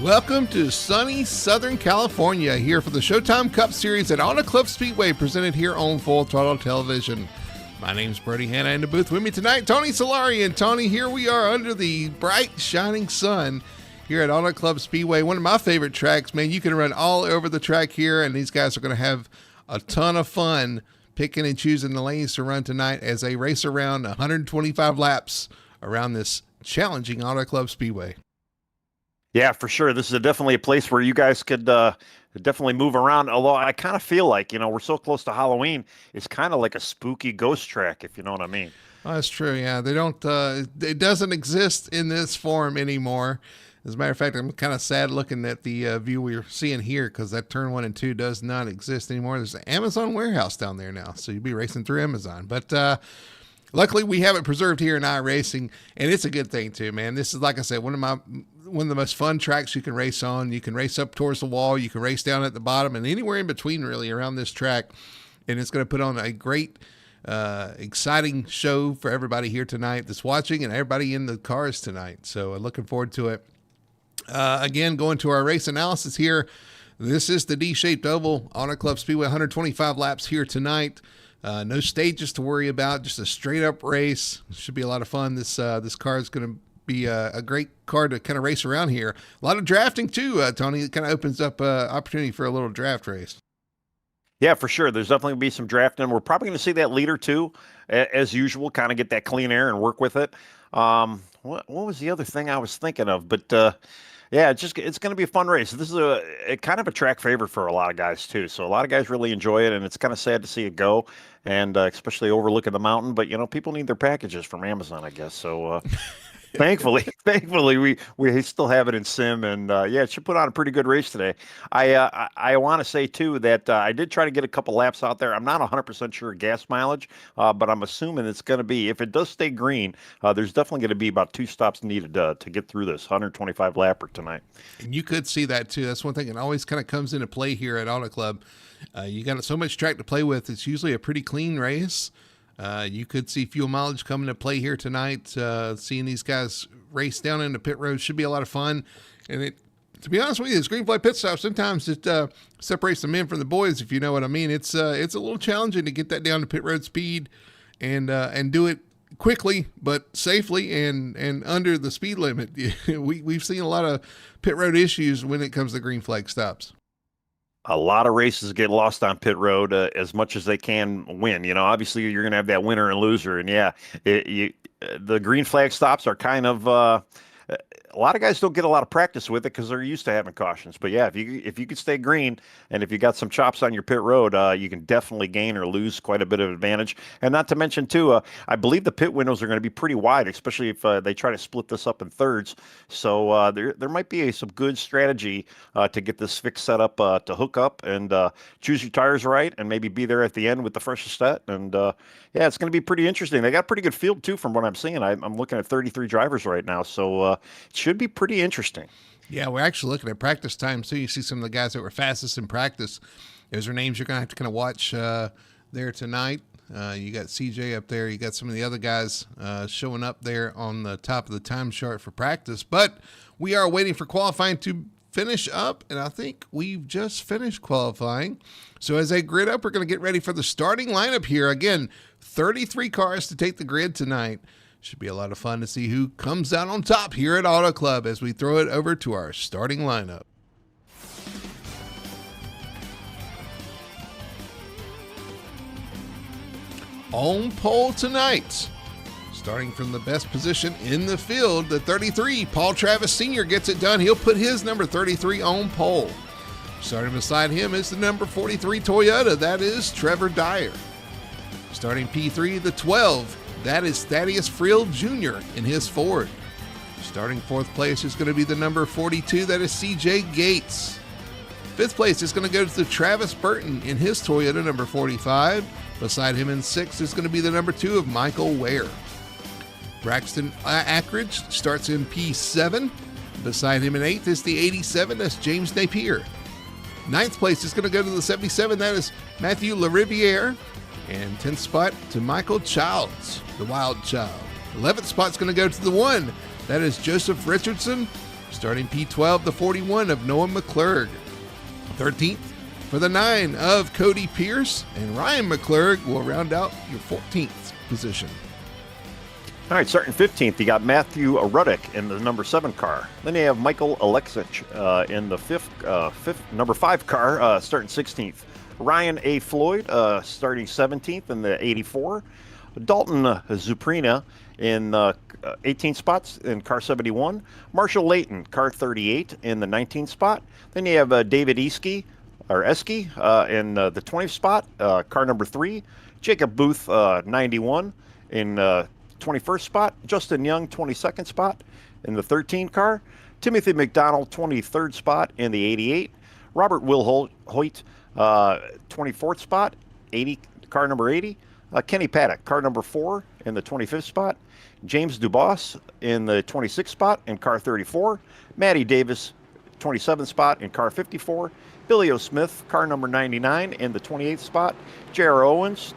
Welcome to sunny Southern California, here for the Showtime Cup Series at Auto Club Speedway, presented here on Full Throttle Television. My name's Brody Hanna, in the booth with me tonight, Tony Solari. And Tony, here we are under the bright, shining sun here at Auto Club Speedway, one of my favorite tracks. Man, you can run all over the track here, and these guys are going to have a ton of fun picking and choosing the lanes to run tonight as they race around 125 laps around this challenging Auto Club Speedway. Yeah, for sure. This is definitely a place where you guys could definitely move around. Although I kind of feel like, we're so close to Halloween, it's kind of like a spooky ghost track, if you know what I mean. Oh, that's true. Yeah, they don't. It doesn't exist in this form anymore. As a matter of fact, I'm kind of sad looking at the view we're seeing here, because that turn 1 and 2 does not exist anymore. There's an Amazon warehouse down there now, so you'd be racing through Amazon. But luckily, we have it preserved here in iRacing, and it's a good thing too, man. This is, like I said, one of the most fun tracks you can race on. You can race up towards the wall, you can race down at the bottom, and anywhere in between, really, around this track. And it's going to put on a great, exciting show for everybody here tonight that's watching, and everybody in the cars tonight. So looking forward to it. Again, going to our race analysis here. This is the D-shaped oval, Auto Club Speedway, 125 laps here tonight. No stages to worry about, just a straight up race. Should be a lot of fun. This car is going to be a great car to kind of race around here. A lot of drafting too, Tony. It kind of opens up opportunity for a little draft race. Yeah, for sure. There's definitely going to be some drafting. We're probably going to see that leader too, as usual, kind of get that clean air and work with it. What was the other thing I was thinking of? But yeah, it's going to be a fun race. This is a kind of a track favorite for a lot of guys too. So a lot of guys really enjoy it, and it's kind of sad to see it go, and especially overlooking the mountain. But people need their packages from Amazon, I guess. So thankfully, we still have it in sim, and yeah, it should put on a pretty good race today. I want to say too that I did try to get a couple laps out there. I'm not 100% sure gas mileage, but I'm assuming it's going to be, if it does stay green, there's definitely going to be about 2 stops needed to get through this 125 lapper tonight. And you could see that too. That's one thing that always kind of comes into play here at Auto Club. You got so much track to play with. It's usually a pretty clean race. You could see fuel mileage come into play here tonight. Seeing these guys race down into pit road should be a lot of fun. And to be honest with you, this green flag pit stop, sometimes it separates the men from the boys, if you know what I mean. It's a little challenging to get that down to pit road speed and do it quickly but safely and under the speed limit. We've seen a lot of pit road issues when it comes to green flag stops. A lot of races get lost on pit road as much as they can win. Obviously you're going to have that winner and loser. And yeah, the green flag stops are kind of, a lot of guys don't get a lot of practice with it because they're used to having cautions. But yeah, if you could stay green and if you got some chops on your pit road, you can definitely gain or lose quite a bit of advantage. And not to mention too, I believe the pit windows are going to be pretty wide, especially if they try to split this up in thirds. So there might be some good strategy to get this fixed set up to hook up and choose your tires right and maybe be there at the end with the freshest set. And yeah, it's going to be pretty interesting. They got a pretty good field too from what I'm seeing. I'm looking at 33 drivers right now. So it should be pretty interesting. Yeah, we're actually looking at practice time too. You see some of the guys that were fastest in practice. Those are names you're going to have to kind of watch there tonight. You got CJ up there. You got some of the other guys showing up there on the top of the time chart for practice. But we are waiting for qualifying to finish up, and I think we've just finished qualifying. So as they grid up, we're going to get ready for the starting lineup here. Again, 33 cars to take the grid tonight. Should be a lot of fun to see who comes out on top here at Auto Club as we throw it over to our starting lineup. On pole tonight, starting from the best position in the field, the 33, Paul Travis Sr. gets it done. He'll put his number 33 on pole. Starting beside him is the number 43 Toyota. That is Trevor Dyer. Starting P3, the 12. That is Thaddeus Friel Jr. in his Ford. Starting 4th place is going to be the number 42. That is CJ Gates. 5th place is going to go to Travis Burton in his Toyota, number 45. Beside him in 6th is going to be the number 2 of Michael Ware. Braxton Ackridge starts in P7. Beside him in 8th is the 87. That's James Napier. 9th place is going to go to the 77. That is Matthew LaRiviere. And 10th spot to Michael Childs, the Wild Child. 11th spot's going to go to the 1. That is Joseph Richardson. Starting P12, the 41 of Noah McClurg. 13th for the 9 of Cody Pierce, and Ryan McClurg will round out your 14th position. All right, starting 15th, you got Matthew Ruddick in the number 7 car. Then you have Michael Alexic in the number 5 car, starting 16th. Ryan A. Floyd starting 17th in the 84. Dalton Zuprina in 18 spots in car 71. Marshall Layton, car 38 in the 19th spot. Then you have David Esky in the 20th spot, car number 3. Jacob Booth, 91 in 21st spot. Justin Young, 22nd spot in the 13 car. Timothy McDonald, 23rd spot in the 88. Robert Will Hoyt, 24th spot, car number 80. Kenny Paddock, car number 4 in the 25th spot. James Dubas in the 26th spot in car 34. Matty Davis, 27th spot in car 54. Billy O. Smith, car number 99 in the 28th spot. J.R. Owens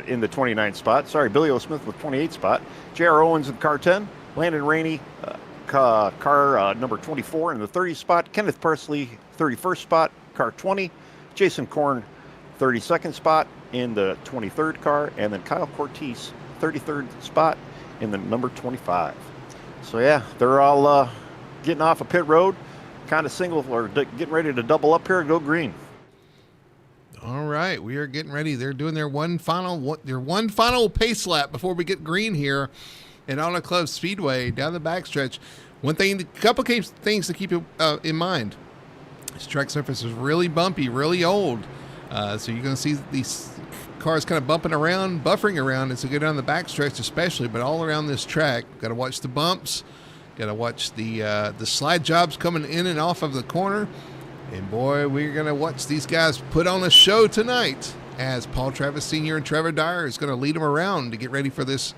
in the 29th spot. Sorry, Billy O. Smith with 28th spot. J.R. Owens in car 10. Landon Rainey, car number 24 in the 30th spot. Kenneth Parsley, 31st spot, car 20. Jason Korn, 32nd spot in the 23rd car. And then Kyle Cortese, 33rd spot in the number 25. So yeah, they're all getting off of pit road, kind of single or getting ready to double up here and go green. All right, we are getting ready. They're doing their one final pace lap before we get green here at Auto Club Speedway down the backstretch. A couple things to keep in mind. This track surface is really bumpy, really old. So you're going to see these cars kind of buffering around as they go down the backstretch especially, but all around this track. Got to watch the bumps. Got to watch the slide jobs coming in and off of the corner. And boy, we're going to watch these guys put on a show tonight as Paul Travis Sr. and Trevor Dyer is going to lead them around to get ready for this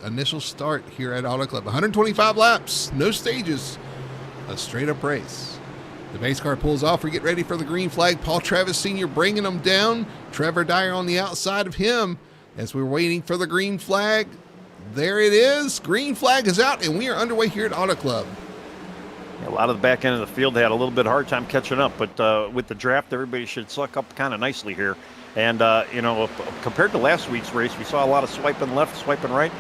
initial start here at Auto Club. 125 laps, no stages, a straight-up race. The base car pulls off. We get ready for the green flag. Paul Travis Sr. bringing them down. Trevor Dyer on the outside of him as we're waiting for the green flag. There it is. Green flag is out, and we are underway here at Auto Club. A lot of the back end of the field had a little bit hard time catching up, but with the draft, everybody should suck up kind of nicely here. And, compared to last week's race, we saw a lot of swiping left, swiping right.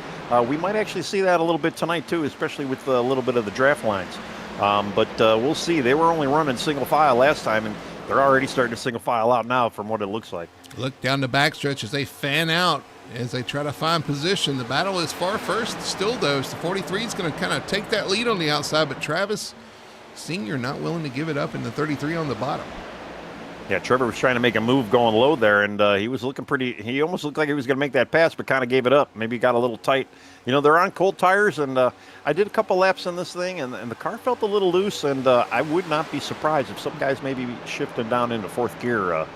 We might actually see that a little bit tonight, too, especially with a little bit of the draft lines. But we'll see. They were only running single file last time, and they're already starting to single file out now from what it looks like. Look down the backstretch as they fan out, as they try to find position. The battle is far first still, though. So the 43 is going to kind of take that lead on the outside, but Travis Sr. not willing to give it up in the 33 on the bottom. Yeah, Trevor was trying to make a move going low there, and he was looking he almost looked like he was going to make that pass, but kind of gave it up. Maybe got a little tight. They're on cold tires, and I did a couple laps in this thing, and the car felt a little loose, and I would not be surprised if some guys maybe shifting down into fourth gear,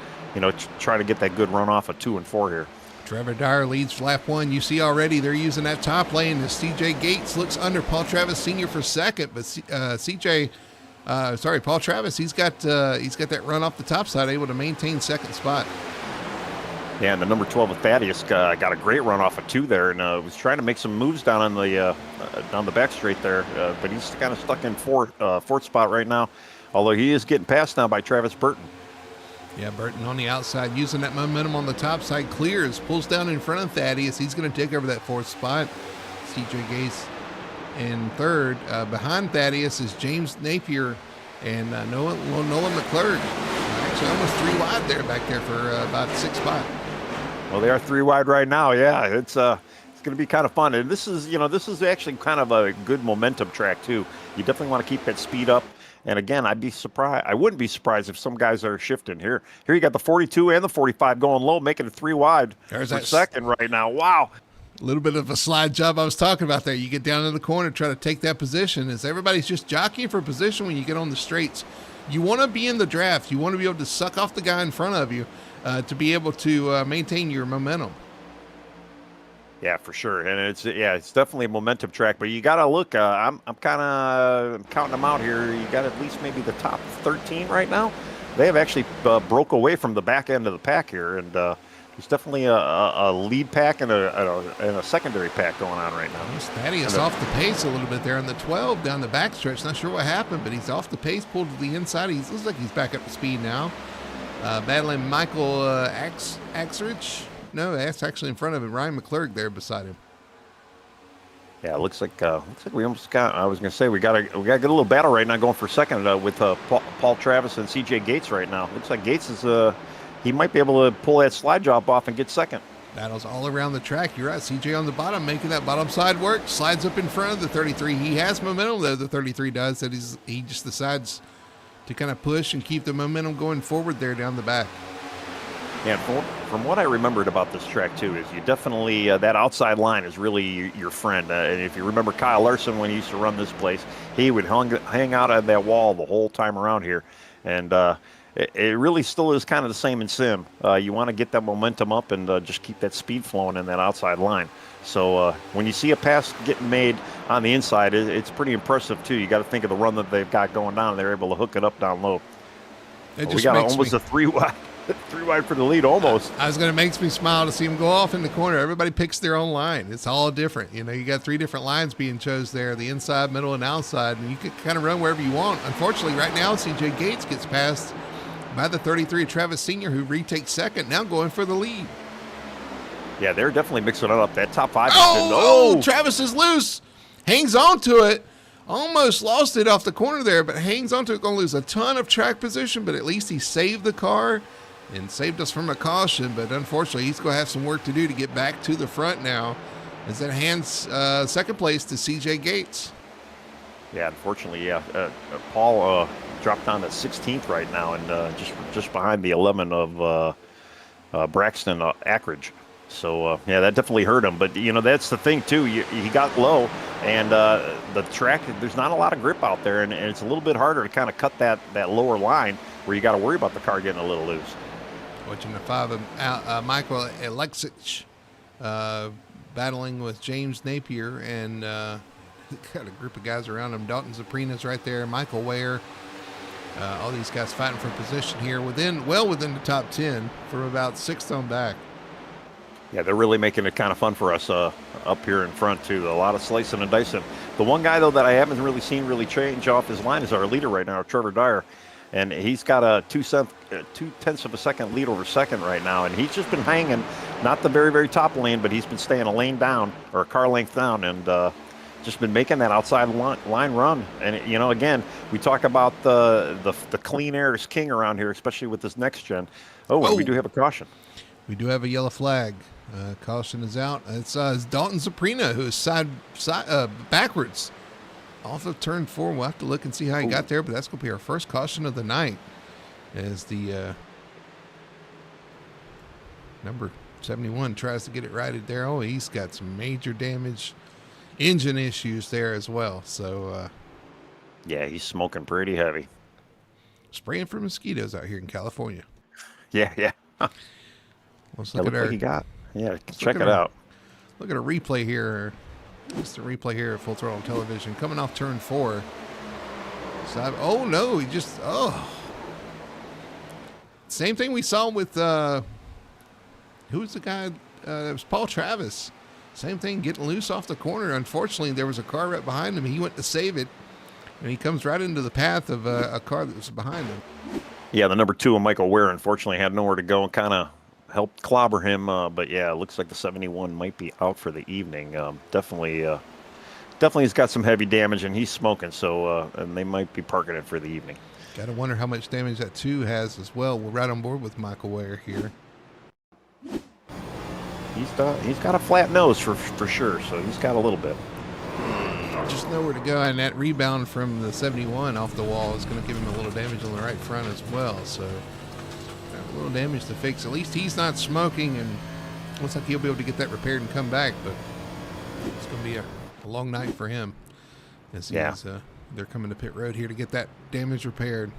try to get that good run off of 2 and 4 here. Trevor Dyer leads lap 1. You see already they're using that top lane as CJ Gates looks under Paul Travis Sr. for second, but Paul Travis, he's got that run off the top side, able to maintain second spot. Yeah, and the number 12 of Thaddeus got a great run off of 2 there, and was trying to make some moves down the back straight there, but he's kind of stuck in fourth spot right now, although he is getting passed now by Travis Burton. Yeah, Burton on the outside, using that momentum on the top side, clears, pulls down in front of Thaddeus. He's going to take over that fourth spot. CJ Gates in third. Behind Thaddeus is James Napier and Nolan McClurg. Actually, almost 3 wide there back there for about 6th spot. Well, they are 3 wide right now. Yeah, it's going to be kind of fun. And this is actually kind of a good momentum track too. You definitely want to keep that speed up. And again, I wouldn't be surprised if some guys are shifting here. Here you got the 42 and the 45 going low, making it 3 wide. There's for that second right now. Wow. A little bit of a slide job I was talking about there. You get down in the corner, try to take that position. As everybody's just jockeying for position when you get on the straights. You want to be in the draft. You want to be able to suck off the guy in front of you to be able to maintain your momentum. Yeah, for sure. And it's definitely a momentum track, but you got to look, I'm kind of counting them out here. You got at least maybe the top 13 right now. They have actually broke away from the back end of the pack here, and There's definitely a lead pack and a secondary pack going on right now. Thaddeus off the pace a little bit there on the 12 down the backstretch. Not sure what happened, but he's off the pace, pulled to the inside. He looks like he's back up to speed now. Battling Michael Axrich. No, that's actually in front of him. Ryan McClurg there beside him. Yeah, it looks like we almost got. I was going to say we got a little battle right now going for second with Paul Travis and C.J. Gates right now. Looks like Gates is he might be able to pull that slide job off and get second. Battles all around the track. You're right. CJ on the bottom, making that bottom side work. Slides up in front of the 33. He has momentum, though, the 33 does. That he just decides to kind of push and keep the momentum going forward there down the back. Yeah, from what I remembered about this track, too, is you definitely, that outside line is really your friend. And if you remember Kyle Larson when he used to run this place, he would hang out on that wall the whole time around here. And it really still is kind of the same in sim. You want to get that momentum up and just keep that speed flowing in that outside line. So when you see a pass getting made on the inside, it's pretty impressive, too. You got to think of the run that they've got going down. They're able to hook it up down low. We got almost a 3-wide. 3-wide for the lead, almost. I was going to make me smile to see him go off in the corner. Everybody picks their own line. It's all different. You know, you got 3 different lines being chose there, the inside, middle, and outside, and you can kind of run wherever you want. Unfortunately, right now, C.J. Gates gets passed by the 33, Travis Sr., who retakes second, now going for the lead. Yeah, they're definitely mixing it up. That top 5. Travis is loose. Hangs on to it. Almost lost it off the corner there, but hangs on to it. Going to lose a ton of track position, but at least he saved the car and saved us from a caution. But unfortunately, he's going to have some work to do to get back to the front now, as that hands second place to C.J. Gates. Yeah, unfortunately, Paul dropped down to 16th right now, and just behind the 11 of Braxton Ackridge. So that definitely hurt him. But that's the thing too. He got low, and the track, there's not a lot of grip out there, and it's a little bit harder to kind of cut that lower line where you got to worry about the car getting a little loose. Watching the 5 of Michael Alexich battling with James Napier, and got a group of guys around him. Dalton Zaprina's right there, Michael Ware. All these guys fighting for position here within the top 10 from about 6th on back. Yeah, they're really making it kind of fun for us up here in front, too. A lot of slicing and dicing. The one guy, though, that I haven't really seen change off his line is our leader right now, Trevor Dyer. And he's got a 0.2 of a second lead over second right now. And he's just been hanging, not the very, very top lane, but he's been staying a lane down or a car length down, and just been making that outside line run. And, again, we talk about the clean air is king around here, especially with this next gen. And we do have a caution. We do have a yellow flag. Caution is out. It's Dalton Zaprina, who is backwards off of turn 4. We'll have to look and see how he got there, but that's going to be our first caution of the night, as the number 71 tries to get it righted there. Oh, he's got some major damage, engine issues there as well. So, yeah, he's smoking pretty heavy. Spraying for mosquitoes out here in California. Yeah. Let's look at what he got. Yeah, check it out. Look at a replay here. Just a replay here at Full Throttle Television. Coming off turn 4. Oh, no. Same thing we saw with, who was the guy? It was Paul Travis. Same thing, getting loose off the corner. Unfortunately, there was a car right behind him. He went to save it, and he comes right into the path of a car that was behind him. Yeah, the number 2 of Michael Ware, unfortunately, had nowhere to go and kind of helped clobber him. But yeah, it looks like the 71 might be out for the evening. Definitely has got some heavy damage, and he's smoking. So and they might be parking it for the evening. Got to wonder how much damage that 2 has as well. We're right on board with Michael Ware here. He's got a flat nose for sure. So he's got a little bit. Just nowhere to go, and that rebound from the 71 off the wall is going to give him a little damage on the right front as well. So a little damage to fix. At least he's not smoking, and looks like he'll be able to get that repaired and come back. But it's going to be a long night for him, as they're coming to pit road here to get that damage repaired.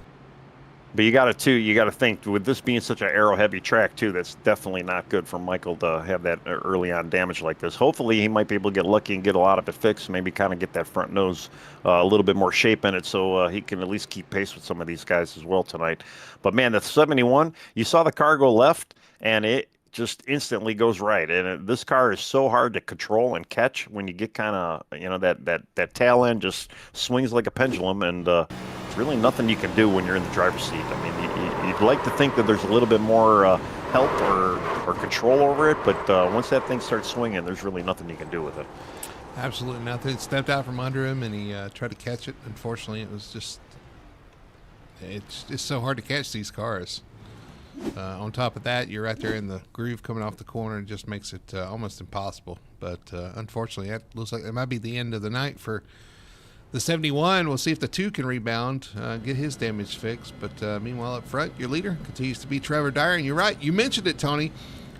But you got to think, with this being such an aero heavy track too, that's definitely not good for Michael to have that early on damage like this. Hopefully he might be able to get lucky and get a lot of it fixed, maybe kind of get that front nose a little bit more shape in it, so he can at least keep pace with some of these guys as well tonight. But man, the 71, you saw the car go left, and it just instantly goes right. And this car is so hard to control and catch when you get kind of, that tail end just swings like a pendulum, and there's really nothing you can do when you're in the driver's seat. I mean, you'd like to think that there's a little bit more help or control over it, but once that thing starts swinging, there's really nothing you can do with it. Absolutely nothing. It stepped out from under him, and he tried to catch it. Unfortunately, it's just so hard to catch these cars. On top of that, you're right there in the groove coming off the corner. It just makes it almost impossible. But unfortunately, that looks like it might be the end of the night for the 71. We'll see if the 2 can rebound, get his damage fixed. But meanwhile, up front, your leader continues to be Trevor Dyer. And you're right. You mentioned it, Tony.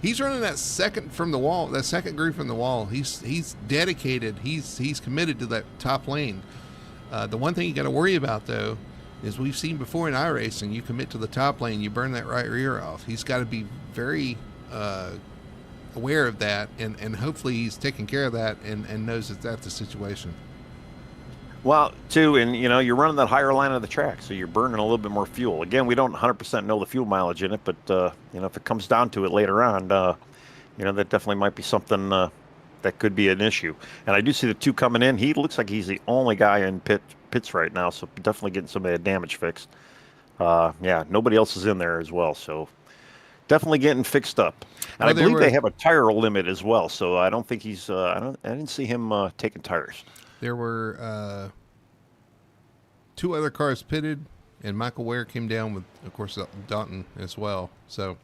He's running that second from the wall, that second groove from the wall. He's dedicated. He's committed to that top lane. The one thing you got to worry about, though, is we've seen before in iRacing, you commit to the top lane, you burn that right rear off. He's got to be very aware of that, and hopefully he's taking care of that and knows that that's the situation. Well, too, and you're running that higher line of the track, so you're burning a little bit more fuel. Again, we don't 100% know the fuel mileage in it, but if it comes down to it later on, that definitely might be something that could be an issue. And I do see the 2 coming in. He looks like he's the only guy in pits right now, so definitely getting some of that damage fixed. Nobody else is in there as well, so definitely getting fixed up. And I believe they have a tire limit as well, so I don't think he's. I didn't see him taking tires. There were 2 other cars pitted, and Michael Ware came down with, of course, Dalton as well. So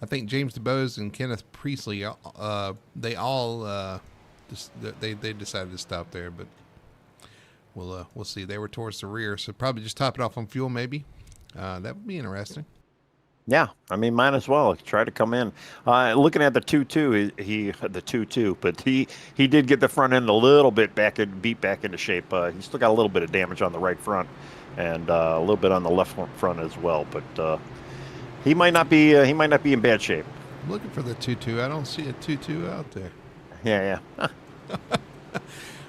I think James DeBose and Kenneth Priestley, they all they decided to stop there, but we'll see. They were towards the rear, so probably just top it off on fuel, maybe. That would be interesting. Yeah, I mean, might as well try to come in. Looking at the 2-2, but he did get the front end a little bit beat back into shape. He still got a little bit of damage on the right front and a little bit on the left front as well. But he might not be in bad shape. I'm looking for the 2-2. I don't see a 2-2 out there. Yeah.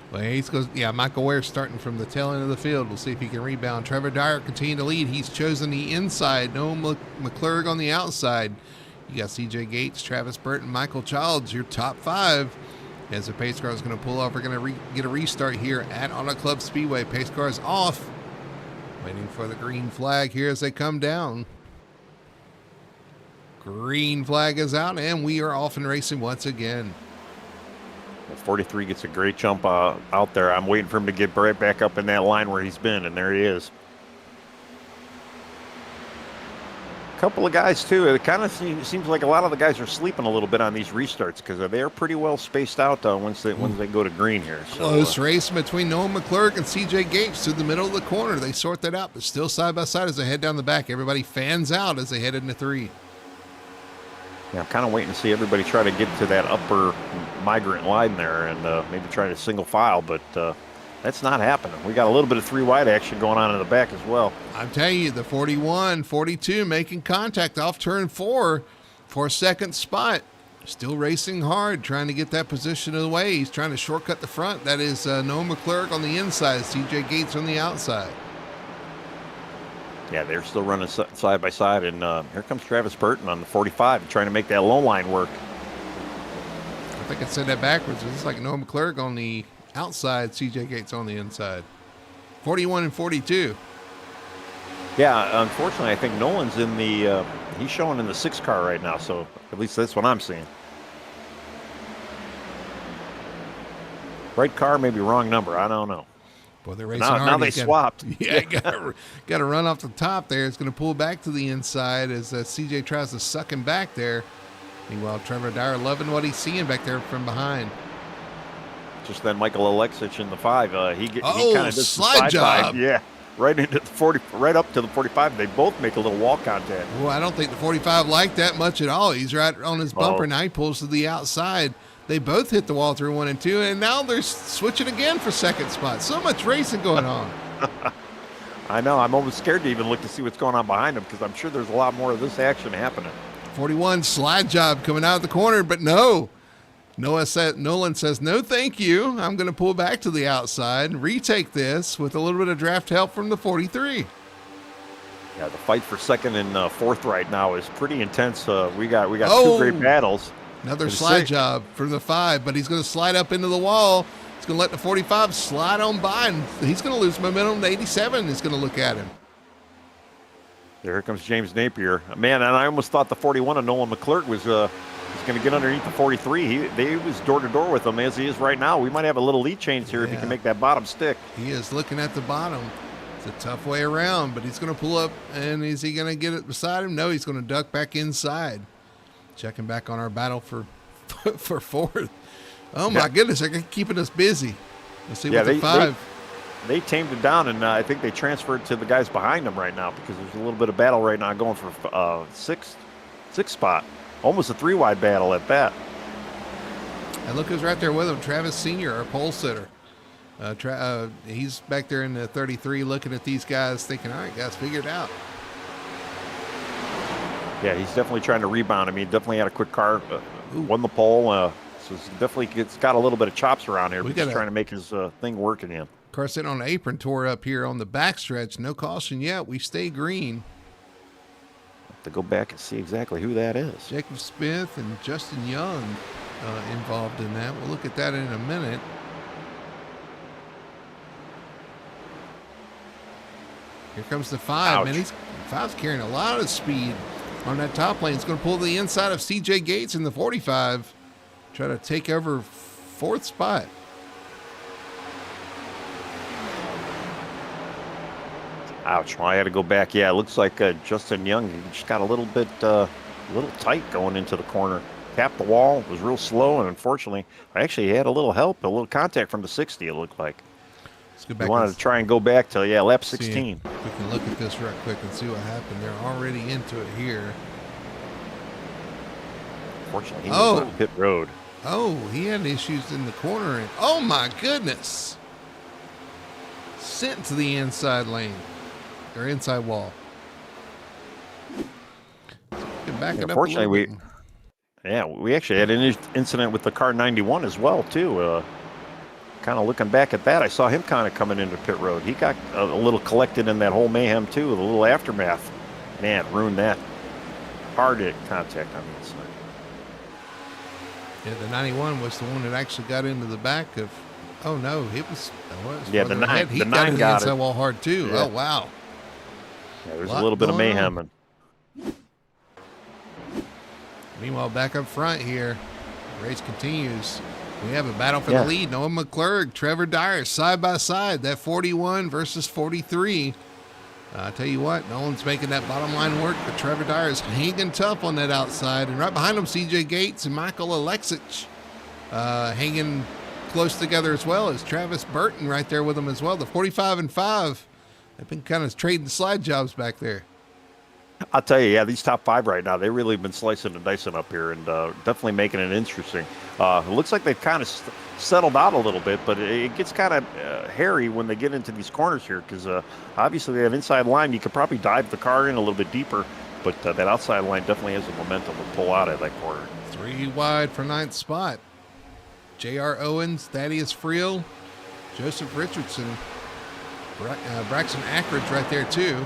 Well, Michael Ware starting from the tail end of the field. We'll see if he can rebound. Trevor Dyer continue to lead. He's chosen the inside. Noah McClurg on the outside. You got C.J. Gates, Travis Burton, Michael Childs, your top 5. As the pace car is going to pull off, we're going to get a restart here at Auto Club Speedway. Pace car is off. Waiting for the green flag here as they come down. Green flag is out, and we are off and racing once again. 43 gets a great jump out there. I'm waiting for him to get right back up in that line where he's been, and there he is. A couple of guys, too. It kind of seems like a lot of the guys are sleeping a little bit on these restarts because they're pretty well spaced out once they go to green here. So, close race between Noah McClurg and C.J. Gates through the middle of the corner. They sort that out, but still side by side as they head down the back. Everybody fans out as they head into 3. Yeah, I'm kind of waiting to see everybody try to get to that upper migrant line there and maybe try to single file, but that's not happening. We got a little bit of 3 wide action going on in the back as well. I'm telling you, the 41, 42 making contact off turn 4 for a second spot. Still racing hard, trying to get that position of the way. He's trying to shortcut the front. That is Noah McClurg on the inside, C.J. Gates on the outside. Yeah, they're still running side by side, and here comes Travis Burton on the 45 trying to make that low line work. I think I said that backwards. It's like Noah McClurg on the outside, C.J. Gates on the inside. 41 and 42. Yeah, unfortunately, I think Nolan's in the he's showing in the 6 car right now, so at least that's what I'm seeing. Right car, maybe wrong number. I don't know. Boy, they're racing hard. Now they swapped. Yeah, got to run off the top there. It's going to pull back to the inside as CJ tries to suck him back there. Meanwhile, Trevor Dyer loving what he's seeing back there from behind. Just then, Michael Alexich in the 5. He kind of does slide job. Yeah, right into the 40, right up to the 45. They both make a little wall contact. Well, I don't think the 45 liked that much at all. He's right on his bumper. Now he pulls to the outside. They both hit the wall through 1 and 2, and now they're switching again for second spot. So much racing going on. I know. I'm almost scared to even look to see what's going on behind them because I'm sure there's a lot more of this action happening. 41 slide job coming out of the corner, but no. Nolan says, no, thank you. I'm going to pull back to the outside and retake this with a little bit of draft help from the 43. Yeah, the fight for second and fourth right now is pretty intense. We got two great Oh, battles. another slide job for the 5, but he's going to slide up into the wall. He's going to let the 45 slide on by, and he's going to lose momentum. The 87 is going to look at him. Here comes James Napier. Man, and I almost thought the 41 of Nolan McClurg was going to get underneath the 43. He was door to door with him as he is right now. We might have a little lead change here if he can make that bottom stick. He is looking at the bottom. It's a tough way around, but he's going to pull up, and is he going to get it beside him? No, he's going to duck back inside. Checking back on our battle for fourth. Oh my goodness, they're keeping us busy. Let's see what the 5. They tamed it down, and I think they transferred to the guys behind them right now because there's a little bit of battle right now going for sixth spot. Almost a 3-wide battle at that. And look who's right there with him, Travis Sr., our pole sitter. He's back there in the 33 looking at these guys thinking, all right, guys, figure it out. Yeah, he's definitely trying to rebound. I mean, definitely had a quick car, won the pole. So it's got a little bit of chops around here. He's trying to make his thing work again. Car sitting on the apron tore up here on the backstretch. No caution yet. We stay green. Have to go back and see exactly who that is. Jacob Smith and Justin Young involved in that. We'll look at that in a minute. Here comes the 5. Man, Five's carrying a lot of speed on that top lane. It's going to pull the inside of CJ Gates in the 45. Try to take over 4th spot. Ouch. Well, I had to go back. Yeah, it looks like Justin Young just got a little bit little tight going into the corner. Tapped the wall. It was real slow, and unfortunately, I actually had a little help, a little contact from the 60, it looked like. Let's go back. We wanted to try and go back to, lap 16. If we can look at this real quick and see what happened. They're already into it here. Unfortunately, he was on pit road. Oh, he had issues in the corner. And oh, my goodness. Sent to the inside lane. Or inside wall. Back it up unfortunately, we actually had an incident with the car 91 as well, too. Kind of looking back at that, I saw him kind of coming into pit road. He got a little collected in that whole mayhem, too, the little aftermath. Man, ruined that. Hard hit contact on the inside. Yeah, the 91 was the one that actually got into the back of. Oh no, it was. Yeah, the 9. He the 9 got inside it. wall hard too. Yeah. Oh wow. Yeah, there's a little bit of mayhem. And meanwhile, back up front here, the race continues. We have a battle for the lead. Noah McClurg, Trevor Dyer, side by side. That 41 versus 43. I tell you what, Nolan's making that bottom line work, but Trevor Dyer is hanging tough on that outside. And right behind him, CJ Gates and Michael Alexic hanging close together as well as Travis Burton right there with him as well. The 45 and 5, they've been kind of trading slide jobs back there. I'll tell you, these top 5 right now, they really have been slicing and dicing up here and definitely making it interesting. It looks like they've kind of settled out a little bit, but it gets kind of hairy when they get into these corners here because obviously they have inside line. You could probably dive the car in a little bit deeper, but that outside line definitely has the momentum to pull out of that corner. 3 wide for 9th spot. J.R. Owens, Thaddeus Friel, Joseph Richardson, Braxton Ackridge right there too.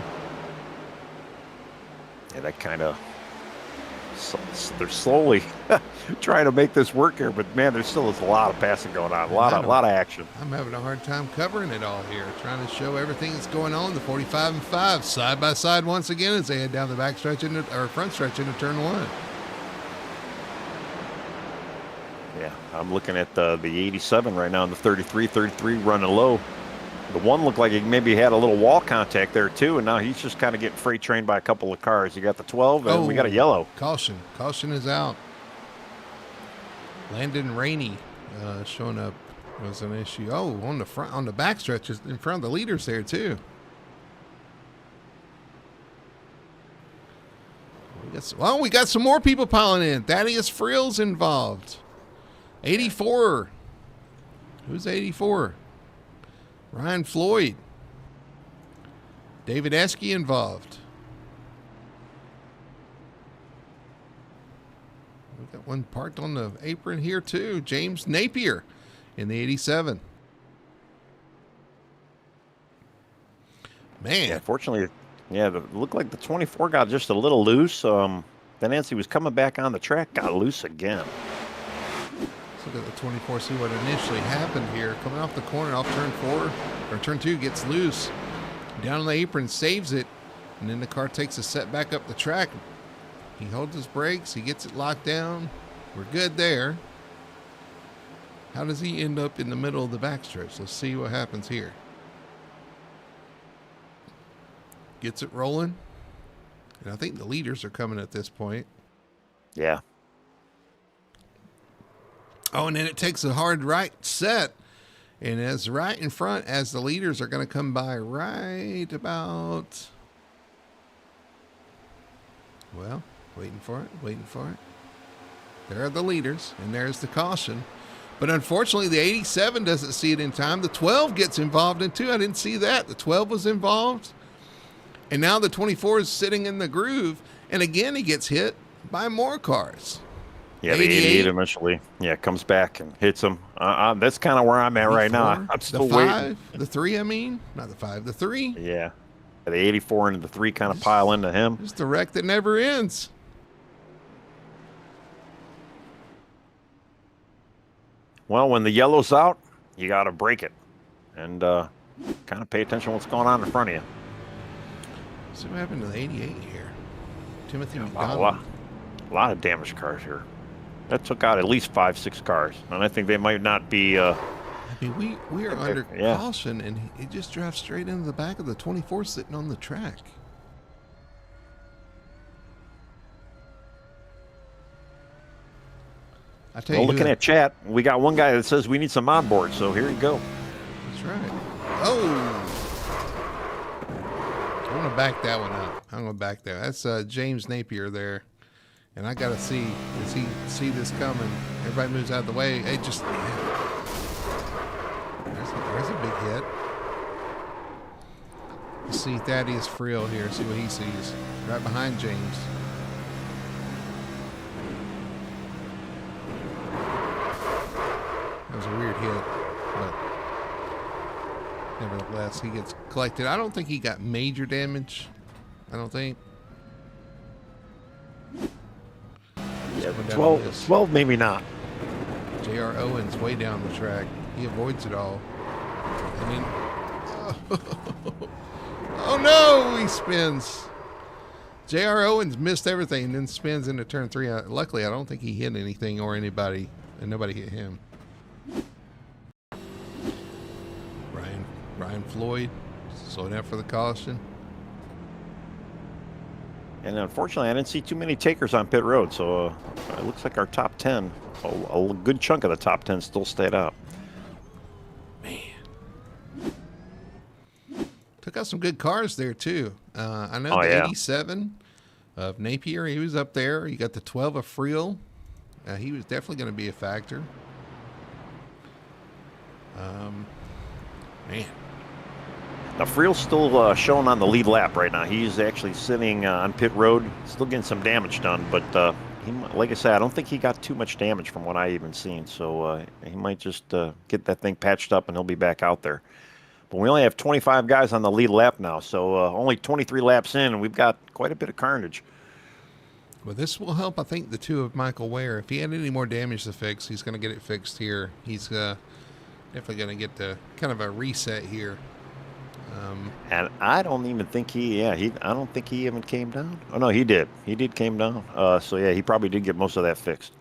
Yeah, that kind of, they're slowly trying to make this work here, but man, there still is a lot of passing going on, a lot of action. I'm having a hard time covering it all here, trying to show everything that's going on. The 45 and 5 side by side once again as they head down the back stretch or front stretch into turn 1. Yeah, I'm looking at the 87 right now, and the 33 running low. The 1 looked like he maybe had a little wall contact there too, and now he's just kind of getting freight trained by a couple of cars. You got the 12, and we got a yellow. Caution is out. Landon Rainey showing up was an issue. Oh, on the front, on the back stretches in front of the leaders there too. We got some more people piling in. Thaddeus Friel's involved. 84. Who's 84? Ryan Floyd. David Esky involved. We got one parked on the apron here too. James Napier in the 87. Man. Yeah, fortunately, Yeah, looked like the 24 got just a little loose. Then as he was coming back on the track, got loose again. Let's look at the 24, see what initially happened here. Coming off the corner, off turn 4, or turn 2, gets loose. Down on the apron, saves it, and then the car takes a set back up the track. He holds his brakes, he gets it locked down. We're good there. How does he end up in the middle of the backstretch? Let's see what happens here. Gets it rolling. And I think the leaders are coming at this point. Yeah. Oh, and then it takes a hard right set. And as right in front, as the leaders are going to come by right about... Well, waiting for it. There are the leaders, and there's the caution. But unfortunately, the 87 doesn't see it in time. The 12 gets involved in too. I didn't see that. The 12 was involved. And now the 24 is sitting in the groove. And again, he gets hit by more cars. Yeah, the 88 eventually, comes back and hits him. That's kind of where I'm at right now. I'm still waiting. The 3, I mean. Not the 5, the 3. Yeah. The 84 and the 3 kind of pile into him. It's the wreck that never ends. Well, when the yellow's out, you got to break it. And kind of pay attention to what's going on in front of you. See what happened to the 88 here. Timothy McDonald. A lot of damaged cars here. That took out at least 5-6 cars. And I think they might not be... I mean, we are under caution, and he just drives straight into the back of the 24 sitting on the track. I tell you, looking at chat, we got one guy that says we need some onboard, so here you go. That's right. Oh! I'm going to back that one up. I'm going to back that. That's James Napier there. And I got to see, does he see this coming? Everybody moves out of the way. It just... There's a big hit. You see Thaddeus Friel here. See what he sees. Right behind James. That was a weird hit, but nevertheless, he gets collected. I don't think he got major damage. I don't think. Yeah, 12 maybe not. J.R. Owens way down the track. He avoids it all. And then, oh no, he spins. J.R. Owens missed everything and then spins into turn 3. Luckily, I don't think he hit anything or anybody, and nobody hit him. Ryan Floyd, slow down for the caution. And unfortunately, I didn't see too many takers on pit road, so it looks like our top 10, a good chunk of the top 10 still stayed out. Man. Took out some good cars there, too. I know the 87 of Napier, he was up there. You got the 12 of Friel. He was definitely going to be a factor. Man. Now, Friel's still showing on the lead lap right now. He's actually sitting on pit road, still getting some damage done. But he, like I said, I don't think he got too much damage from what I even seen. So he might just get that thing patched up and he'll be back out there. But we only have 25 guys on the lead lap now. So only 23 laps in, and we've got quite a bit of carnage. Well, this will help, I think, the 2 of Michael Ware. If he had any more damage to fix, he's going to get it fixed here. He's definitely going to get the kind of a reset here. And I don't even think I don't think he even came down. Oh, no, he did. He did came down. So, yeah, he probably did get most of that fixed.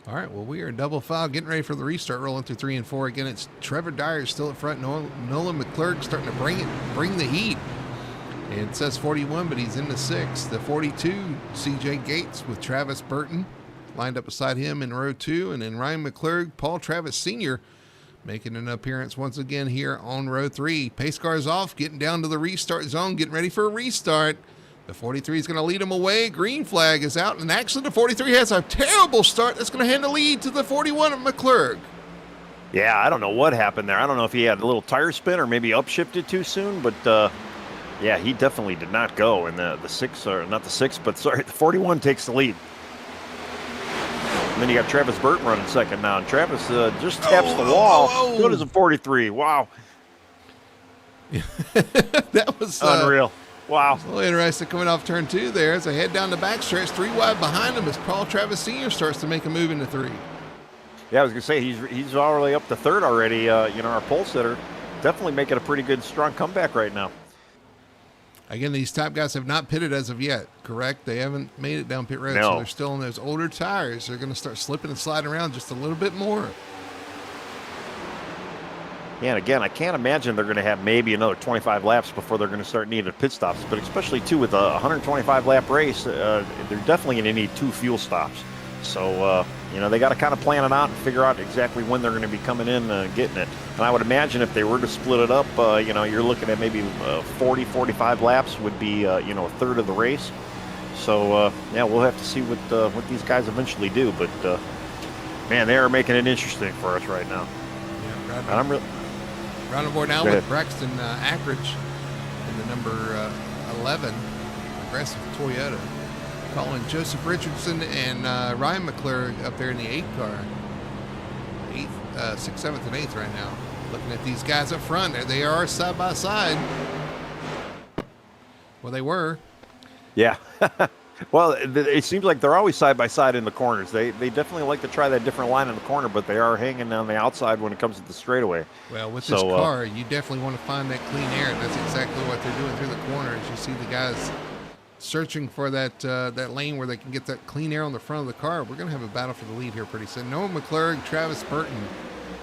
All right, well, we are double file, getting ready for the restart, rolling through 3 and 4. Again, it's Trevor Dyer still at front. Nolan McClurg starting to bring the heat. And it says 41, but he's in the 6. The 42, C.J. Gates with Travis Burton lined up beside him in row 2. And then Ryan McClurg, Paul Travis Sr., making an appearance once again here on row 3. Pace cars off, getting down to the restart zone, getting ready for a restart. The 43 is going to lead him away. Green flag is out, and actually the 43 has a terrible start. That's going to hand the lead to the 41 of McClurg. Yeah, I don't know what happened there. I don't know if he had a little tire spin or maybe upshifted too soon, but yeah, he definitely did not go. And the 6, or not the 6, but sorry, the 41 takes the lead. And then you got Travis Burton running second now. And Travis just taps the wall. Good as a 43. Wow. That was Unreal. Wow. a little interesting coming off turn 2 there as they head down the backstretch. 3 wide behind him as Paul Travis Sr. starts to make a move into 3. Yeah, I was going to say, he's already up to 3rd already. Our pole sitter definitely making a pretty good, strong comeback right now. Again, these top guys have not pitted as of yet, correct? They haven't made it down pit road, No. so they're still on those older tires. They're going to start slipping and sliding around just a little bit more. Yeah, and again, I can't imagine they're going to have maybe another 25 laps before they're going to start needing pit stops. But especially, too, with a 125-lap race, they're definitely going to need 2 fuel stops. So, they got to kind of plan it out and figure out exactly when they're going to be coming in and getting it. And I would imagine if they were to split it up, you're looking at maybe 40, 45 laps would be, a third of the race. So, we'll have to see what these guys eventually do. But, man, they are making it interesting for us right now. Yeah, right. And I'm really... Round aboard now with Braxton Ackridge in the number 11 Progressive Toyota. Following Joseph Richardson and Ryan McClure up there in the 8 car. 8th, 6th, 7th, and 8th right now. Looking at these guys up front. There they are side by side. Well, they were. Yeah. Well, it seems like they're always side by side in the corners. They definitely like to try that different line in the corner, but they are hanging on the outside when it comes to the straightaway. Well, with this car, you definitely want to find that clean air. And that's exactly what they're doing through the corners. You see the guys searching for that lane where they can get that clean air on the front of the car. We're going to have a battle for the lead here pretty soon. Noah McClurg, Travis Burton.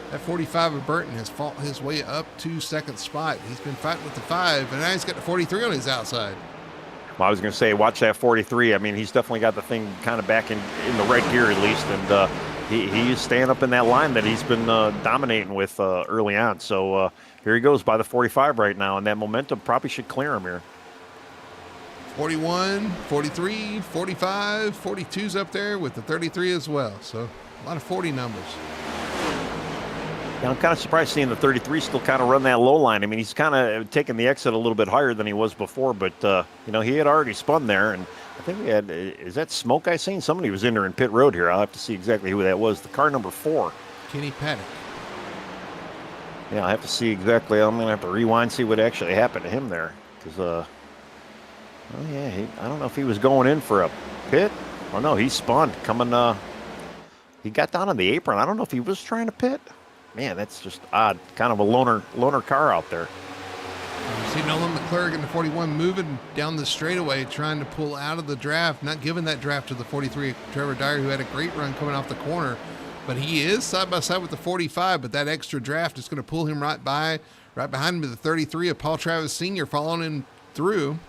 That 45 of Burton has fought his way up to 2nd spot. He's been fighting with the 5, and now he's got the 43 on his outside. Well, I was going to say, watch that 43. I mean, he's definitely got the thing kind of back in the right gear at least, and he's staying up in that line that he's been dominating with early on. So here he goes by the 45 right now, and that momentum probably should clear him here. 41, 43, 45, 42's up there with the 33 as well. So a lot of 40 numbers. Yeah, I'm kind of surprised seeing the 33 still kind of run that low line. I mean, he's kind of taking the exit a little bit higher than he was before, but, he had already spun there. And I think we had, is that Smoke I seen? Somebody was entering pit road here. I'll have to see exactly who that was. The car number 4. Kenny Paddock. Yeah, I have to see exactly. I'm going to have to rewind, see what actually happened to him there. Because, I don't know if he was going in for a pit. Oh, no, he spun. He got down on the apron. I don't know if he was trying to pit. Man, that's just odd. Kind of a loner car out there. You see Nolan McClurg in the 41 moving down the straightaway, trying to pull out of the draft, not giving that draft to the 43, Trevor Dyer, who had a great run coming off the corner. But he is side by side with the 45, but that extra draft is going to pull him right behind him to the 33 of Paul Travis Sr. following him through.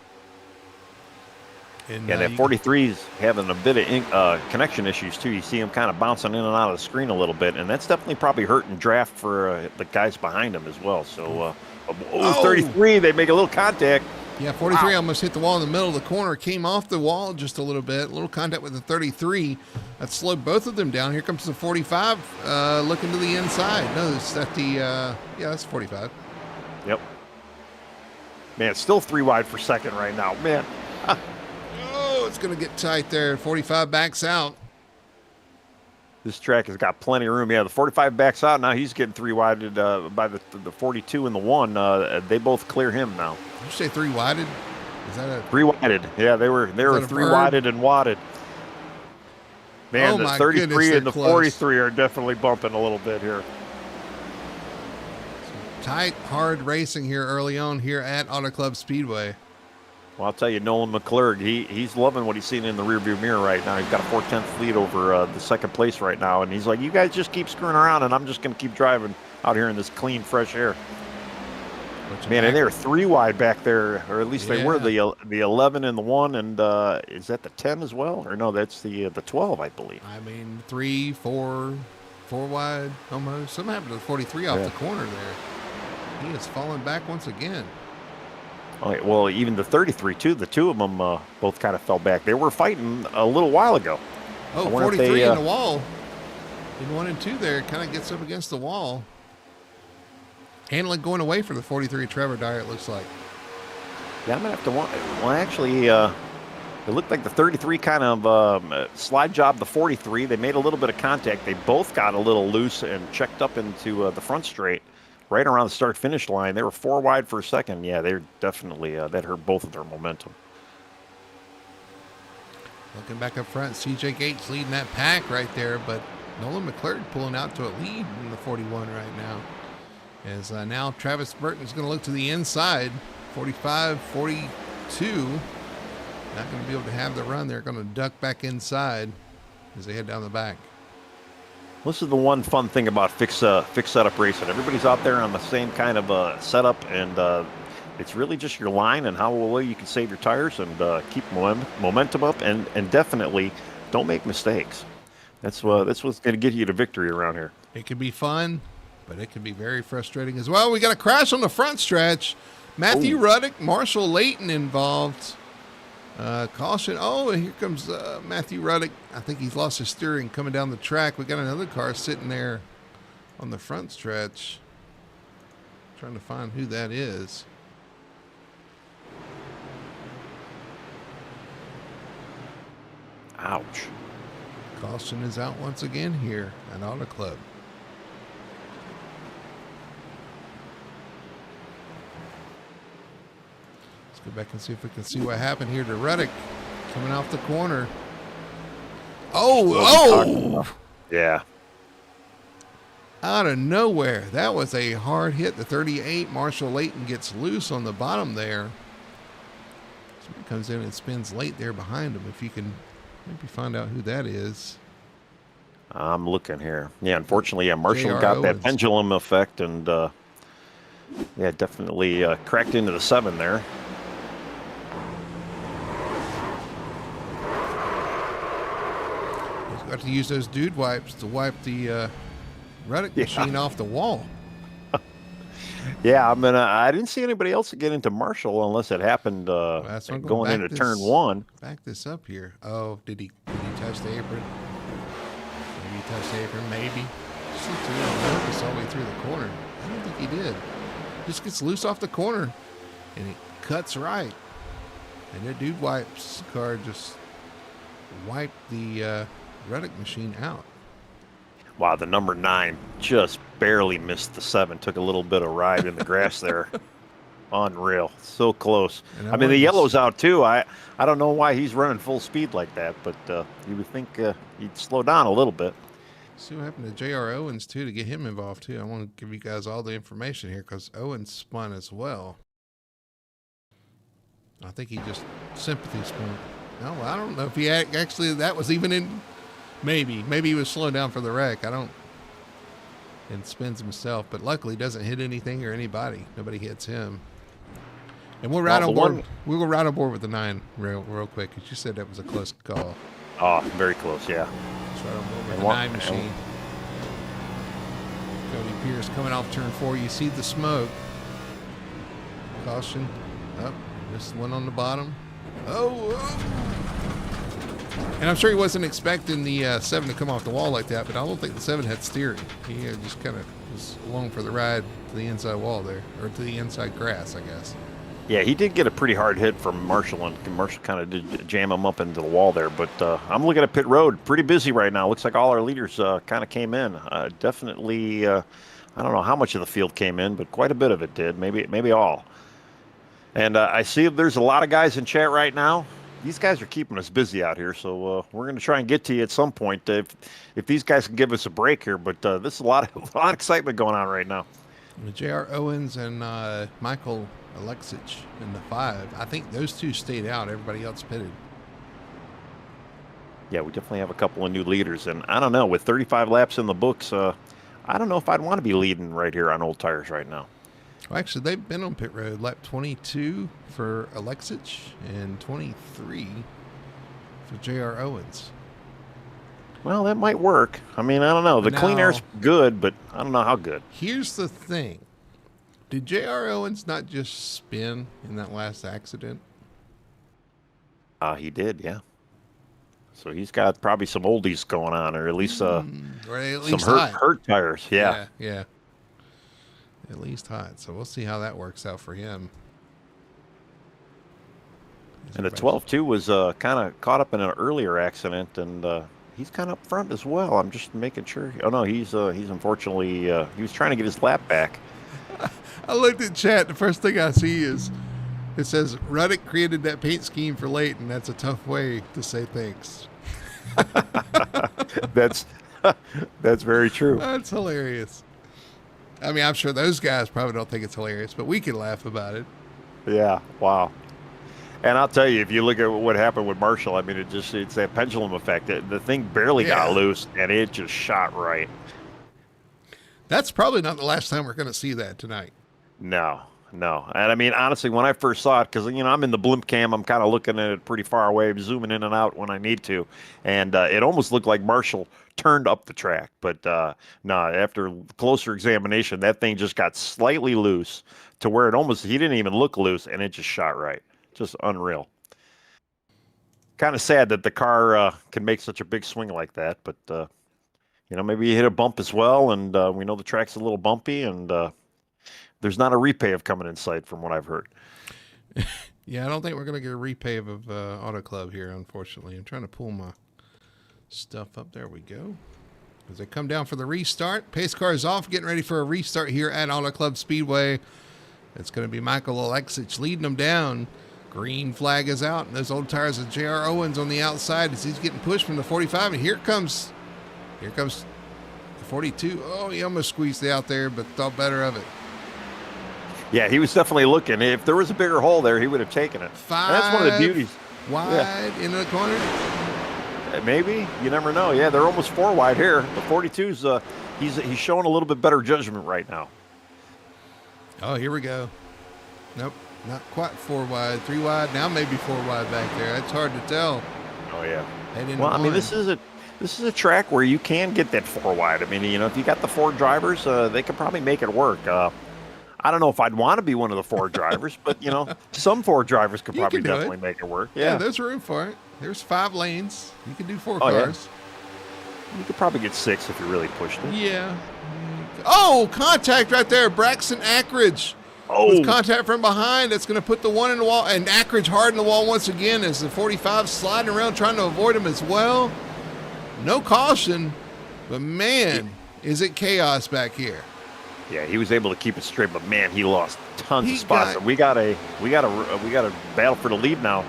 And, that 43's having a bit of connection issues, too. You see him kind of bouncing in and out of the screen a little bit, and that's definitely probably hurting draft for the guys behind him as well. So, 33, they make a little contact. Yeah, 43 almost hit the wall in the middle of the corner, came off the wall just a little bit, a little contact with the 33. That slowed both of them down. Here comes the 45 looking to the inside. No, it's at the, that's 45. Yep. Man, it's still 3 wide for second right now. Man. Oh, it's going to get tight there. 45 backs out. This track has got plenty of room. Yeah, the 45 backs out. Now he's getting 3 wided by the 42 and the 1. They both clear him now. Did you say 3 wided? Is that a 3 wided? Yeah, they were 3 wided and wadded. Man, the 33 and the 43 are definitely bumping a little bit here. Tight, hard racing here early on here at Auto Club Speedway. Well, I'll tell you, Nolan McClurg, he's loving what he's seeing in the rearview mirror right now. He's got a 4/10 lead over the second place right now, and he's like, you guys just keep screwing around, and I'm just going to keep driving out here in this clean, fresh air. Man, and they're 3 wide back there, or at least they were the 11 and the 1, and is that the 10 as well? Or no, that's the 12, I believe. I mean, 3, 4 wide almost. Something happened to the 43 off the corner there. He has fallen back once again. Okay, well, even the 33, too. The 2 of them both kind of fell back. They were fighting a little while ago. Oh, 43 in the wall. In 1 and 2 there, kind of gets up against the wall. Handling going away for the 43 Trevor Dyer, it looks like. Yeah, I'm going to have to want. Well, actually, it looked like the 33 kind of slide job the 43. They made a little bit of contact. They both got a little loose and checked up into the front straight right around the start-finish line. They were 4 wide for a second. Yeah, they're definitely that hurt both of their momentum. Looking back up front, CJ Gates leading that pack right there, but Nolan McClurg pulling out to a lead in the 41 right now. As now Travis Burton's going to look to the inside, 45, 42. Not going to be able to have the run. They're going to duck back inside as they head down the back. This is the one fun thing about fixed setup racing. Everybody's out there on the same kind of setup, and it's really just your line and how well you can save your tires and keep momentum up, and definitely don't make mistakes. That's what's going to get you to victory around here. It can be fun, but it can be very frustrating as well. We got a crash on the front stretch. Matthew Ruddick, Marshall Layton involved. Caution. Oh, and here comes Matthew Ruddick. I think he's lost his steering coming down the track. We got another car sitting there on the front stretch. Trying to find who that is. Ouch. Caution is out once again here at Auto Club. Let's go back and see if we can see what happened here to Ruddick coming off the corner. Oh! Yeah. Out of nowhere. That was a hard hit. The 38, Marshall Layton gets loose on the bottom there. Somebody comes in and spins late there behind him. If you can maybe find out who that is. I'm looking here. Yeah, unfortunately, Marshall got that pendulum effect and, definitely cracked into the 7 there. He's got to use those dude wipes to wipe the Ruddick machine off the wall. Yeah, I didn't see anybody else get into Marshall unless it happened going into turn 1. Back this up here. Oh, did he touch the apron? Maybe he touched the apron. Maybe. Just looked a little nervous all the way through the corner. I don't think he did. Just gets loose off the corner, and it cuts right. And that dude wipes car just wiped the Ruddick machine out. Wow, the number 9 just barely missed the 7. Took a little bit of ride in the grass there. Unreal. So close. I mean, the yellow's out, too. I don't know why he's running full speed like that, but you would think he'd slow down a little bit. See what happened to J.R. Owens, too, to get him involved, too. I want to give you guys all the information here because Owens spun as well. I think he just sympathy spun. No, I don't know if he actually, that was even in... Maybe he was slowing down for the wreck. And spins himself, but luckily he doesn't hit anything or anybody. Nobody hits him. And we'll ride on board. We'll go right on board with the 9 real quick because you said that was a close call. Oh, very close, yeah. Let's ride on board with the 9 machine. Cody Pierce coming off turn 4. You see the smoke. Caution. Up. Just one on the bottom. Oh. And I'm sure he wasn't expecting the 7 to come off the wall like that, but I don't think the 7 had steering. He just kind of was along for the ride to the inside wall there, or to the inside grass, I guess. Yeah, he did get a pretty hard hit from Marshall, and Marshall kind of did jam him up into the wall there. But I'm looking at pit road, pretty busy right now. Looks like all our leaders kind of came in. Definitely, I don't know how much of the field came in, but quite a bit of it did, maybe all. And I see there's a lot of guys in chat right now. These guys are keeping us busy out here, so we're going to try and get to you at some point if these guys can give us a break here. But this is a lot of excitement going on right now. J.R. Owens and Michael Alexic in the 5. I think those 2 stayed out. Everybody else pitted. Yeah, we definitely have a couple of new leaders. And I don't know, with 35 laps in the books, I don't know if I'd want to be leading right here on old tires right now. Well, actually, they've been on pit road. Lap 22 for Alexic and 23 for J.R. Owens. Well, that might work. I mean, I don't know. The clean air's good, but I don't know how good. Here's the thing. Did J.R. Owens not just spin in that last accident? He did, yeah. So he's got probably some oldies going on, or at least some hurt tires. Yeah. At least hot. So we'll see how that works out for him. And the 12-2 was kind of caught up in an earlier accident, and he's kind of up front as well. I'm just making sure. Oh, no, he's unfortunately, he was trying to get his lap back. I looked at chat. The first thing I see is it says Ruddick created that paint scheme for Leighton. That's a tough way to say thanks. That's that's very true. That's hilarious. I mean, I'm sure those guys probably don't think it's hilarious, but we can laugh about it. Yeah. Wow. And I'll tell you, if you look at what happened with Marshall, I mean, it's that pendulum effect. The thing barely got Yeah. loose, and it just shot right. That's probably not the last time we're going to see that tonight. No, no. And I mean, honestly, when I first saw it, because I'm in the blimp cam, I'm kind of looking at it pretty far away, zooming in and out when I need to, and it almost looked like Marshall turned up the track. But no, after closer examination, that thing just got slightly loose to where he didn't even look loose, and it just shot right. Just unreal. Kind of sad that the car can make such a big swing like that, but maybe you hit a bump as well, and we know the track's a little bumpy, and there's not a repay of coming in sight from what I've heard. Yeah, I don't think we're going to get a repay of Auto Club here, unfortunately. I'm trying to pull my stuff up. There we go. As they come down for the restart, pace car is off, getting ready for a restart here at Auto Club Speedway. It's going to be Michael Alexic leading them down. Green flag is out, and those old tires of J.R. Owens on the outside as he's getting pushed from the 45, and here comes the 42. Oh, he almost squeezed out there, but thought better of it. Yeah, he was definitely looking. If there was a bigger hole there, he would have taken it. Five And that's one of the beauties. Wide into the corner. Maybe. You never know. Yeah, they're almost 4 wide here. The 42's, he's showing a little bit better judgment right now. Oh, here we go. Nope, not quite 4 wide. 3 wide, now maybe 4 wide back there. That's hard to tell. Oh, yeah. Well, I mean, this is a track where you can get that 4 wide. I mean, if you got the 4 drivers, they could probably make it work. I don't know if I'd want to be one of the 4 drivers, but some 4 drivers could probably definitely make it work. Yeah, there's room for it. There's 5 lanes. You can do 4 Yeah. cars. You could probably get 6 if you really pushed it. Yeah. Oh, contact right there. Braxton Ackridge. Oh. With contact from behind, that's going to put the 1 in the wall. And Ackridge hard in the wall once again as the 45 sliding around trying to avoid him as well. No caution, but man, is it chaos back here. Yeah, he was able to keep it straight, but man, he lost tons of spots. We got a battle for the lead now.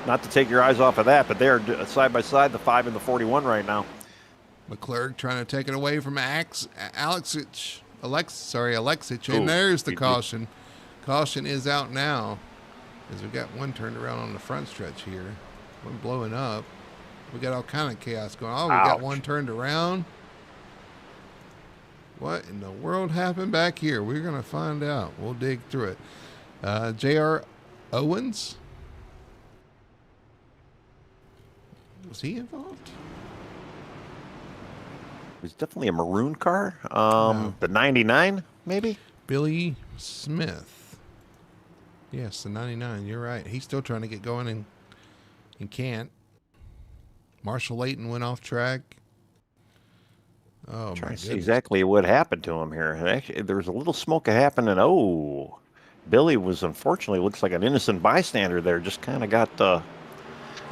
Not to take your eyes off of that, but they're side by side, the 5 and the 41 right now. McClurg trying to take it away from Alexic, and there's the caution. Caution is out now, as we've got one turned around on the front stretch here, one blowing up. We got all kind of chaos going on. Oh, we got one turned around. What in the world happened back here? We're going to find out. We'll dig through it. J.R. Owens? Was he involved? It was definitely a maroon car. No. The 99, maybe? Billy Smith. Yes, the 99. You're right. He's still trying to get going and can't. Marshall Leighton went off track. Oh, trying to see exactly what happened to him here. Actually, there was a little smoke happening. Oh, Billy was unfortunately looks like an innocent bystander there. Just kind of got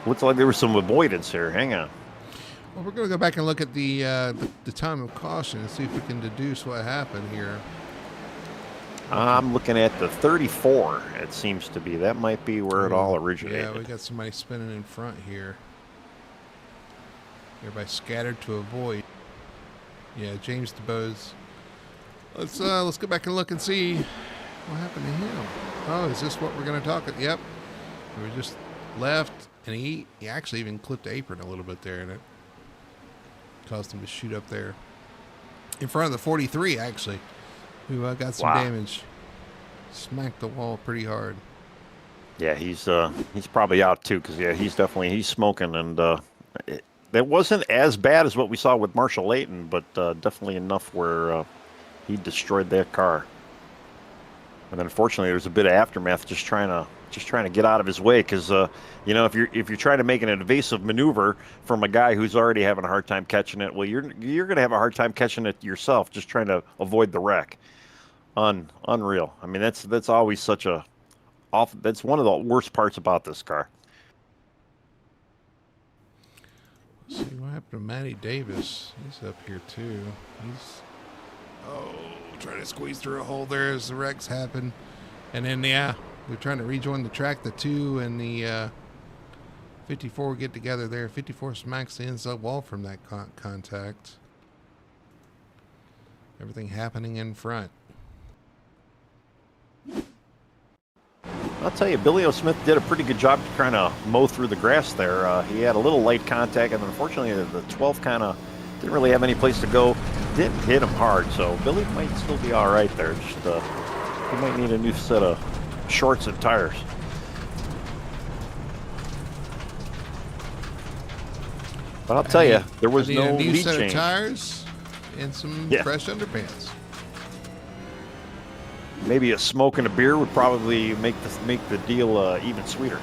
looks like there was some avoidance here. Hang on. Well, we're going to go back and look at the time of caution and see if we can deduce what happened here. I'm looking at the 34. It seems to be that might be where it all originated. Yeah, we got somebody spinning in front here. Everybody scattered to avoid. Yeah, James DeBose. Let's go back and look and see what happened to him. Oh, is this what we're going to talk about? Yep. We just left, and he actually even clipped the apron a little bit there, and it caused him to shoot up there in front of the 43, actually, who got some damage. Smacked the wall pretty hard. Yeah, he's probably out too, because he's smoking, and that wasn't as bad as what we saw with Marshall Leighton, but definitely enough where he destroyed that car. And then unfortunately, there's a bit of aftermath just trying to get out of his way, because if you're trying to make an evasive maneuver from a guy who's already having a hard time catching it, well, you're going to have a hard time catching it yourself, just trying to avoid the wreck. Unreal. I mean, that's always that's one of the worst parts about this car. Let's see what happened to Matty Davis. He's up here too. Trying to squeeze through a hole there as the wrecks happen. And then, yeah, they're trying to rejoin the track. The 2 and the 54 get together there. 54 smacks the inside wall from that contact. Everything happening in front. I'll tell you, Billy O. Smith did a pretty good job trying to mow through the grass there. He had a little light contact, and unfortunately the 12 kind of didn't really have any place to go. Didn't hit him hard, so Billy might still be all right there. Just he might need a new set of shorts and tires. But I'll tell you, there was no new lead set change. Of tires and some fresh underpants. Maybe a smoke and a beer would probably make the deal even sweeter.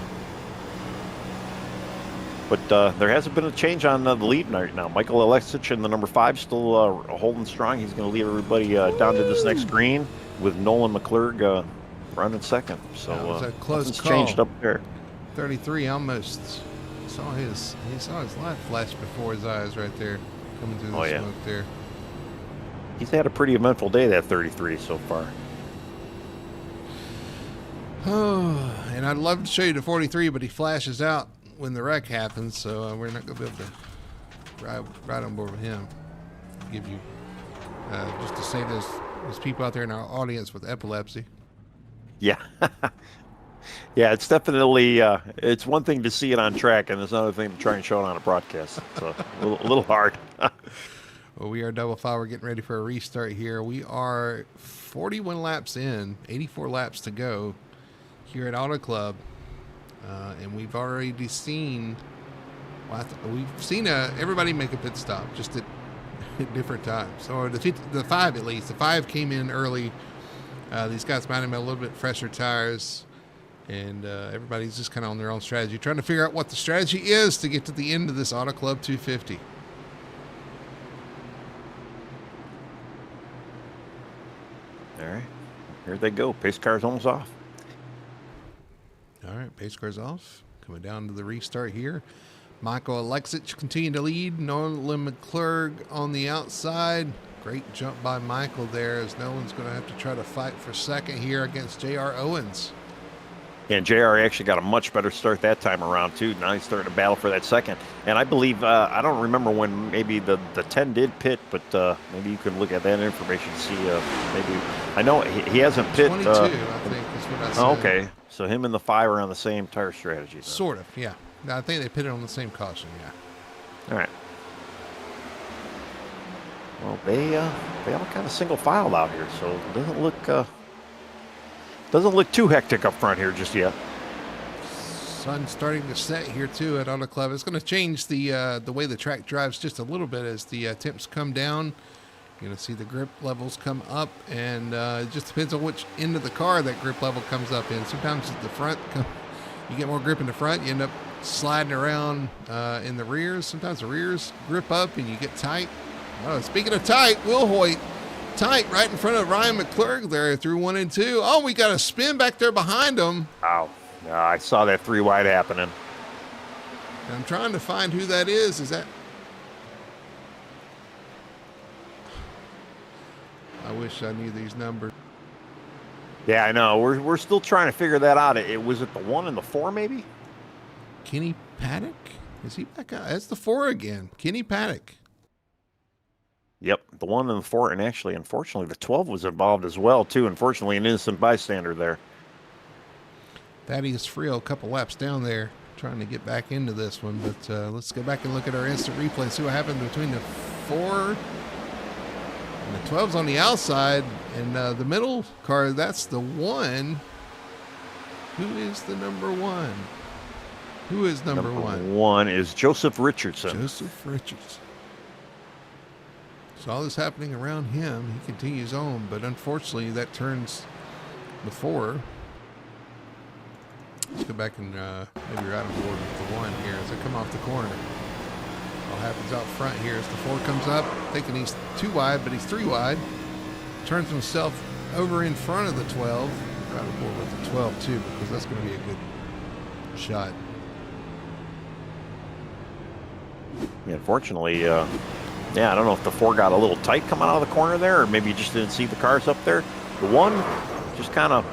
But there hasn't been a change on the lead right now. Michael Alexic in the number 5 still holding strong. He's going to lead everybody down to this next green with Nolan McClurg running second. So that was a close call. Changed up there. 33 almost saw his light flash before his eyes right there, coming through the smoke there. He's had a pretty eventful day, that 33 so far. Oh, and I'd love to show you the 43, but he flashes out when the wreck happens, so we're not going to be able to ride on board with him. Give you just to save those people out there in our audience with epilepsy. Yeah. Yeah, it's definitely it's one thing to see it on track, and it's another thing to try and show it on a broadcast. So a little hard. Well, we are double foul. We're getting ready for a restart here. We are 41 laps in, 84 laps to go here at Auto Club, and we've already seen. Well, we've seen everybody make a pit stop, just at different times. Or the 5 at least. The 5 came in early. These guys might have had a little bit fresher tires, and everybody's just kind of on their own strategy, trying to figure out what the strategy is to get to the end of this Auto Club 250. All right, here they go. Pace car's almost off. All right, pace car's off. Coming down to the restart here. Michael Alexic continuing to lead. Nolan McClurg on the outside. Great jump by Michael there, as Nolan's going to have to try to fight for second here against J.R. Owens. And JR actually got a much better start that time around, too. Now he's starting to battle for that second. And I believe, I don't remember when maybe the 10 did pit, but maybe you can look at that information to see maybe. I know he hasn't pit. 22, I think is what I said. Oh, okay. So him and the 5 are on the same tire strategy. Though. Sort of, yeah. I think they pitted on the same caution, yeah. All right. Well, they all kind of single filed out here, so it doesn't look too hectic up front here just yet. Sun's starting to set here too at Auto Club. It's going to change the way the track drives just a little bit as the temps come down. You're going to see the grip levels come up, and it just depends on which end of the car that grip level comes up in. Sometimes at the front, you get more grip in the front, you end up sliding around in the rears. Sometimes the rears grip up and you get tight. Oh, speaking of tight, Will Hoyt tight right in front of Ryan McClurg there through 1 and 2. Oh, we got a spin back there behind him. Ow. I saw that 3 wide happening. And I'm trying to find who that is. Is that... I wish I knew these numbers. Yeah, I know. We're still trying to figure that out. Was it the 1 and the 4 maybe? Kenny Paddock? Is he back out? That's the 4 again. Kenny Paddock. Yep, the 1 and the 4, and actually, unfortunately, the 12 was involved as well, too. Unfortunately, an innocent bystander there. Thaddeus Frio, a couple laps down there, trying to get back into this one. But let's go back and look at our instant replay and see what happened between the 4 and the 12's on the outside. And the middle car, that's the 1. Who is the number 1? Who is number 1? Number 1 is Joseph Richardson. Joseph Richardson. So all this happening around him, he continues on, but unfortunately that turns the 4. Let's go back and maybe ride on board with the 1 here as they come off the corner. All happens out front here as the 4 comes up, thinking he's 2 wide, but he's 3 wide. Turns himself over in front of the 12. Ride on board with the 12 too, because that's going to be a good shot. Yeah, unfortunately, Yeah, I don't know if the 4 got a little tight coming out of the corner there, or maybe you just didn't see the cars up there. The 1 just kind of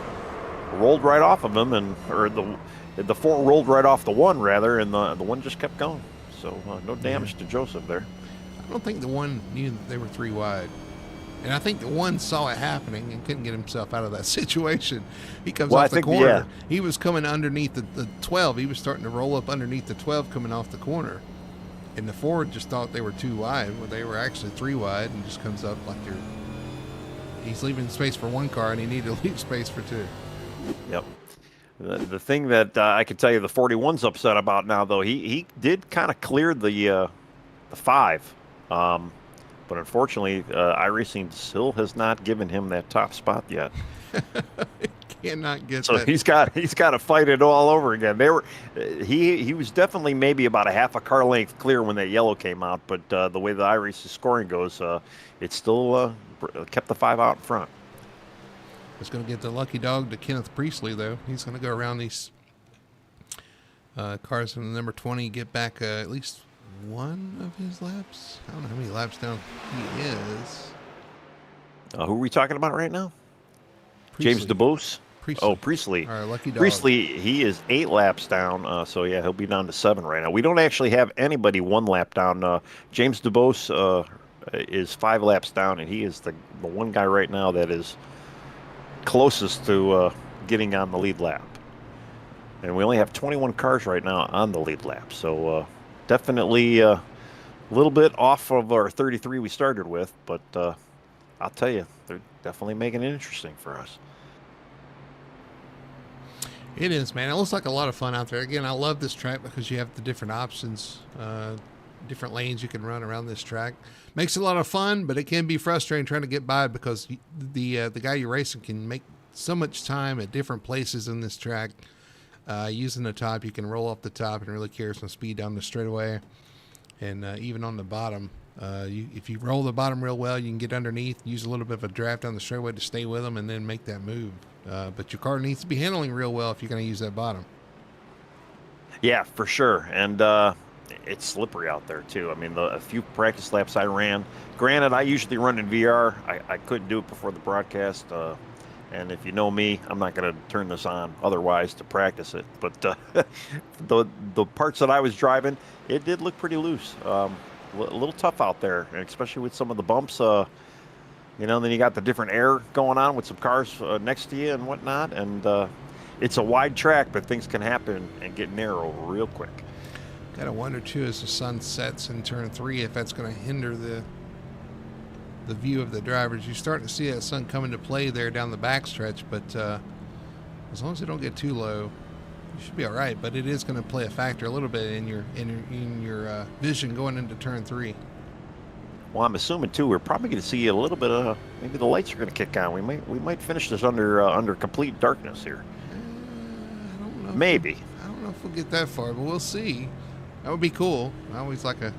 rolled right off of him, or the 4 rolled right off the 1 rather, and the 1 just kept going. So no damage to Joseph there. I don't think the 1 knew that they were 3 wide. And I think the 1 saw it happening and couldn't get himself out of that situation. He comes off the corner. Yeah. He was coming underneath the 12. He was starting to roll up underneath the 12 coming off the corner. And the 4 just thought they were 2 wide. Well, they were actually 3 wide, and just comes up like he's leaving space for 1 car, and he needed to leave space for 2. Yep. The thing that I can tell you the 41's upset about now, though, he did kind of clear the 5. But unfortunately, iRacing still has not given him that top spot yet. Cannot get so that. he's got to fight it all over again. He was definitely maybe about a half a car length clear when that yellow came out, but the way the iRacing scoring goes, it still kept the 5 out in front. It's going to get the lucky dog to Kenneth Priestley, though. He's going to go around these cars from the number 20, get back at least 1 of his laps. I don't know how many laps down he is. Who are we talking about right now? Priestley. James DeBose? Priestley. Oh, Priestley. All right, lucky dog. Priestley, he is 8 laps down. So, yeah, he'll be down to 7 right now. We don't actually have anybody 1 lap down. James DeBose is 5 laps down, and he is the one guy right now that is closest to getting on the lead lap. And we only have 21 cars right now on the lead lap. So, definitely a little bit off of our 33 we started with, but I'll tell you, they're definitely making it interesting for us. It is, man. It looks like a lot of fun out there. Again, I love this track because you have the different options, different lanes you can run around this track. Makes it a lot of fun, but it can be frustrating trying to get by because the guy you're racing can make so much time at different places in this track. Using the top, you can roll off the top and really carry some speed down the straightaway. And even on the bottom, if you roll the bottom real well, you can get underneath, use a little bit of a draft down the straightaway to stay with them, and then make that move. But your car needs to be handling real well if you're going to use that bottom. Yeah, for sure. And it's slippery out there, too. I mean, a few practice laps I ran. Granted, I usually run in VR. I couldn't do it before the broadcast. And if you know me, I'm not going to turn this on otherwise to practice it. But the parts that I was driving, it did look pretty loose. A little tough out there, and especially with some of the bumps. Then you got the different air going on with some cars next to you and whatnot. And it's a wide track, but things can happen and get narrow real quick. Got to wonder, too, as the sun sets in turn 3, if that's going to hinder the view of the drivers. You're starting to see that sun come into play there down the backstretch, but as long as they don't get too low, you should be all right. But it is going to play a factor a little bit in your vision going into turn 3. Well, I'm assuming too we're probably going to see a little bit of maybe the lights are going to kick on. We might finish this under complete darkness here. I don't know. Maybe. I don't know if we'll get that far, but we'll see. That would be cool. I always like a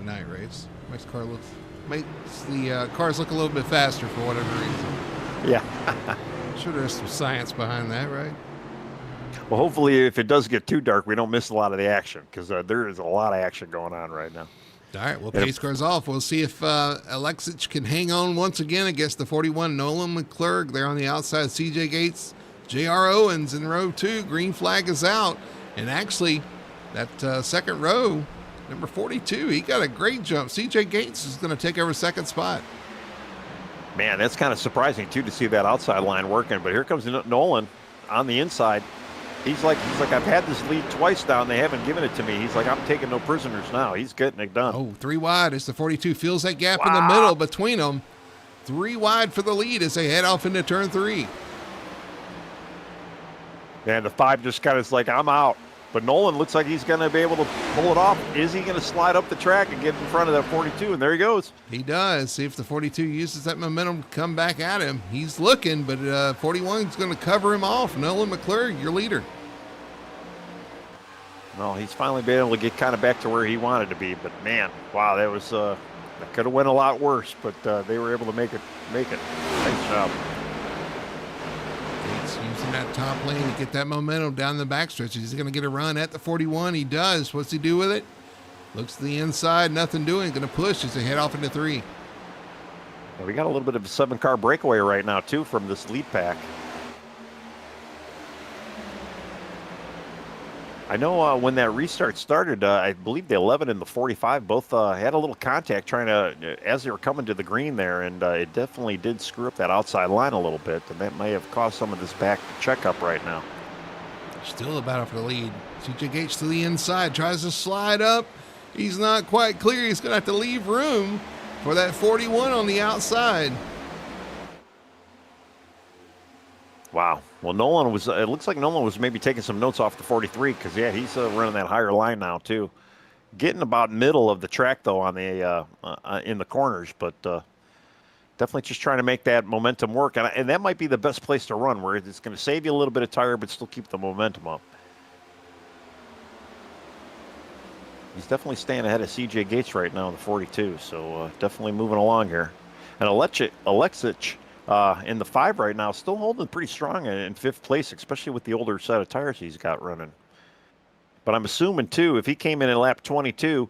night race. Makes the cars look a little bit faster for whatever reason. Yeah. I'm sure there's some science behind that, right? Well, hopefully, if it does get too dark, we don't miss a lot of the action because there is a lot of action going on right now. All right, well, pace cars off. We'll see if Alexic can hang on once again against the 41 Nolan McClurg. They're on the outside. CJ Gates, J.R. Owens in row 2. Green flag is out. And actually, that second row, number 42, he got a great jump. CJ Gates is going to take over second spot. Man, that's kind of surprising, too, to see that outside line working. But here comes Nolan on the inside. He's like, I've had this lead twice now, and they haven't given it to me. He's like, I'm taking no prisoners now. He's getting it done. Oh, 3 wide as the 42 fills that gap in the middle between them. 3 wide for the lead as they head off into turn 3. And the 5 just kind of like, I'm out. But Nolan looks like he's going to be able to pull it off. Is he going to slide up the track and get in front of that 42? And there he goes. He does. See if the 42 uses that momentum to come back at him. He's looking, but 41 is going to cover him off. Nolan McClurg, your leader. Well, he's finally been able to get kind of back to where he wanted to be. But, man, wow, that was that could have went a lot worse. But they were able to make it. Nice job. Gates using that top lane to get that momentum down the backstretch. He's going to get a run at the 41. He does. What's he do with it? Looks to the inside, nothing doing. Going to push as they head off into 3. Yeah, we got a little bit of a 7-car breakaway right now, too, from this lead pack. I know when that restart started, I believe the 11 and the 45 both had a little contact trying to, as they were coming to the green there, and it definitely did screw up that outside line a little bit, and that may have caused some of this back checkup right now. Still a battle for the lead. CJ Gates to the inside, tries to slide up. He's not quite clear. He's going to have to leave room for that 41 on the outside. Wow. Well, Nolan was, it looks like Nolan was maybe taking some notes off the 43 because, yeah, he's running that higher line now, too. Getting about middle of the track, though, on the in the corners, but definitely just trying to make that momentum work. And that might be the best place to run, where it's going to save you a little bit of tire, but still keep the momentum up. He's definitely staying ahead of CJ Gates right now in the 42, so definitely moving along here. And Alexic in the 5 right now, still holding pretty strong in 5th place, especially with the older set of tires he's got running. But I'm assuming, too, if he came in lap 22,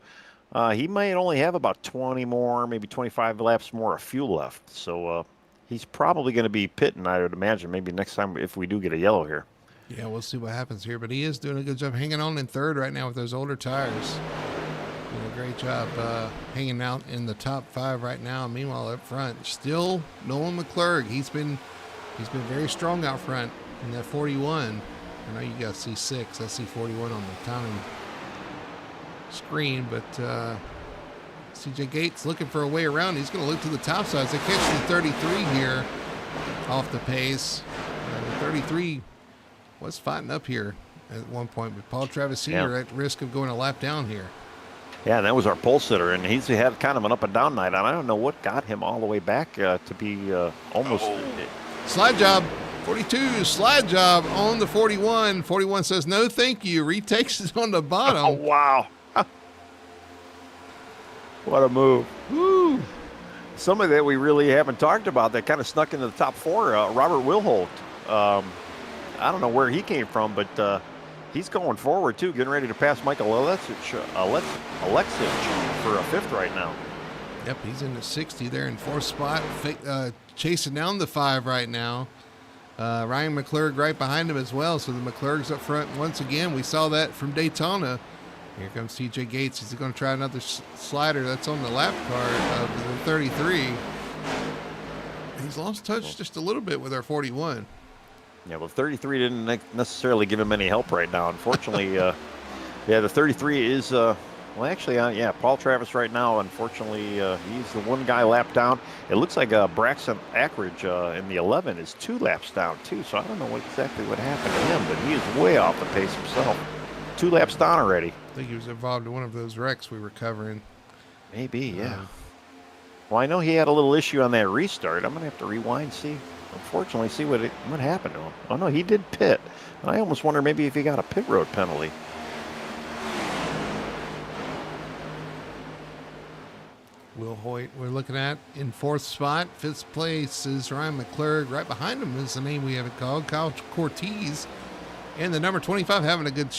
he might only have about 20 more, maybe 25 laps more of fuel left. So he's probably going to be pitting, I would imagine, maybe next time if we do get a yellow here. Yeah, we'll see what happens here. But he is doing a good job hanging on in 3rd right now with those older tires. Doing a great job hanging out in the top 5 right now. Meanwhile, up front, still Nolan McClurg. He's been very strong out front in that 41. I know you got C6. That's C41 on the timing screen, but CJ Gates looking for a way around. He's going to look to the top side. They catch the 33 here off the pace. The 33 was fighting up here at one point, but Paul Travis Sr. at risk of going a lap down here. Yeah, and that was our pole sitter, and he's had kind of an up and down night. And I don't know what got him all the way back to be almost. Slide job, 42, slide job on the 41. 41 says, no, thank you. Retakes it on the bottom. Oh, wow. What a move. Woo. Somebody that we really haven't talked about that kind of snuck into the top 4, Robert Wilholt. I don't know where he came from, but he's going forward, too, getting ready to pass Michael Alexic for a 5th right now. Yep, he's in the 60 there in 4th spot, chasing down the 5 right now. Ryan McClurg right behind him as well, so the McClurg's up front once again. We saw that from Daytona. Here comes CJ Gates. He's going to try another slider. That's on the lap card of the 33. He's lost touch just a little bit with our 41. Yeah, well, 33 didn't necessarily give him any help right now. Unfortunately, yeah, the 33 is, Paul Travis right now, unfortunately, he's the one guy lap down. It looks like Braxton Ackridge in the 11 is 2 laps down, too, so I don't know exactly what happened to him, but he is way off the pace himself. 2 laps down already. I think he was involved in one of those wrecks we were covering. Maybe, yeah. Well, I know he had a little issue on that restart. I'm going to have to rewind, unfortunately, see what happened to him. Oh, no, he did pit. I almost wonder maybe if he got a pit road penalty. Will Hoyt we're looking at in 4th spot. 5th place is Ryan McClurg. Right behind him is the name we haven't called, Kyle Cortez. And the number 25 having a good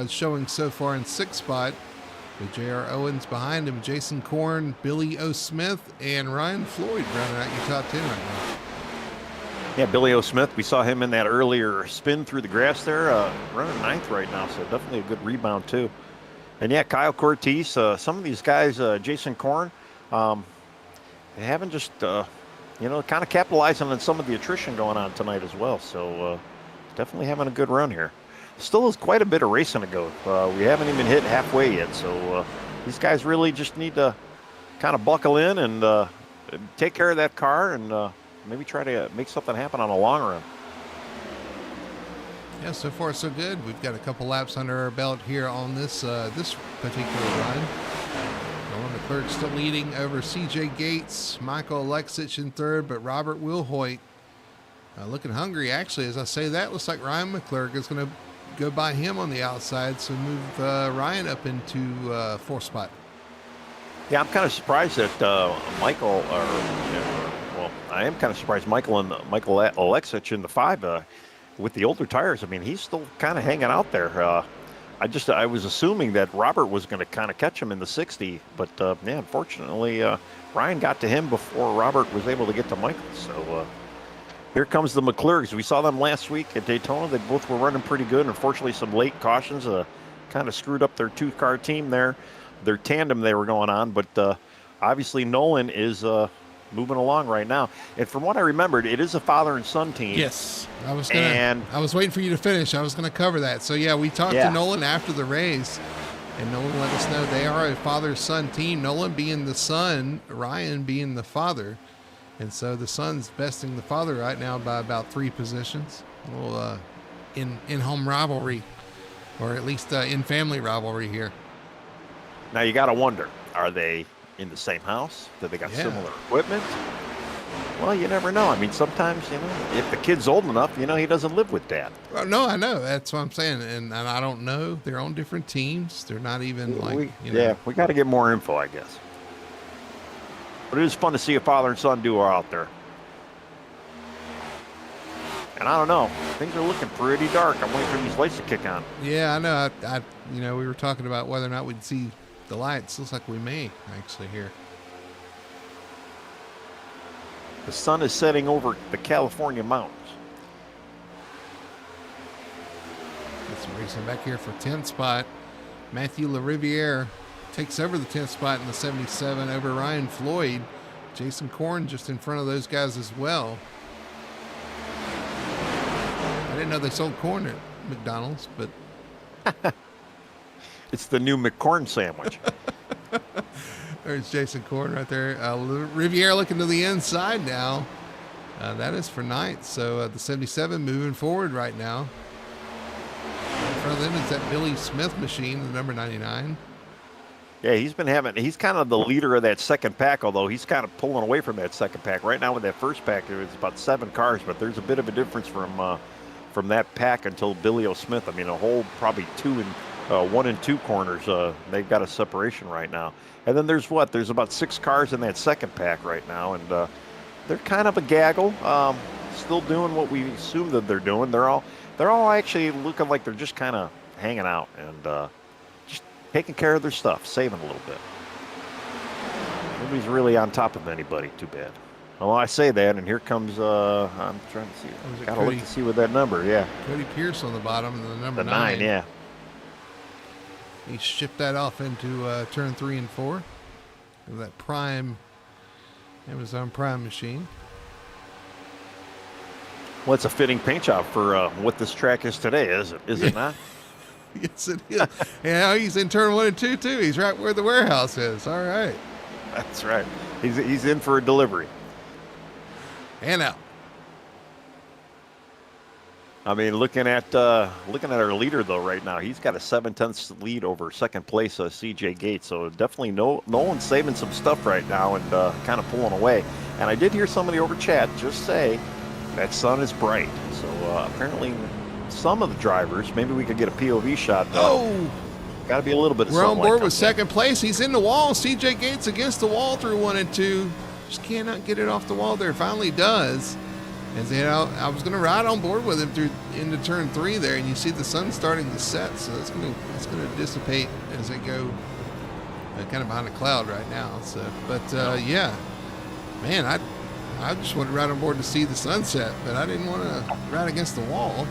showing so far in 6th spot. With J.R. Owens behind him, Jason Korn, Billy O. Smith, and Ryan Floyd rounding out your top 10 right now. Yeah, Billy O. Smith, we saw him in that earlier spin through the grass there, running 9th right now, so definitely a good rebound too. And yeah, Kyle Cortez, some of these guys, Jason Korn, they haven't just, kind of capitalizing on some of the attrition going on tonight as well, so definitely having a good run here. Still is quite a bit of racing to go. We haven't even hit halfway yet, so these guys really just need to kind of buckle in and take care of that car and maybe try to make something happen on a long run. Yeah, so far so good. We've got a couple laps under our belt here on this this particular run. Nolan McClurg still leading over CJ Gates, Michael Alexic in 3rd, but Robert Wilhoit looking hungry. Actually, as I say that, looks like Ryan McClurg is going to go by him on the outside, so move Ryan up into 4th spot. Yeah, I'm kind of surprised that Michael, I am kind of surprised Michael Alexic in the 5 with the older tires. I mean, he's still kind of hanging out there. I was assuming that Robert was going to kind of catch him in the 60, but yeah, unfortunately, Ryan got to him before Robert was able to get to Michael. So here comes the McClurgs. We saw them last week at Daytona. They both were running pretty good. Unfortunately, some late cautions kind of screwed up their two-car team there, their tandem they were going on. But obviously, Nolan is moving along right now. And from what I remembered, it is a father and son team. Yes, I was waiting for you to finish. I was gonna cover that. So yeah, we talked to Nolan after the race, and Nolan let us know they are a father-son team. Nolan being the son, Ryan being the father, and so the son's besting the father right now by about 3 positions. A little in-home rivalry, or at least in-family rivalry here. Now you got to wonder: are they in the same house? Do they got similar equipment? Well, you never know. I mean, sometimes, if the kid's old enough, he doesn't live with dad. Well, no, I know. That's what I'm saying. And I don't know. They're on different teams. They're not even Yeah, we got to get more info, I guess. But it is fun to see a father and son duo out there. And I don't know. Things are looking pretty dark. I'm waiting for these lights to kick on. Yeah, I know. We were talking about whether or not we'd see the lights. Looks like we may actually here. The sun is setting over the California mountains. It's racing back here for 10th spot. Matthew LaRiviere takes over the 10th spot in the 77 over Ryan Floyd. Jason Korn just in front of those guys as well. I didn't know they sold corn at McDonald's, but it's the new McCorn sandwich. There's Jason Korn right there. Riviere looking to the inside now. That is for ninth. So the 77 moving forward right now. In front of them is that Billy Smith machine, the number 99. Yeah, he's kind of the leader of that second pack, although he's kind of pulling away from that second pack. Right now with that first pack, there was about 7 cars, but there's a bit of a difference from that pack until Billy O'Smith. I mean, a whole probably 1 and 2 corners. They've got a separation right now. And then there's about 6 cars in that second pack right now, and they're kind of a gaggle, still doing what we assume that they're doing. They're all actually looking like they're just kind of hanging out and just taking care of their stuff, saving a little bit. Nobody's really on top of anybody. Too bad. Well, I say that, and here comes. I'm trying to see. Gotta look to see what that number. Yeah. Cody Pierce on the bottom, and the number 9. Yeah. He shipped that off into turn 3 and 4 of that Prime Amazon Prime machine. Well, it's a fitting paint job for what this track is today, is it not? Yes, it is. Yeah, he's in turn 1 and 2 too. He's right where the warehouse is. All right. That's right. He's in for a delivery. And out. I mean, looking at our leader though right now, he's got a 7/10 lead over second place CJ Gates. So definitely Nolan's saving some stuff right now and kind of pulling away. And I did hear somebody over chat just say that sun is bright. So apparently some of the drivers, maybe we could get a POV shot. Got to be a little bit of sunlight. We're on board with second place. He's in the wall. CJ Gates against the wall through 1 and 2. Just cannot get it off the wall there. Finally does. And I was going to ride on board with him through into turn 3 there, and you see the sun starting to set, so it's going to dissipate as they go kind of behind a cloud right now. So, but yeah, man, I just wanted to ride on board to see the sunset, but I didn't want to ride against the wall.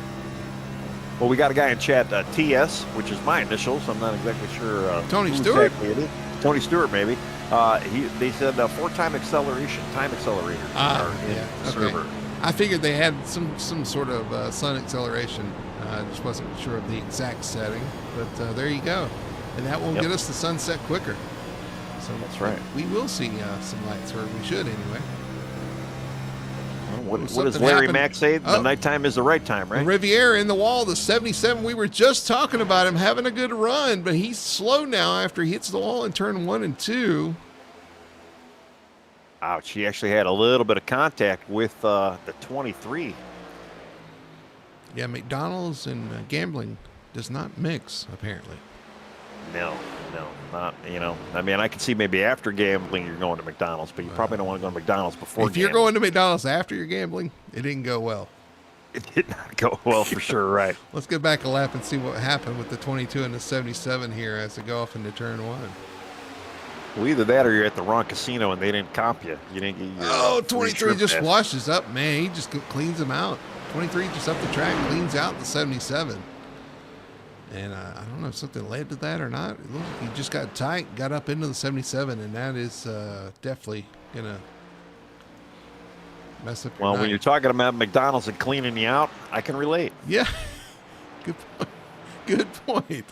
Well, we got a guy in chat, TS, which is my initials. I'm not exactly sure. Tony Stewart. Exactly it is. Tony Stewart, maybe. They said 4-time acceleration, time accelerators are in the server. I figured they had some sort of sun acceleration. I just wasn't sure of the exact setting, but there you go. And that will get us the sunset quicker. So that's right. We will see some lights, or we should anyway. Well, what does Larry Mack say? The nighttime is the right time, right? Riviere in the wall, the 77. We were just talking about him having a good run, but he's slow now after he hits the wall in turn 1 and 2. Ouch, he actually had a little bit of contact with the 23. Yeah, McDonald's and gambling does not mix, apparently. No, not, I mean, I can see maybe after gambling you're going to McDonald's, but you probably don't want to go to McDonald's before gambling. If you're going to McDonald's after you're gambling, it didn't go well. It did not go well for sure, right? Let's get back a lap and see what happened with the 22 and the 77 here as they go off into turn one. Well, either that or you're at the wrong casino and they didn't comp you. You didn't get your 23 just pass. washes up, man. He just cleans them out. 23 just up the track, cleans out the 77. And I don't know if something led to that or not. It looks like he just got tight, got up into the 77, and that is definitely going to mess up your Well, night. when you're talking about McDonald's and cleaning you out, I can relate. Yeah. Good point. Good point.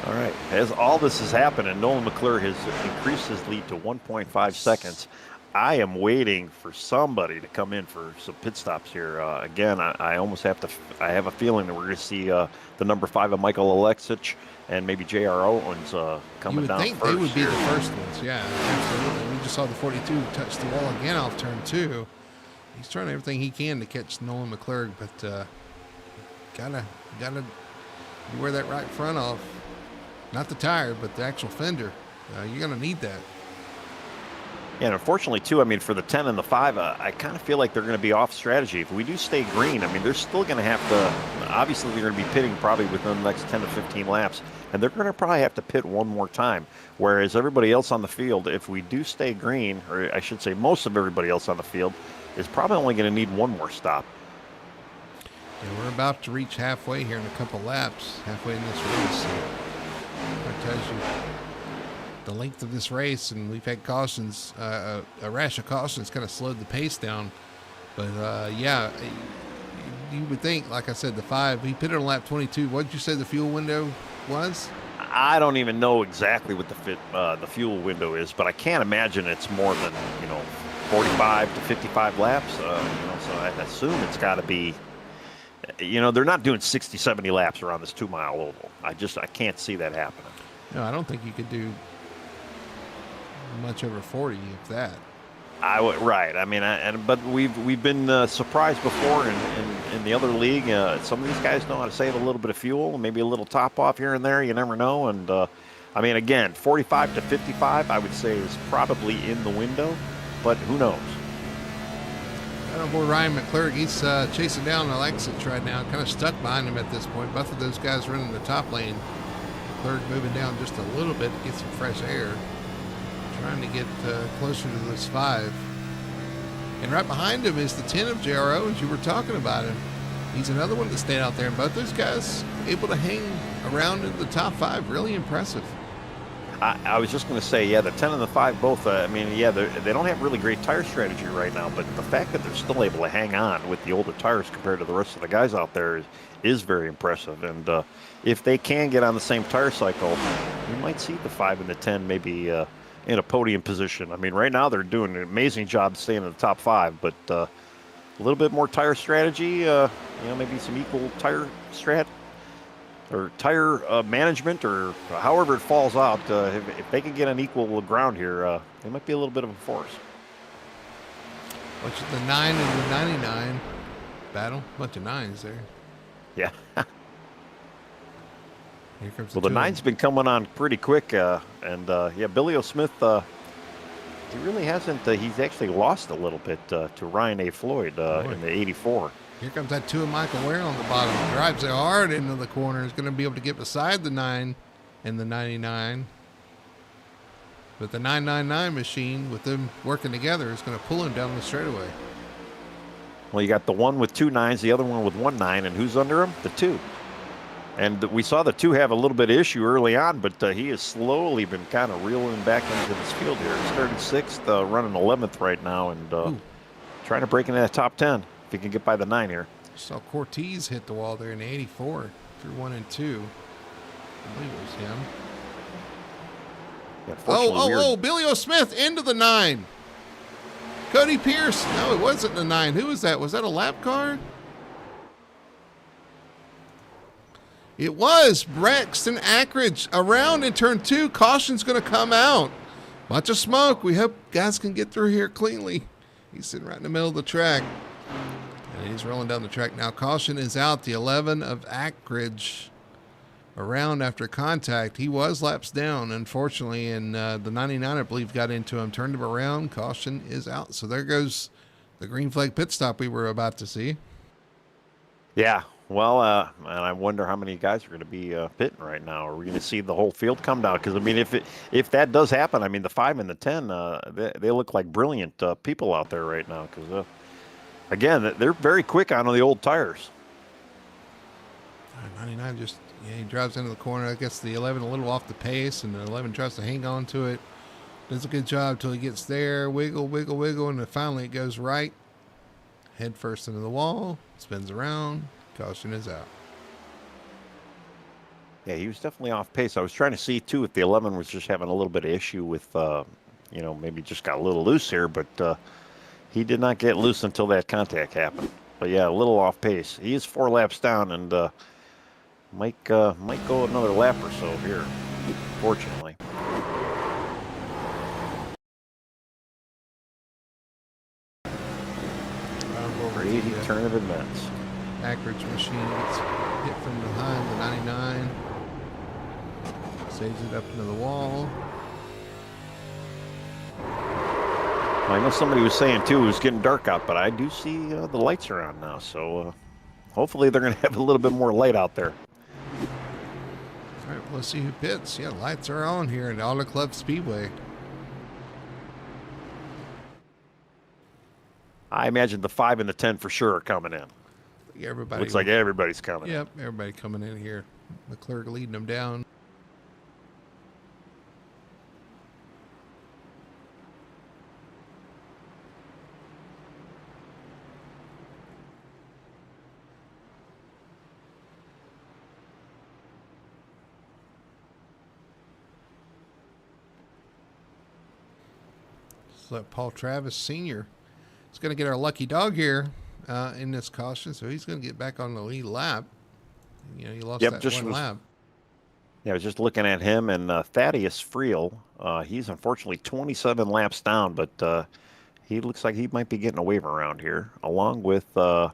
All right. As all this has happened and Nolan McClure has increased his lead to 1.5 seconds, I am waiting for somebody to come in for some pit stops here. Again, I almost have to. I have a feeling that we're going to see the number 5 of Michael Alexic and maybe J.R. Owens coming down. You would think they would be the first ones. Yeah, absolutely. We just saw the 42 touch the wall again off turn 2. He's trying everything he can to catch Nolan McClure, but gotta wear that right front off. Not the tire, but the actual fender. You're gonna need that. Yeah, and unfortunately, too, I mean, for the 10 and the 5, I kind of feel like they're going to be off strategy. If we do stay green, I mean, they're still going to have to, obviously, they're going to be pitting probably within the next 10 to 15 laps, and they're going to probably have to pit one more time. Whereas everybody else on the field, if we do stay green, or I should say most of everybody else on the field, is probably only going to need one more stop. Yeah, we're about to reach halfway here in a couple laps, halfway in this race. So that tells you the length of this race, and we've had cautions, a rash of cautions kind of slowed the pace down. But yeah, you would think, like I said, the 5, he pitted on lap 22. What did you say the fuel window was? I don't even know exactly what the fuel window is, but I can't imagine it's more than 45 to 55 laps. So I assume it's got to be. They're not doing 60, 70 laps around this 2-mile oval. I can't see that happening. No, I don't think you could do much over 40, if that. Right. I mean, but we've been surprised before in the other league. Some of these guys know how to save a little bit of fuel, maybe a little top off here and there. You never know. And I mean, again, 45 to 55, I would say is probably in the window, but who knows? Right boy Ryan McClure, he's chasing down Alexic right now, kind of stuck behind him at this point. Both of those guys running the top lane. McClure moving down just a little bit to get some fresh air. Trying to get closer to this 5. And right behind him is the 10 of J.R. Owens. You were talking about him. He's another one that stayed out there. And both those guys able to hang around in the top 5. Really impressive. I was just going to say, yeah, the 10 and the 5 both, I mean, yeah, they don't have really great tire strategy right now, but the fact that they're still able to hang on with the older tires compared to the rest of the guys out there is very impressive. And if they can get on the same tire cycle, we might see the 5 and the 10 maybe in a podium position. I mean, right now they're doing an amazing job staying in the top 5, but a little bit more tire strategy, maybe some equal tire strat or tire management, or however it falls out. If they can get an equal ground here, they might be a little bit of a force. Bunch of the 9 and the 99 battle. Bunch of 9s there. Yeah. Here comes Well, the 9's been coming on pretty quick, and Billy O'Smith, he really hasn't. He's actually lost a little bit to Ryan A. Floyd in the 84. Here comes that 2 of Michael Ware on the bottom. Drives it hard into the corner. Is going to be able to get beside the 9 and the 99. But the 999 machine, with them working together, is going to pull him down the straightaway. Well, you got the one with 2 9s, the other one with 1 9, and who's under him? The 2. And we saw the 2 have a little bit of issue early on, but he has slowly been kind of reeling back into this field here. He started 6th, running 11th right now, and trying to break into that top 10 if he can get by the 9 here. Saw Cortez hit the wall there in 84 through 1 and 2. I believe it was him. Yeah, Billy O'Smith into the 9. Cody Pierce. No, it wasn't the 9. Who was that? Was that a lap car? It was Braxton Ackridge around in turn 2. Caution's going to come out. Bunch of smoke. We hope guys can get through here cleanly. He's sitting right in the middle of the track. And he's rolling down the track now. Caution is out. The 11 of Ackridge around after contact. He was laps down, unfortunately, and the 99, I believe, got into him, turned him around. Caution is out. So there goes the green flag pit stop we were about to see. Yeah. Well, and I wonder how many guys are going to be pitting right now. Are we going to see the whole field come down? Because I mean, if that does happen, I mean, the 5 and the 10, they look like brilliant people out there right now. Because again, they're very quick on the old tires. 99 just he drives into the corner. I guess the 11 a little off the pace, and the 11 tries to hang on to it. Does a good job till he gets there. Wiggle, wiggle, wiggle, and then finally it goes right. Head first into the wall. Spins around. Caution is out. Yeah, he was definitely off pace. I was trying to see, too, if the 11 was just having a little bit of issue with, maybe just got a little loose here, but he did not get loose until that contact happened. But, yeah, a little off pace. He is 4 laps down and might go another lap or so here, fortunately. Crazy turn of events. Ackridge machine gets hit from behind the 99. Saves it up into the wall. I know somebody was saying, too, it was getting dark out, but I do see the lights are on now. So hopefully they're going to have a little bit more light out there. All right, let's see who pits. Yeah, lights are on here at Auto Club Speedway. I imagine the 5 and the 10 for sure are coming in. Everybody looks like everybody's coming. Yep, everybody coming in here. McClurg leading them down. Just let Paul Travis Sr. is going to get our lucky dog here in this caution, so he's going to get back on the lead lap. You know, he lost that one lap. Yeah, I was just looking at him, and Thaddeus Friel, he's unfortunately 27 laps down, but he looks like he might be getting a wave around here, along with the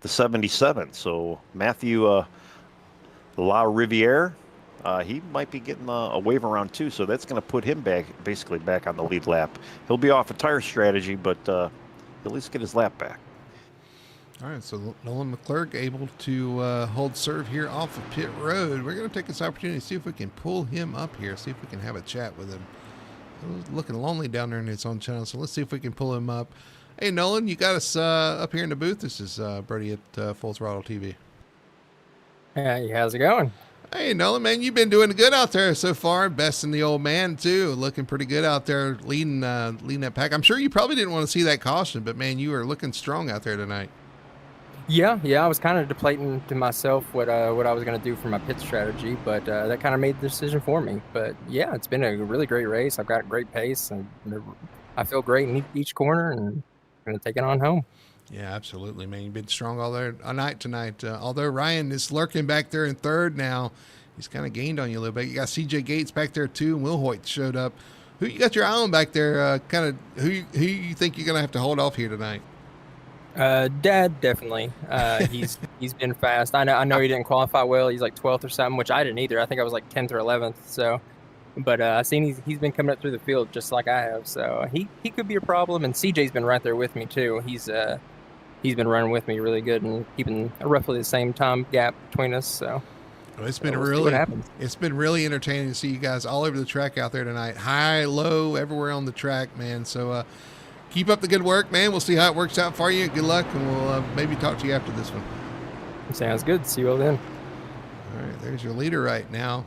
77. So Matthew La Riviere, he might be getting a wave around too, so that's going to put him basically back on the lead lap. He'll be off a tire strategy, but he'll at least get his lap back. All right, so Nolan McClurg able to hold serve here off of pit road. We're going to take this opportunity to see if we can pull him up here, see if we can have a chat with him. He's looking lonely down there in his own channel, so let's see if we can pull him up. Hey, Nolan, you got us up here in the booth. This is Brady at Full Throttle TV. Hey, how's it going? Hey, Nolan, man, you've been doing good out there so far. Besting the old man, too. Looking pretty good out there, leading that pack. I'm sure you probably didn't want to see that caution, but, man, you are looking strong out there tonight. Yeah, I was kind of deflating to myself what I was going to do for my pit strategy, but that kind of made the decision for me. But, yeah, it's been a really great race. I've got a great pace, and I feel great in each corner, and I'm going to take it on home. Yeah, absolutely, man. You've been strong all night tonight. Although Ryan is lurking back there in third now, he's kind of gained on you a little bit. You got CJ Gates back there too, and Will Hoyt showed up. Who you got your eye on back there? Who you think you're gonna have to hold off here tonight? Dad, definitely. He's been fast. I know he didn't qualify well. He's like 12th or something, which I didn't either. I think I was like 10th or 11th. So, but I seen he's been coming up through the field just like I have. So he could be a problem. And CJ's been right there with me too. He's been running with me really good and keeping roughly the same time gap between us. So it's been really entertaining to see you guys all over the track out there tonight. High, low, everywhere on the track, man. So keep up the good work, man. We'll see how it works out for you. Good luck, and we'll maybe talk to you after this one. Sounds good. See you all then. All right, there's your leader right now.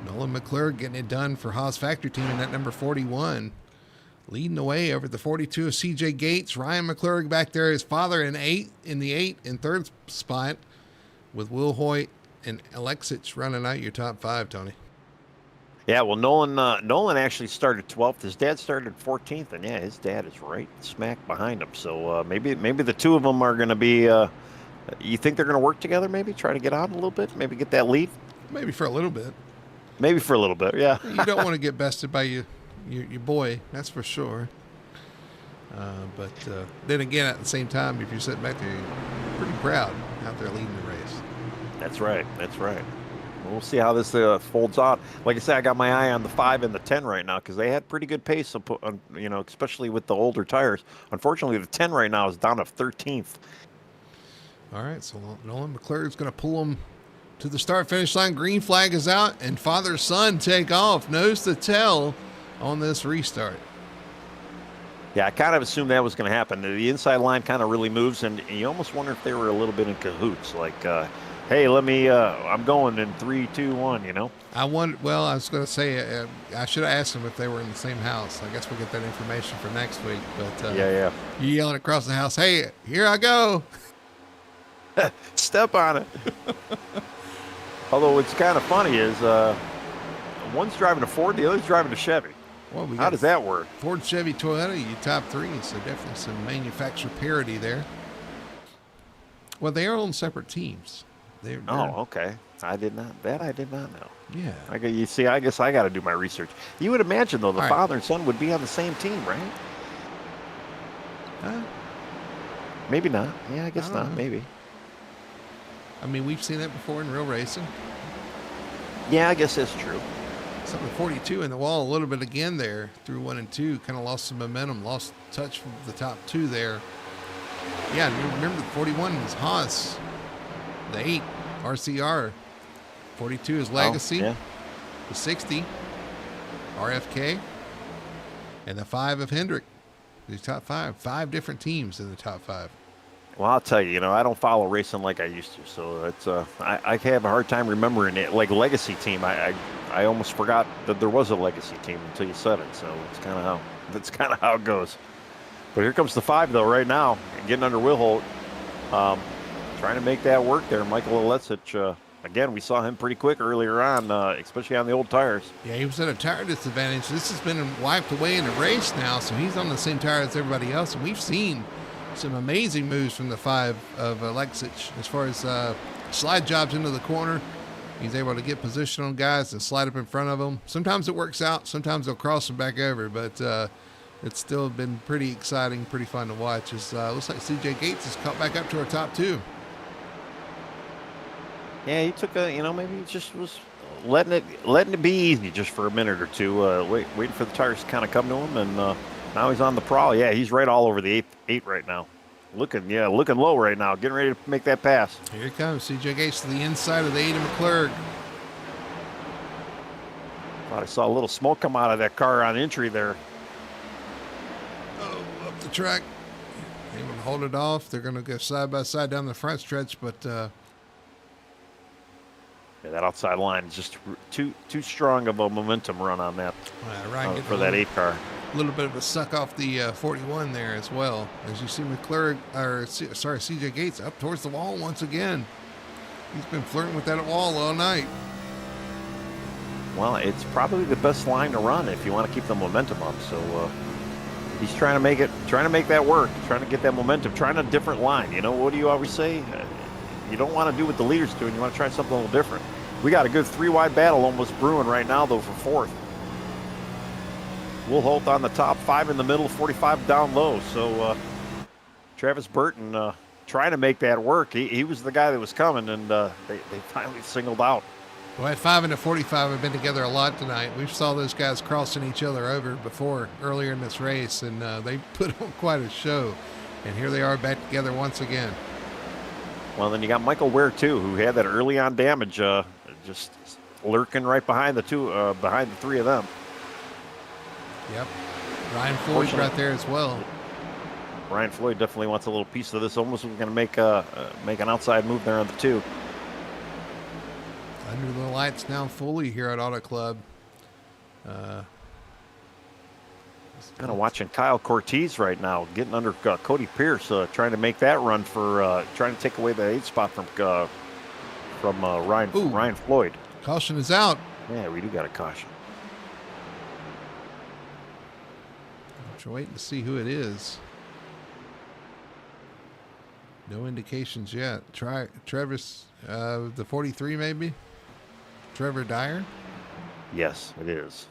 Nolan McClurg getting it done for Haas Factory Team in that number 41. Leading the way over the 42 of CJ Gates. Ryan McClurg back there, his father in the 8 and third spot, with Will Hoyt and Alexich running out your top 5, Tony. Yeah, well, Nolan actually started 12th. His dad started 14th, and yeah, his dad is right smack behind him. So maybe the two of them are going to be. You think they're going to work together? Maybe try to get out a little bit. Maybe get that lead. Maybe for a little bit. Yeah. You don't want to get bested by your boy, that's for sure. But then again, at the same time, if you're sitting back there, you're pretty proud out there leading the race. That's right. We'll see how this folds out. Like I said, I got my eye on the 5 and the 10 right now because they had pretty good pace, especially with the older tires. Unfortunately, the 10 right now is down to 13th. All right, so Nolan McClure's going to pull him to the start-finish line. Green flag is out, and father-son take off. Nose to tail on this restart. Yeah, I kind of assumed that was going to happen. The inside line kind of really moves, and you almost wonder if they were a little bit in cahoots. Like, hey, I'm going in 3, 2, 1, I was going to say, I should have asked them if they were in the same house. I guess we'll get that information for next week. But yeah. You yelling across the house, hey, here I go. Step on it. Although what's kind of funny is one's driving a Ford, the other's driving a Chevy. Well, how does that work? Ford, Chevy, Toyota, you top 3, so definitely some manufacturer parity there. Well, they are on separate teams. Okay. I did not know. Yeah. I guess I got to do my research. You would imagine, though, the father and son would be on the same team, right? Maybe not. Yeah, I guess not. Maybe. I mean, we've seen that before in real racing. Yeah, I guess that's true. Something 42 in the wall a little bit again there through 1 and 2. Kind of lost some momentum, lost touch from the top 2 there. Yeah, remember the 41 was Haas. The 8, RCR. 42 is Legacy. Yeah. The 60, RFK. And the 5 of Hendrick. The top 5. 5 different teams in the top 5. Well, I'll tell you, I don't follow racing like I used to, so it's I have a hard time remembering it. Like legacy team, I almost forgot that there was a legacy team until you said it. So that's kind of how it goes. But here comes the 5 though, right now, getting under Will Holt, trying to make that work there. Michael Olesich, again, we saw him pretty quick earlier on, especially on the old tires. Yeah, he was at a tire disadvantage. This has been wiped away in the race now, so he's on the same tire as everybody else, and we've seen some amazing moves from the 5 of Leksich as far as slide jobs into the corner. He's able to get position on guys and slide up in front of them. Sometimes it works out. Sometimes they'll cross them back over, but it's still been pretty exciting, pretty fun to watch. Looks like CJ Gates has caught back up to our top 2. Yeah, he took maybe he just was letting it be easy just for a minute or two, waiting for the tires to kind of come to him, and now he's on the prowl. Yeah, he's right all over the 8 right now. Looking low right now. Getting ready to make that pass. Here he comes. CJ Gates to the inside of the 8 of McClure. Thought I saw a little smoke come out of that car on entry there. Oh, up the track. They would hold it off. They're going to go side by side down the front stretch, but yeah, that outside line is just too strong of a momentum run on that for that 8 car. A little bit of a suck off the 41 there as well. As you see CJ Gates up towards the wall once again. He's been flirting with that wall all night. Well, it's probably the best line to run if you want to keep the momentum up. So he's trying to make that work, trying to get that momentum, trying a different line. What do you always say? You don't want to do what the leader's doing. You want to try something a little different. We got a good 3-wide battle almost brewing right now, though, for 4th. Will Holt on the top, 5 in the middle, 45 down low. So Travis Burton trying to make that work. He was the guy that was coming, and they finally singled out. Well, 5 and 45 have been together a lot tonight. We saw those guys crossing each other over before earlier in this race, and they put on quite a show. And here they are back together once again. Well, then you got Michael Ware, too, who had that early on damage, just lurking right behind the 3 of them. Yep. Ryan Floyd right there as well. Ryan Floyd definitely wants a little piece of this. Almost going to make an outside move there on the 2. Under the lights now fully here at Auto Club. Kind of watching Kyle Cortez right now, getting under Cody Pierce, trying to make that run for trying to take away the 8 spot from Ryan Floyd. Caution is out. Yeah, we do got a caution. We're waiting to see who it is. No indications yet. Try Travis, the 43 maybe? Trevor Dyer? Yes, it is.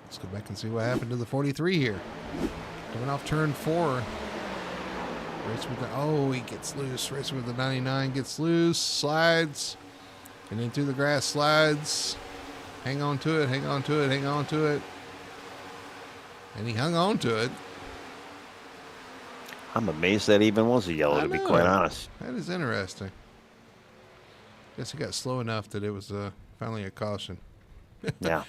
Let's go back and see what happened to the 43 here. Coming off turn 4. Racing with the, oh, he gets loose. Racing with the 99 gets loose, slides, and then through the grass slides. Hang on to it, hang on to it, hang on to it. And he hung on to it. I'm amazed that even was a yellow, to be quite honest. That is interesting. Guess he got slow enough that it was finally a caution. Yeah.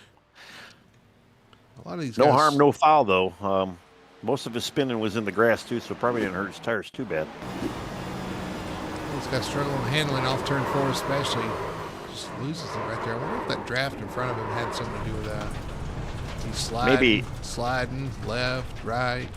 A lot of these No guys, harm, no foul, though. Most of his spinning was in the grass, too, so probably didn't hurt his tires too bad. These guys struggling handling off turn 4 especially. Just loses it right there. I wonder if that draft in front of him had something to do with that. He's sliding, left, right.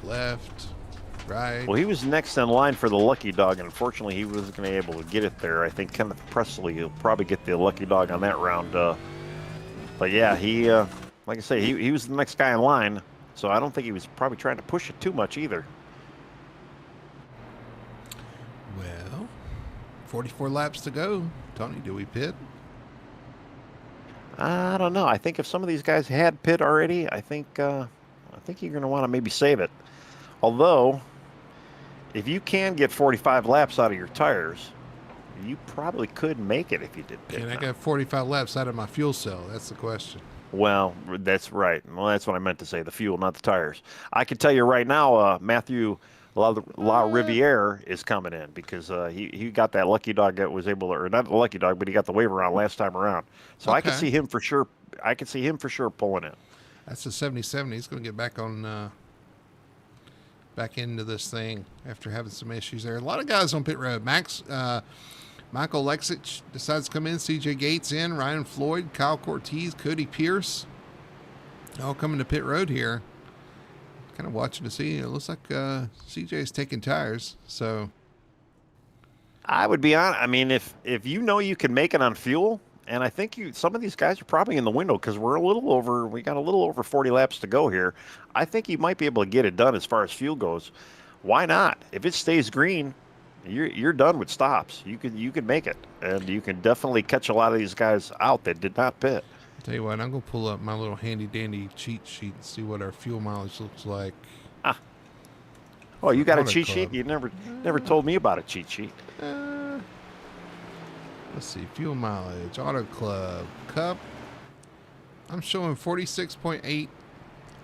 Well, he was next in line for the lucky dog, and unfortunately, he wasn't going to be able to get it there. I think Kenneth Presley will probably get the lucky dog on that round. But yeah, he, like I say, he was the next guy in line, so I don't think he was probably trying to push it too much either. Well, 44 laps to go. Tony, do we pit? I don't know. I think if some of these guys had pit already, I think you're going to want to maybe save it. Although, if you can get 45 laps out of your tires, you probably could make it if you did pit. Can I get 45 laps out of my fuel cell? That's the question. Well, that's right. Well, that's what I meant to say, the fuel, not the tires. I can tell you right now, Matthew La Riviere is coming in because he got that lucky dog that was able to, or not the lucky dog, but he got the waiver on last time around. So okay. I can see him for sure. I can see him for sure pulling in. That's the 77. He's going to get back on, back into this thing after having some issues there. A lot of guys on pit road. Michael Lexich decides to come in. CJ Gates in. Ryan Floyd, Kyle Cortez, Cody Pierce, all coming to pit road here. Kind of watching to see. It looks like CJ's taking tires. So I would be on. I mean, if you know you can make it on fuel, and I think some of these guys are probably in the window because we got a little over 40 laps to go here. I think you might be able to get it done as far as fuel goes. Why not? If it stays green, you're done with stops. You can make it, and you can definitely catch a lot of these guys out that did not pit. Tell you what, I'm going to pull up my little handy dandy cheat sheet and see what our fuel mileage looks like. Oh, you got a cheat sheet? You never told me about a cheat sheet. Let's see, fuel mileage, Auto Club, Cup. I'm showing 46.8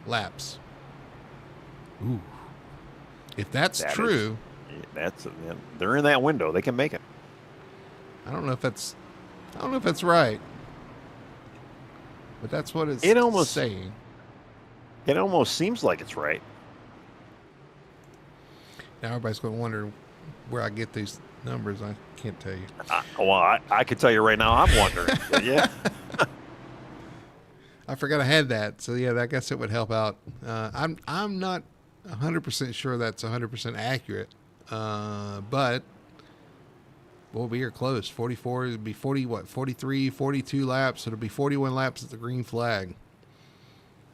laps. Ooh. If that's true. They're in that window. They can make it. I don't know if that's right. But that's what it's saying. It almost seems like it's right. Now everybody's going to wonder where I get these numbers. I can't tell you. I could tell you right now. I'm wondering. But yeah. I forgot I had that. So yeah, I guess it would help out. I'm not 100% sure that's 100% accurate. But we'll be here close. 44, it'd be 43, 42 laps. It'll be 41 laps at the green flag.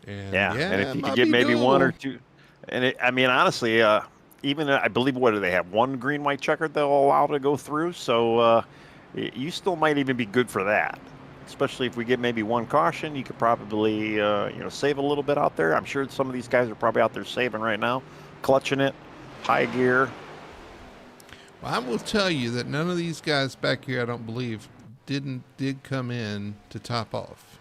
And and if you could get maybe one or two, and I mean, honestly, even I believe, what do they have? One green white checker they'll allow to go through. So you still might even be good for that. Especially if we get maybe one caution, you could probably save a little bit out there. I'm sure some of these guys are probably out there saving right now, clutching it, high gear. Well, I will tell you that none of these guys back here, I don't believe, did come in to top off.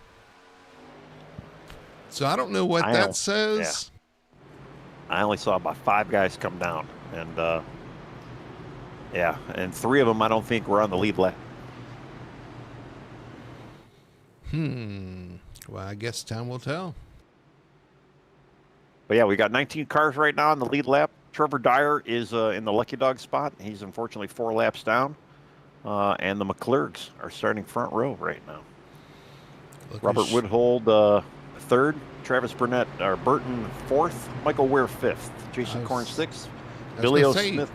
So I don't know what that says. Yeah. I only saw about 5 guys come down, and and 3 of them I don't think were on the lead lap. Well, I guess time will tell. But yeah, we got 19 cars right now on the lead lap. Trevor Dyer is in the lucky dog spot. He's unfortunately 4 laps down. And the McClurgs are starting front row right now. Robert Woodhold 3rd, Travis Burton 4th, Michael Ware 5th, Jason Korn 6th, Billy O. Smith.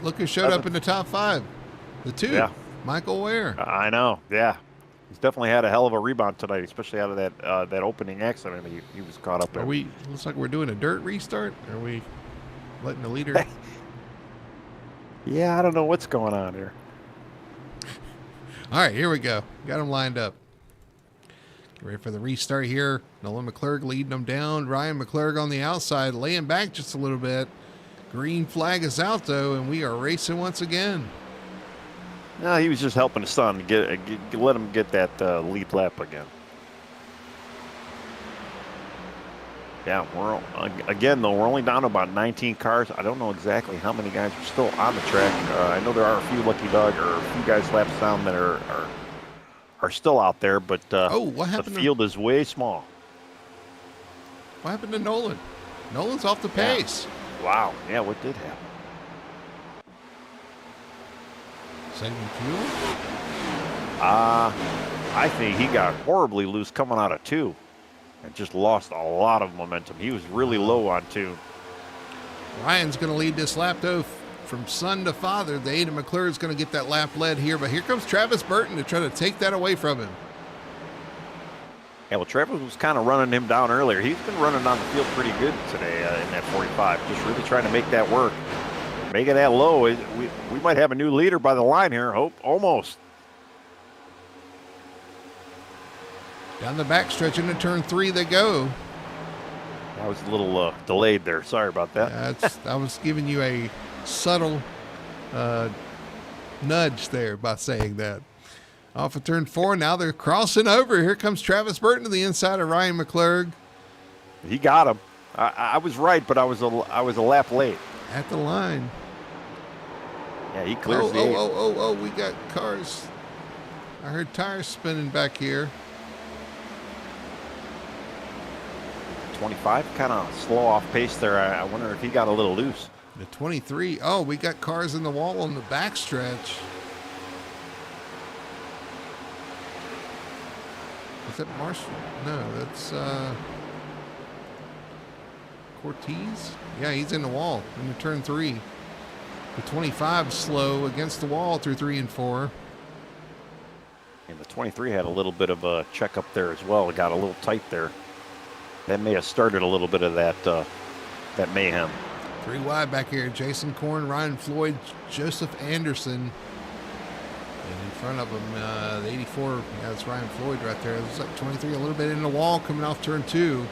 Look who showed up in the top 5. The 2, Michael Ware. I know, yeah. He's definitely had a hell of a rebound tonight, especially out of that opening accident he was caught up in. Looks like we're doing a dirt restart? Are we letting the leader? Yeah, I don't know what's going on here. All right, here we go. Got them lined up. Get ready for the restart here. Nolan McClurg leading them down. Ryan McClurg on the outside, laying back just a little bit. Green flag is out, though, and we are racing once again. No, he was just helping his son let him get that lead lap again. Yeah, we're only down to about 19 cars. I don't know exactly how many guys are still on the track. I know there are a few lucky dog or a few guys laps down that are still out there, but what happened? The field is way small. What happened to Nolan? Nolan's off the pace. Yeah. Wow. Yeah, what did happen? Saving fuel? I think he got horribly loose coming out of 2 and just lost a lot of momentum. He was really low on 2. Ryan's going to lead this lap, though, from son to father. The Ada McClure is going to get that lap led here, but here comes Travis Burton to try to take that away from him. Yeah, well, Travis was kind of running him down earlier. He's been running on the field pretty good today in that 45, just really trying to make that work. Make it that low. We might have a new leader by the line here. Almost. Down the backstretch into turn 3 they go. I was a little delayed there. Sorry about that. I was giving you a subtle nudge there by saying that. Off of turn 4, now they're crossing over. Here comes Travis Burton to the inside of Ryan McClurg. He got him. I was right, but I was a lap late. At the line. Yeah, he clears the 8. We got cars. I heard tires spinning back here. 25, kind of slow off pace there. I wonder if he got a little loose. The 23. We got cars in the wall on the backstretch. Is that Marshall? No, that's Cortez. Yeah, he's in the wall into turn 3. The 25 slow against the wall through 3 and 4. And the 23 had a little bit of a check up there as well. It got a little tight there. That may have started a little bit of that mayhem. 3 wide back here. Jason Korn, Ryan Floyd, Joseph Anderson. And in front of him, the 84, yeah, that's Ryan Floyd right there. It's like 23, a little bit in the wall coming off turn 2.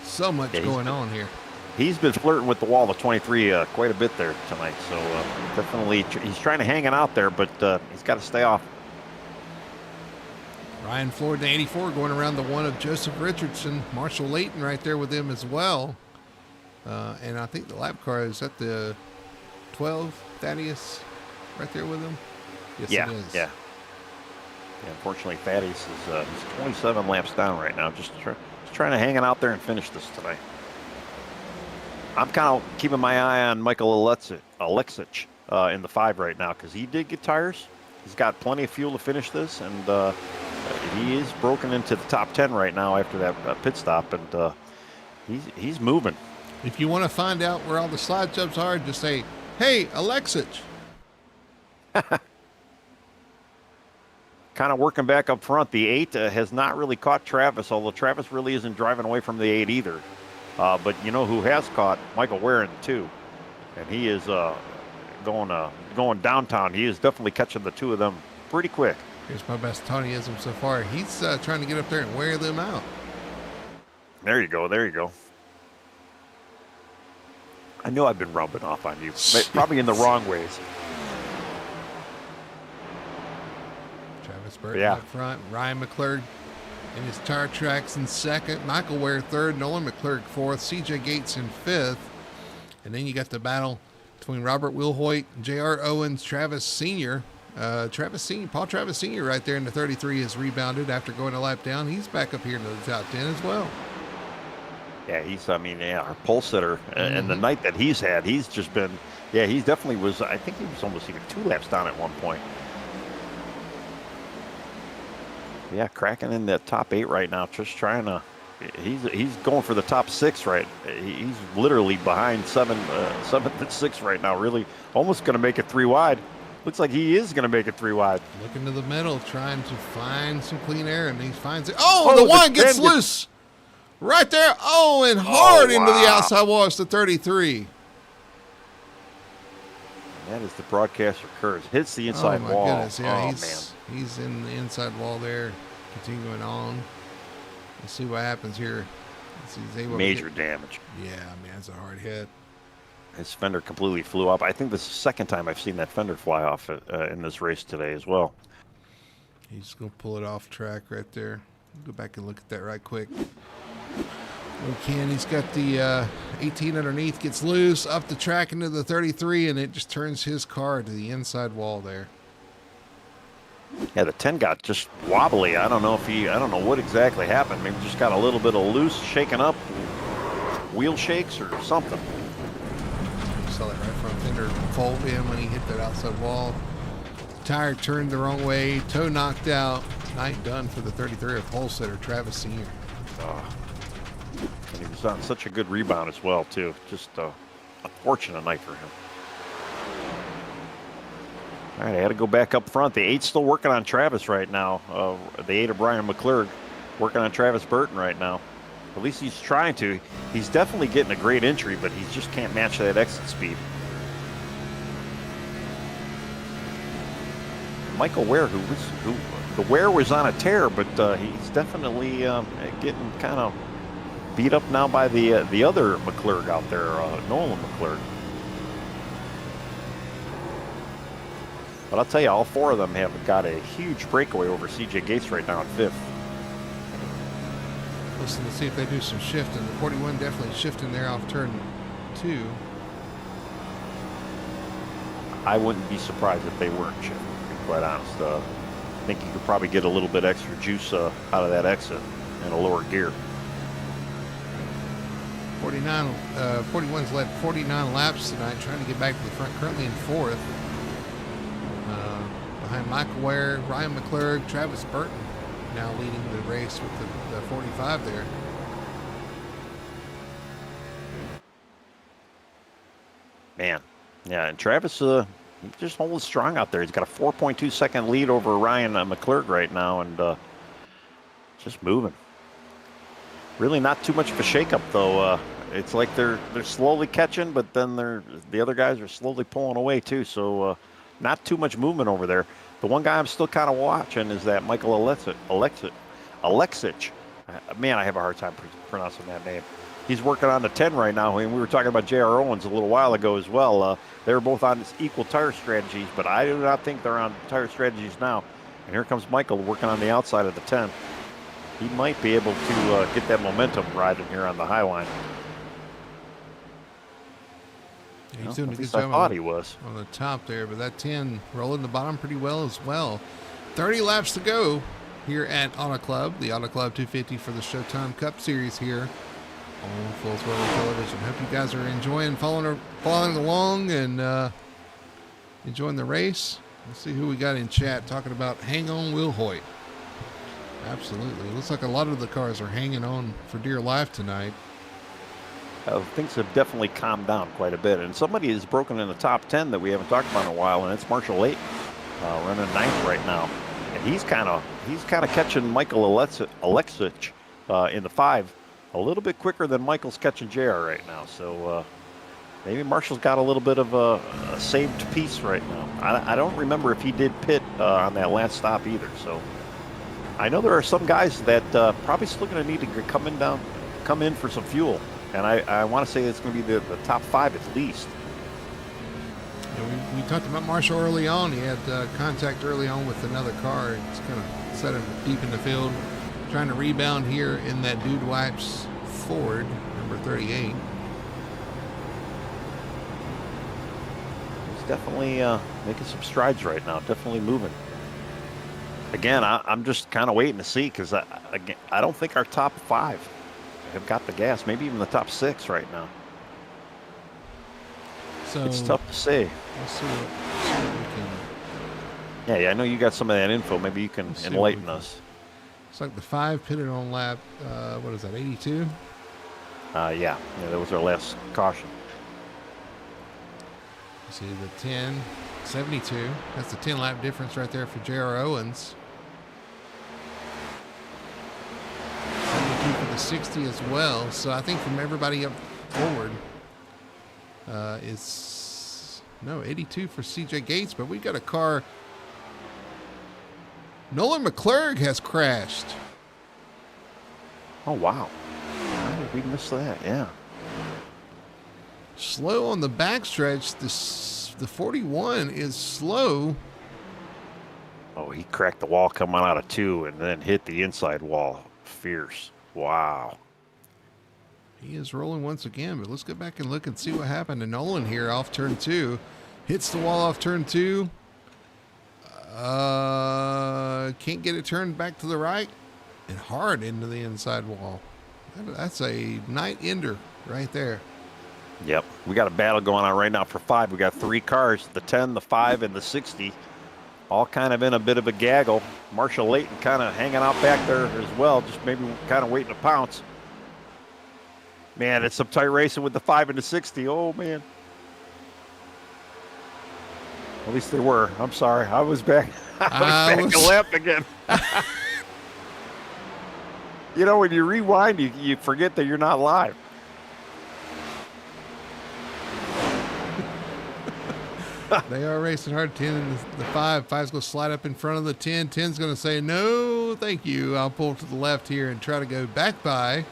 So much going on here. He's been flirting with the wall of 23 quite a bit there tonight. So definitely he's trying to hang it out there, but he's got to stay off. Ryan Floyd, the 84, going around the 1 of Joseph Richardson. Marshall Layton right there with him as well. And I think the lap car is at the 12, Thaddeus, right there with him. Yes, yeah, it is. Yeah. Unfortunately, Thaddeus is he's 27 laps down right now. Just trying to hang it out there and finish this tonight. I'm kind of keeping my eye on Michael Alexic in the 5 right now because he did get tires. He's got plenty of fuel to finish this, and he is broken into the top 10 right now after that pit stop, and he's moving. If you want to find out where all the slide jumps are, just say, "Hey, Alexic." Kind of working back up front. The 8 has not really caught Travis, although Travis really isn't driving away from the 8 either. But you know who has caught? Michael Ware in the 2. And he is going downtown. He is definitely catching the 2 of them pretty quick. Here's my best Tonyism so far. He's trying to get up there and wear them out. There you go. There you go. I know I've been rubbing off on you, but probably in the wrong ways. Travis Burton up front. Ryan McClurg in his tire tracks in 2nd. Michael Ware 3rd. Nolan McClurg 4th. CJ Gates in 5th. And then you got the battle between Robert Wilhoit, J.R. Owens, Travis Sr. Paul Travis Sr. right there in the 33 has rebounded after going a lap down. He's back up here into the top 10 as well. Yeah, our pole sitter. And the night that he's had, he's just been, he definitely was, I think he was almost even 2 laps down at one point. Yeah, cracking in the top 8 right now, just trying to, he's going for the top 6 right. He's literally behind 7th and 6th right now, really almost going to make it 3 wide. Looks like he is going to make it 3 wide. Looking to the middle, trying to find some clean air, and he finds it. The 1 gets loose. Right there. And hard into the outside wall. It's the 33. That is the broadcaster curse. Hits the inside wall. Oh, my goodness. Yeah, he's in the inside wall there, continuing on. Let's see what happens here. Major damage. Yeah, man, it's a hard hit. His fender completely flew up. I think this is the second time I've seen that fender fly off in this race today as well. He's going to pull it off track right there. Go back and look at that right quick. We can. He's got the 18 underneath, gets loose, up the track into the 33, and it just turns his car to the inside wall there. Yeah, the 10 got just wobbly. I don't know what exactly happened. Maybe just got a little bit of loose, shaking up, wheel shakes or something. Saw that right front fender fold in when he hit that outside wall. Tire turned the wrong way, toe knocked out. Night done for the 33 of pole sitter Travis Senior. And he was on such a good rebound as well, too. Just a fortunate night for him. All right, I had to go back up front. The 8's still working on Travis right now. The 8 of Brian McClurg working on Travis Burton right now. At least he's trying to. He's definitely getting a great entry, but he just can't match that exit speed. Michael Ware, the Ware was on a tear, but he's definitely getting kind of beat up now by the other McClurg out there, Nolan McClurg. But I'll tell you, all 4 of them have got a huge breakaway over CJ Gates right now at 5th. Listen to see if they do some shifting. The 41 definitely shifting there off turn 2. I wouldn't be surprised if they weren't shifting, to be quite honest. I think you could probably get a little bit extra juice out of that exit in a lower gear. 41's led 49 laps tonight, trying to get back to the front, currently in 4th. Behind Michael Ware, Ryan McClurg, Travis Burton now leading the race with the 45 there. Man, yeah, and Travis he's just holding strong out there. He's got a 4.2 second lead over Ryan McClurg right now, and just moving. Really not too much of a shakeup though. It's like they're slowly catching, but then the other guys are slowly pulling away too. So not too much movement over there. The one guy I'm still kind of watching is that Michael Alexic. Man, I have a hard time pronouncing that name. He's working on the 10 right now, and we were talking about J.R. Owens a little while ago as well. They were both on equal tire strategies, but I do not think they're on tire strategies now. And here comes Michael working on the outside of the 10. He might be able to get that momentum riding here on the high line. Yeah, he's doing a good I job thought he was on the top there, but that 10 rolling the bottom pretty well as well. 30 laps to go here at Auto Club, the Auto Club 250 for the Showtime Cup Series here on Full Throttle Television. Hope you guys are enjoying following along and enjoying the race. Let's see who we got in chat talking about hang on Will Hoyt. Absolutely. It looks like a lot of the cars are hanging on for dear life tonight. things have definitely calmed down quite a bit. And somebody has broken in the top 10 that we haven't talked about in a while, and it's Marshall Late, running 9th right now. And he's kind of catching Michael Alexic in the 5 a little bit quicker than Michael's catching JR right now. So maybe Marshall's got a little bit of a saved piece right now. I don't remember if he did pit on that last stop either. So I know there are some guys that probably still going to need to come in for some fuel. And I want to say it's going to be the top 5 at least. Yeah, we talked about Marshall early on. He had contact early on with another car. It's kind of set him deep in the field. Trying to rebound here in that Dude Wipes Ford, number 38. He's definitely making some strides right now. Definitely moving. Again, I'm just kind of waiting to see because I don't think our top 5 have got the gas. Maybe even the top 6 right now. So it's tough to say. Let's see what we can. Yeah, I know you got some of that info. Maybe you can enlighten us. It's like the 5 pitted on lap, what is that, 82? Yeah, that was our last caution. You see the 10, 72. That's the 10 lap difference right there for J.R. Owens. 72 for the 60 as well. So I think from everybody up forward, it's 82 for CJ Gates, but we got a car. Nolan McClurg has crashed. Oh, wow. How did we miss that? Yeah. slow on the backstretch. The 41 is slow. Oh, he cracked the wall coming out of 2 and then hit the inside wall. Fierce. Wow. He is rolling once again, but let's go back and look and see what happened to Nolan here off turn 2. Hits the wall off turn 2. Can't get it turned back to the right and hard into the inside wall. That's a night ender right there. Yep. We got a battle going on right now for 5. We got 3 cars, the 10, the 5, and the 60. All kind of in a bit of a gaggle. Marshall Layton kind of hanging out back there as well, just maybe kind of waiting to pounce. Man, it's some tight racing with the 5 and the 60. Oh, man. At least they were. I'm sorry. I was back. I was back a lap again. You know, when you rewind, you forget that you're not live. They are racing hard. 10 and the 5. 5's going to slide up in front of the 10. 10's going to say, no, thank you. I'll pull to the left here and try to go back by.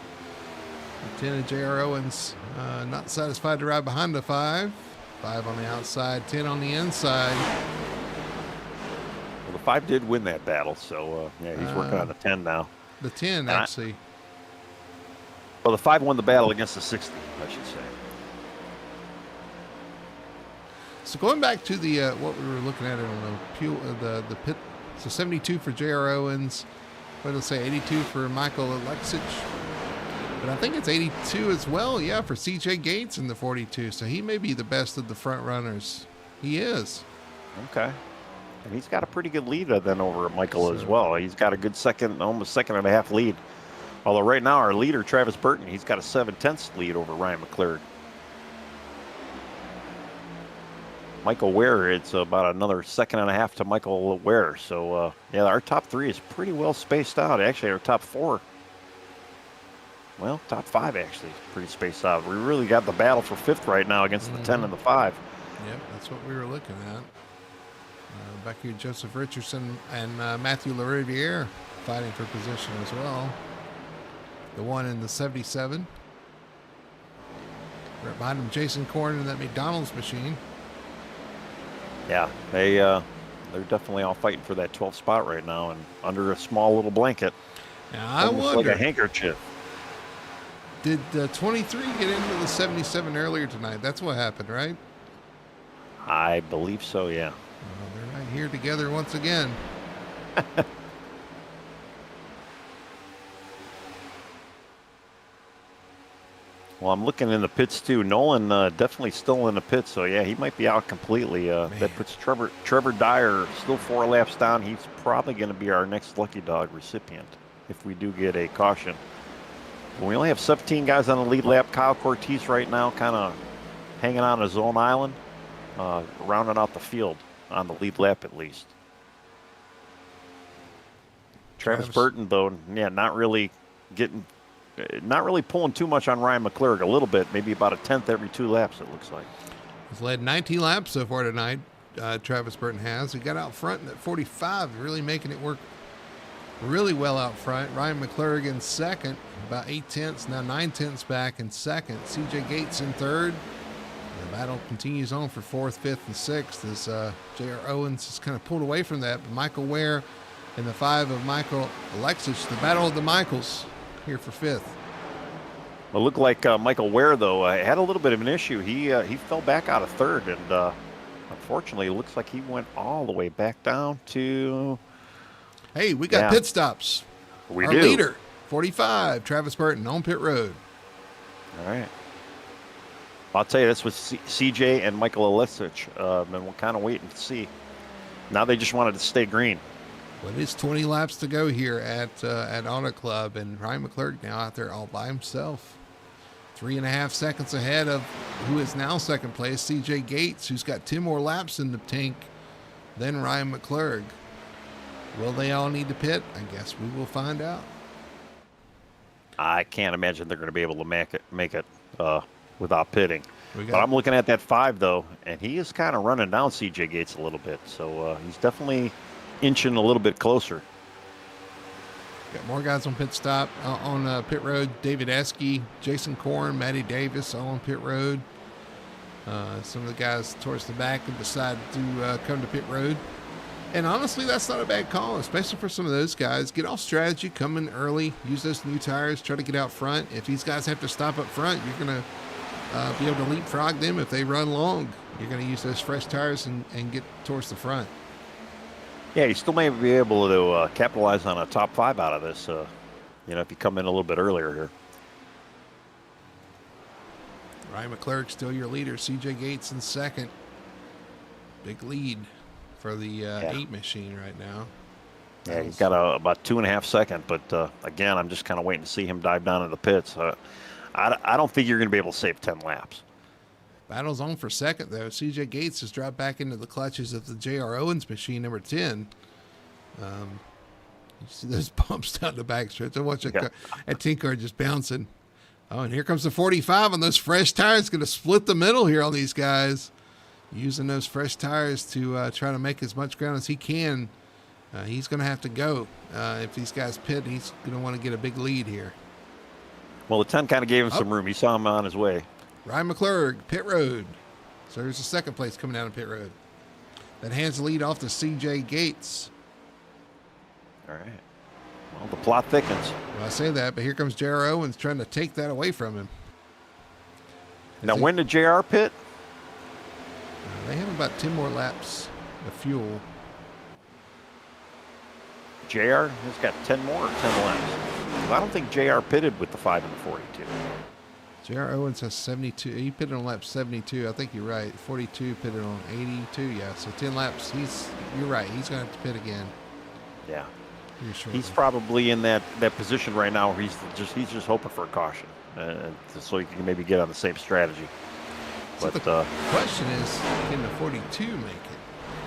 The 10 and J.R. Owens not satisfied to ride behind the 5. 5 on the outside, 10 on the inside. Well, the 5 did win that battle, so yeah, he's working on the 10 now. The 10, actually. Well, the 5 won the battle against the 60, I should say. So going back to the what we were looking at on the pit, so 72 for J.R. Owens. What did I say? 82 for Michael Alexic. But I think it's 82 as well, yeah, for C.J. Gates in the 42. So he may be the best of the front runners. He is. Okay. And he's got a pretty good lead then over at Michael as well. He's got a good almost second and a half lead. Although right now our leader, Travis Burton, he's got a 7/10 lead over Ryan McClurg. Michael Ware, it's about another second and a half to Michael Ware. So, yeah, our top 3 is pretty well spaced out. Actually, our top 4, well, top 5 actually is pretty spaced out. We really got the battle for 5th right now against the 10 and the 5. Yep, that's what we were looking at. Back here, Joseph Richardson and Matthew LaRiviere fighting for position as well. The 1 in the 77. Right behind him, Jason Korn in that McDonald's machine. Yeah, they're definitely all fighting for that 12th spot right now, and under a small little blanket. Now, I wonder, like a handkerchief. Did 23 get into the 77 earlier tonight? That's what happened, right? I believe so, yeah. Well, they're right here together once again. Well, I'm looking in the pits too. Nolan definitely still in the pits, so yeah, he might be out completely. That puts Trevor Dyer still 4 laps down. He's probably going to be our next lucky dog recipient if we do get a caution. We only have 17 guys on the lead lap. Kyle Cortez right now kind of hanging on his own island, rounding out the field on the lead lap at least. Travis Burton, though, yeah, not really pulling too much on Ryan McClurg. A little bit, maybe about a 10th every 2 laps, it looks like. He's led 19 laps so far tonight, Travis Burton has. He got out front at 45, really making it work really well out front. Ryan McClurg in second, about 8/10, now 9/10 back in second. C.J. Gates in third. The battle continues on for 4th, 5th, and 6th as J.R. Owens is kind of pulled away from that. But Michael Ware and the 5 of Michael Alexic, the battle of the Michaels, here for 5th. It looked like Michael Ware, though, had a little bit of an issue. He fell back out of 3rd, and unfortunately, it looks like he went all the way back down to... Hey, we got pit stops. Our leader, 45, Travis Burton, on pit road. All right. I'll tell you, that's with CJ and Michael Alexic, and we're kind of waiting to see. Now they just wanted to stay green. Well, it is 20 laps to go here at Auto Club, and Ryan McClurg now out there all by himself. 3.5 seconds ahead of who is now second place, CJ Gates, who's got 10 more laps in the tank than Ryan McClurg. Will they all need to pit? I guess we will find out. I can't imagine they're going to be able to make it without pitting. But I'm looking at that 5, though, and he is kind of running down CJ Gates a little bit. So he's definitely inching a little bit closer. Got more guys on pit stop, on pit road. David Esky, Jason Korn, Matty Davis all on pit road. Some of the guys towards the back have decided to come to pit road. And honestly, that's not a bad call, especially for some of those guys. Get off strategy, come in early, use those new tires, try to get out front. If these guys have to stop up front, you're going to be able to leapfrog them. If they run long, you're going to use those fresh tires and get towards the front. Yeah, you still may be able to capitalize on a top 5 out of this, if you come in a little bit earlier here. Ryan McClurg still your leader. CJ Gates in second. Big lead for the 8 machine right now. Yeah, he's got about 2.5 seconds, but again, I'm just kind of waiting to see him dive down in the pits. I don't think you're going to be able to save 10 laps. Battle's on for second, though. CJ Gates has dropped back into the clutches of the J.R. Owens machine, number 10. You see those bumps down the backstretch. I watch that 10 car just bouncing. Oh, and here comes the 45 on those fresh tires. Going to split the middle here on these guys. Using those fresh tires to try to make as much ground as he can. He's going to have to go. If these guys pit, he's going to want to get a big lead here. Well, the 10 kind of gave him some room. He saw him on his way. Ryan McClurg, pit road. So there's a second place coming down to pit road. That hands the lead off to CJ Gates. All right. Well, the plot thickens. Well, I say that, but here comes J.R. Owens trying to take that away from him. Now, when did JR pit? They have about 10 more laps of fuel. JR has got 10 more or 10 laps. I don't think JR pitted with the 5 and the 42. J.R. Owens has 72. He pitted on lap 72. I think you're right. 42 pitted on 82. Yeah, so 10 laps. You're right. He's going to have to pit again. Yeah. He's probably in that position right now where he's just hoping for a caution, so he can maybe get on the same strategy. So but the question is, can the 42 make it?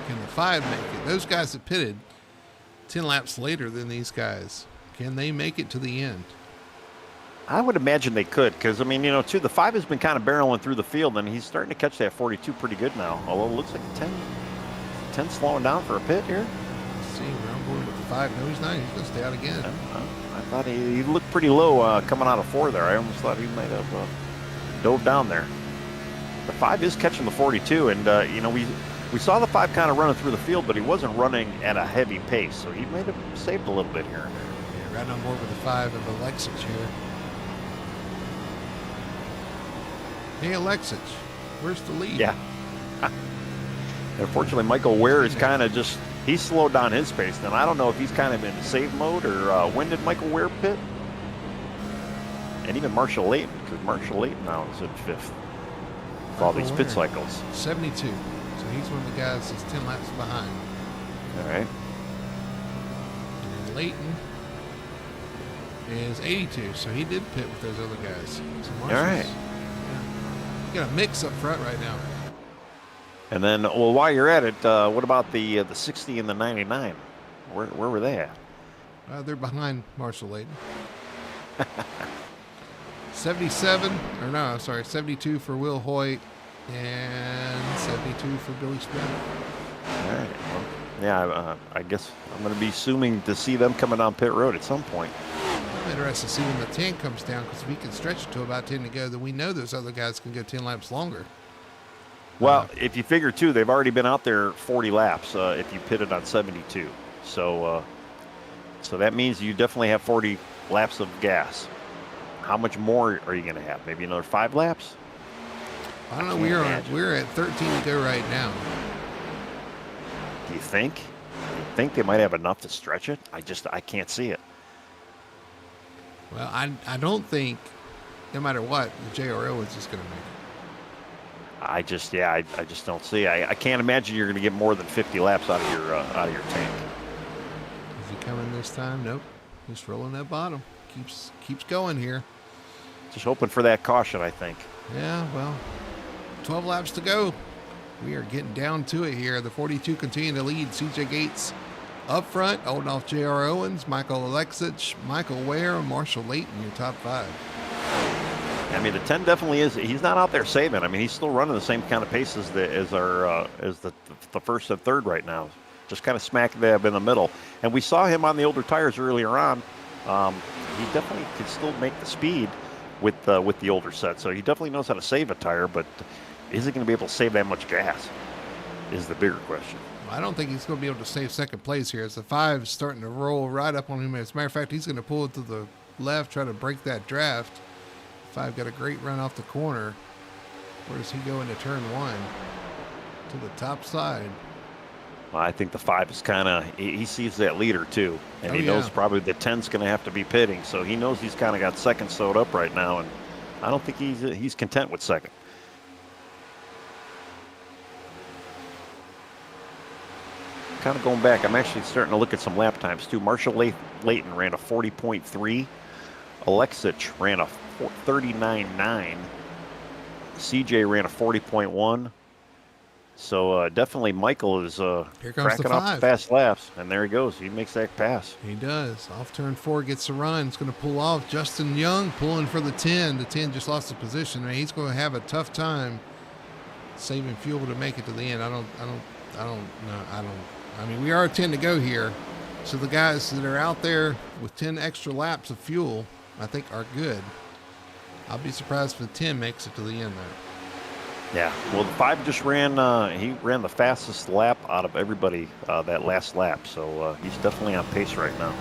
Can the 5 make it? Those guys that pitted 10 laps later than these guys, can they make it to the end? I would imagine they could, because, too, the 5 has been kind of barreling through the field, and he's starting to catch that 42 pretty good now, although it looks like 10 slowing down for a pit here. Let's see, we're on board with the 5. No, he's not. He's going to stay out again. I thought he looked pretty low coming out of 4 there. I almost thought he might have dove down there. The 5 is catching the 42, and, we saw the 5 kind of running through the field, but he wasn't running at a heavy pace, so he might have saved a little bit here. Yeah, right on board with the 5 of Alexich here. Hey, Alexich, where's the lead? Yeah. Unfortunately, Michael Ware is kind of he's slowed down his pace. And I don't know if he's kind of in save mode or when did Michael Ware pit? And even Marshall Layton, because Marshall Layton now is in 5th with all these pit cycles. 72. So he's one of the guys that's 10 laps behind. All right. And Layton is 82. So he did pit with those other guys. So all right. You got a mix up front right now. And then, well, while you're at it, what about the 60 and the 99? Where were they at? They're behind Marshall Layton. 72 for Will Hoyt and 72 for Billy Smith. All right. Well, yeah, I guess I'm going to be assuming to see them coming down pit road at some point. I'm interested to see when the 10 comes down, because if we can stretch it to about 10 to go, then we know those other guys can go 10 laps longer. Well, if you figure, too, they've already been out there 40 laps if you pitted on 72. So that means you definitely have 40 laps of gas. How much more are you going to have? Maybe another 5 laps? I don't know. We're at 13 to go right now. Do you think? They might have enough to stretch it? I can't see it. Well, I don't think, no matter what, the J.R. Owens is going to make it. I just don't see. I can't imagine you're going to get more than 50 laps out of your tank. Is he coming this time? Nope. Just rolling that bottom. Keeps going here. Just hoping for that caution, I think. Yeah, well, 12 laps to go. We are getting down to it here. The 42 continue to lead. CJ Gates up front, holding off J.R. Owens, Michael Alexich, Michael Ware, and Marshall Layton, your top 5. The 10 definitely is. He's not out there saving. He's still running the same kind of pace as the first and third right now. Just kind of smack dab in the middle. And we saw him on the older tires earlier on. He definitely can still make the speed with the older set. So he definitely knows how to save a tire. But is he going to be able to save that much gas? Is the bigger question. I don't think he's going to be able to save second place here as the 5 is starting to roll right up on him. As a matter of fact, he's going to pull it to the left, try to break that draft. 5 got a great run off the corner. Where does he go into turn 1? To the top side. Well, I think the 5 is kind of, he sees that leader too. And he knows probably the 10's going to have to be pitting. So he knows he's kind of got second sewed up right now. And I don't think he's content with second. Kind of going back, I'm actually starting to look at some lap times too. Marshall Layton ran a 40.3. Alexich ran a 39.9. CJ ran a 40.1. So definitely Michael is cracking off fast laps. And there he goes. He makes that pass. He does. Off turn 4 gets a run. It's going to pull off. Justin Young pulling for the 10. The 10 just lost the position. Man, he's going to have a tough time saving fuel to make it to the end. I don't know. I mean, we are 10 to go here. So the guys that are out there with 10 extra laps of fuel, I think are good. I'll be surprised if the 10 makes it to the end though. Yeah, well, the 5 just ran, he ran the fastest lap out of everybody that last lap. So he's definitely on pace right now.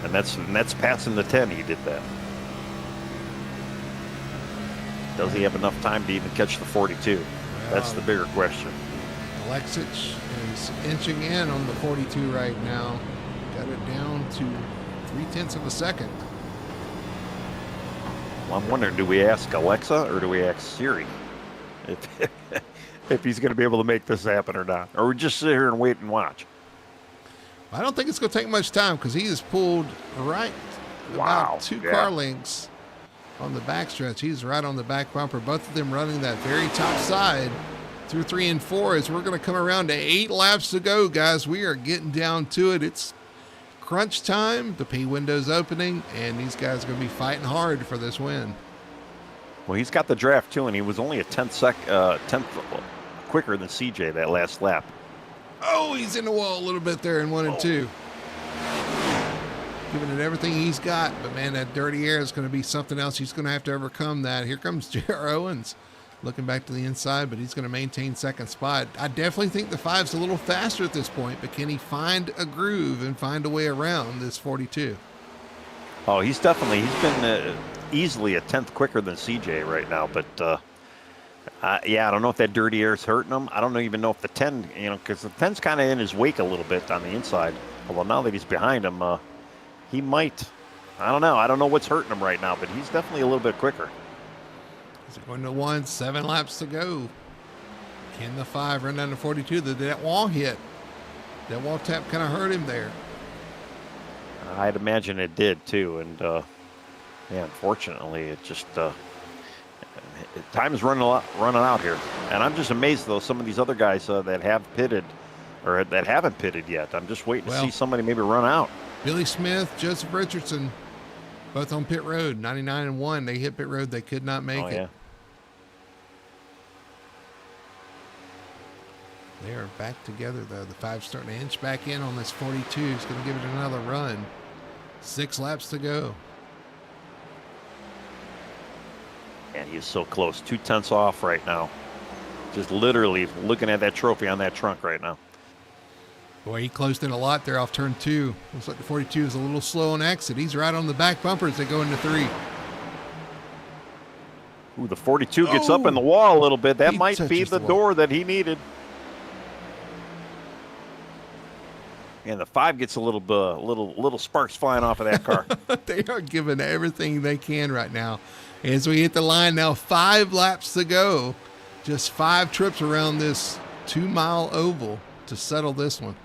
And that's passing the 10, he did that. Does he have enough time to even catch the 42? Well, that's the bigger question. Alexich is inching in on the 42 right now. Got it down to 0.3 of a second. Well, I'm wondering, do we ask Alexa or do we ask Siri if he's going to be able to make this happen or not? Or we just sit here and wait and watch? I don't think it's going to take much time because he is pulled right about 2 car lengths on the backstretch. He's right on the back bumper. Both of them running that very top side. Through 3 and 4 as we're going to come around to 8 laps to go, guys. We are getting down to it. It's crunch time. The P window's opening, and these guys are going to be fighting hard for this win. Well, he's got the draft too, and he was only a tenth quicker than CJ that last lap. Oh, he's in the wall a little bit there in 1 and 2. Giving it everything he's got, but man, that dirty air is going to be something else. He's going to have to overcome that. Here comes J.R. Owens. Looking back to the inside, but he's going to maintain second spot. I definitely think the 5's a little faster at this point, but can he find a groove and find a way around this 42? Oh, he's been easily a tenth quicker than CJ right now, but yeah, I don't know if that dirty air is hurting him. I don't even know if the 10, because the 10's kind of in his wake a little bit on the inside. Although now that he's behind him, he might, I don't know. I don't know what's hurting him right now, but he's definitely a little bit quicker. He's going to 1, 7 laps to go. Can the 5 run down to 42? That wall hit. That wall tap kind of hurt him there. I'd imagine it did too. And yeah, unfortunately, it just time is running out here. And I'm just amazed though, some of these other guys that have pitted or that haven't pitted yet. I'm just waiting to see somebody maybe run out. Billy Smith, Joseph Richardson, both on pit road, 99 and 1. They hit pit road. They could not make it. Yeah. They are back together, though. The 5's starting to inch back in on this 42. He's going to give it another run. 6 laps to go. And he's so close. 2/10 off right now. Just literally looking at that trophy on that trunk right now. Boy, he closed in a lot there off turn 2. Looks like the 42 is a little slow on exit. He's right on the back bumper as they go into 3. Ooh, the 42 gets up in the wall a little bit. That might be the door that he needed. And the 5 gets a little sparks flying off of that car. They are giving everything they can right now. As we hit the line now, 5 laps to go. Just 5 trips around this 2-mile oval to settle this one.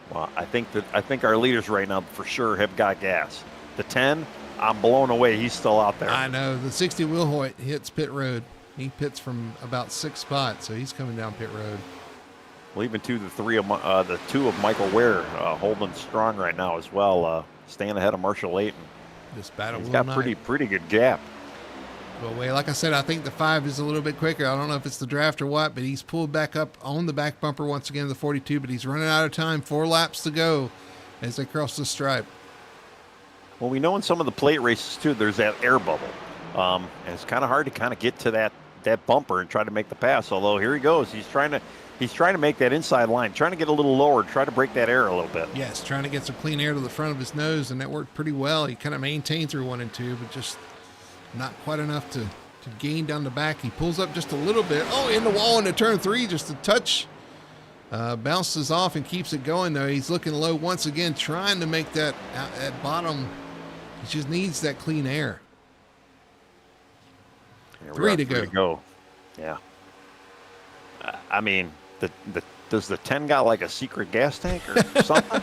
Well, I think our leaders right now for sure have got gas. The 10, I'm blown away. He's still out there. I know. The 60 Wilhoit hits pit road. He pits from about 6 spots, so he's coming down pit road. Well, even the 2 of Michael Ware holding strong right now as well, staying ahead of Marshall Layton. This battle He's got pretty good gap. Well, wait, like I said, I think the 5 is a little bit quicker. I don't know if it's the draft or what, but he's pulled back up on the back bumper once again, the 42, but he's running out of time. 4 laps to go as they cross the stripe. Well, we know in some of the plate races, too, there's that air bubble. And it's kind of hard to kind of get to that that bumper and try to make the pass. Although here he goes, he's trying to make that inside line, trying to get a little lower, try to break that air a little bit. Yes, trying to get some clean air to the front of his nose, and that worked pretty well. He kind of maintained through 1 and 2, but just not quite enough to gain down the back. He pulls up just a little bit. Oh, in the wall into turn 3, just a touch. Bounces off and keeps it going, though. He's looking low once again, trying to make that at bottom. He just needs that clean air. 3 to go. Yeah. I mean, does the 10 got like a secret gas tank or something?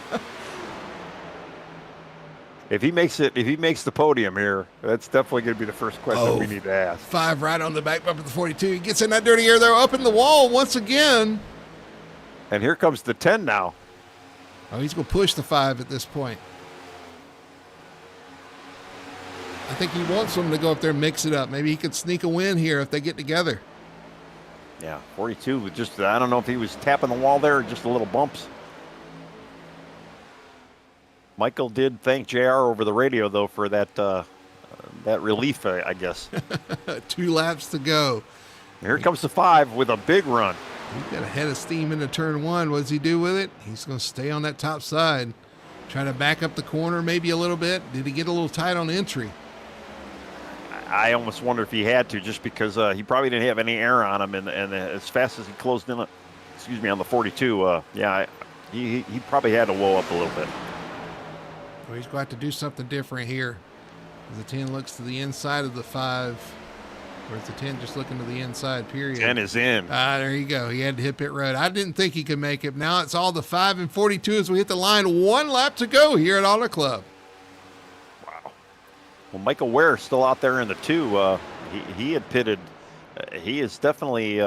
If he makes the podium here, that's definitely going to be the first question we need to ask. 5 right on the back bumper of the 42. He gets in that dirty air there, up in the wall once again. And here comes the 10 now. Oh, he's going to push the 5 at this point. I think he wants them to go up there and mix it up. Maybe he could sneak a win here if they get together. Yeah, 42. Just I don't know if he was tapping the wall there or just a little bumps. Michael did thank JR over the radio, though, for that relief, I guess. 2 laps to go. Here comes the 5 with a big run. He's got a head of steam into turn 1. What does he do with it? He's going to stay on that top side. Try to back up the corner maybe a little bit. Did he get a little tight on entry? I almost wonder if he had to, just because he probably didn't have any air on him, and as fast as he closed in, on the 42, he probably had to whoa up a little bit. Well, he's going to have to do something different here. As the 10 looks to the inside of the 5. Or is the 10 just looking to the inside, period? 10 is in. There you go. He had to hit pit road. I didn't think he could make it. Now it's all the 5 and 42 as we hit the line. 1 lap to go here at Auto Club. Wow. Well, Michael Ware still out there in the 2. He had pitted. He is definitely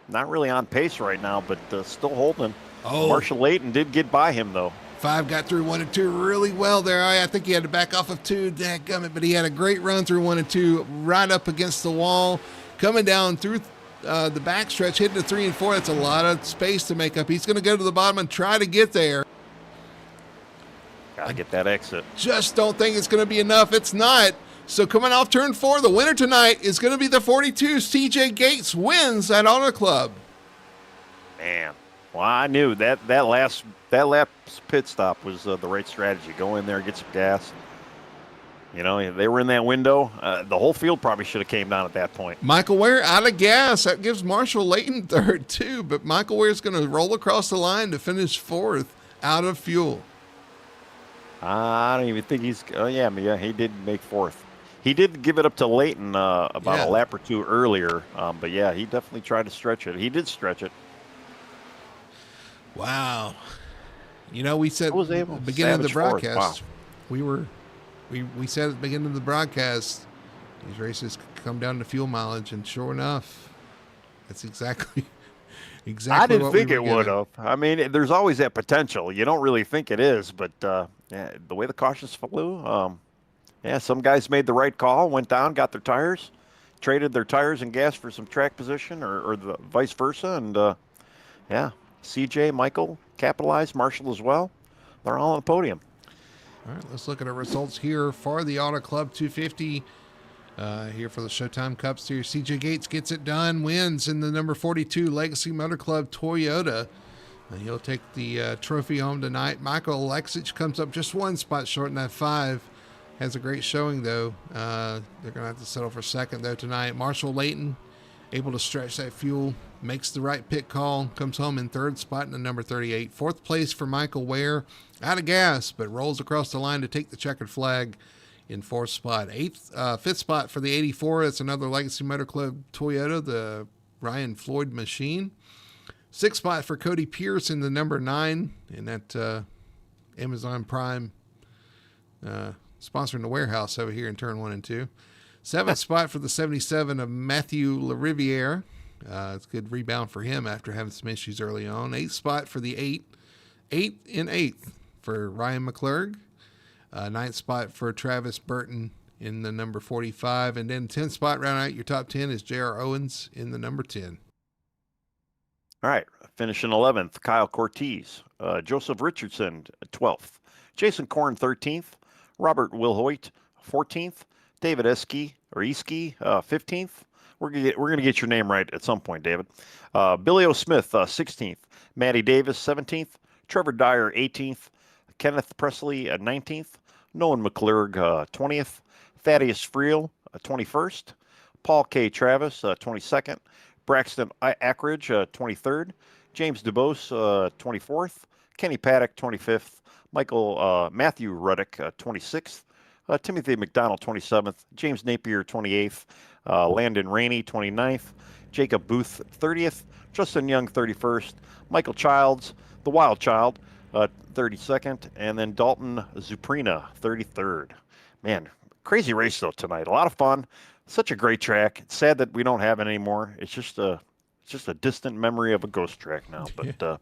not really on pace right now, but still holding. Oh. Marshall Layton did get by him, though. 5 got through 1 and 2 really well there. I think he had to back off of 2, dadgummit, but he had a great run through 1 and 2, right up against the wall, coming down through the backstretch, hitting the 3 and 4. That's a lot of space to make up. He's going to go to the bottom and try to get there. Got to get that exit. Just don't think it's going to be enough. It's not. So coming off turn 4, the winner tonight is going to be the 42. CJ Gates wins at Auto Club. Man. Well, I knew that last pit stop was the right strategy. Go in there, get some gas. You know, they were in that window. The whole field probably should have came down at that point. Michael Ware out of gas. That gives Marshall Layton third, too. But Michael Ware's going to roll across the line to finish 4th out of fuel. I don't even think he's – yeah, he did make 4th. He did give it up to Layton about a lap or 2 earlier. But, yeah, he definitely tried to stretch it. He did stretch it. Wow. You know, we said at the beginning of the broadcast, we said at the beginning of the broadcast, these races come down to fuel mileage, and sure enough, that's exactly I didn't think it would have. I mean, there's always that potential. You don't really think it is, but the way the cautions flew, some guys made the right call, went down, got their tires, traded their tires and gas for some track position, or the vice versa, and CJ, Michael capitalized, Marshall as well. They're all on the podium. All right, let's look at our results here for the Auto Club 250. Here for the Showtime Cup Series. CJ Gates gets it done, wins in the number 42 Legacy Motor Club Toyota. He'll take the trophy home tonight. Michael Alexich comes up just 1 spot short in that 5. Has a great showing, though. They're going to have to settle for 2nd, though, tonight. Marshall Layton, able to stretch that fuel, makes the right pit call, comes home in 3rd spot in the number 38. 4th place for Michael Ware, out of gas, but rolls across the line to take the checkered flag in 4th spot. 5th spot for the 84. That's another Legacy Motor Club Toyota, the Ryan Floyd machine. 6th spot for Cody Pierce in the number 9 in that Amazon Prime sponsoring the warehouse over here in turn 1 and 2. 7th spot for the 77 of Matthew LaRiviere. It's a good rebound for him after having some issues early on. 8th spot for the 8. 8th and 8th for Ryan McClurg. 9th spot for Travis Burton in the number 45. And then 10th spot, round out your top 10, is J.R. Owens in the number 10. All right, finishing 11th, Kyle Cortez. Joseph Richardson, 12th. Jason Korn, 13th. Robert Wilhoit, 14th. David Eski, 15th. We're gonna get your name right at some point, David. Billy O. Smith, 16th. Matty Davis, 17th. Trevor Dyer, 18th. Kenneth Presley, 19th. Nolan McClurg, 20th. Thaddeus Friel, 21st. Paul K. Travis, 22nd. Braxton Ackridge, 23rd. James DeBose, 24th. Kenny Paddock, 25th. Matthew Ruddick, 26th. Timothy McDonald, 27th. James Napier, 28th. Landon Rainey, 29th. Jacob Booth, 30th. Justin Young, 31st. Michael Childs, the Wild Child, 32nd. And then Dalton Zuprina, 33rd. Man, crazy race, though, tonight. A lot of fun. Such a great track. It's sad that we don't have it anymore. It's just a distant memory of a ghost track now. But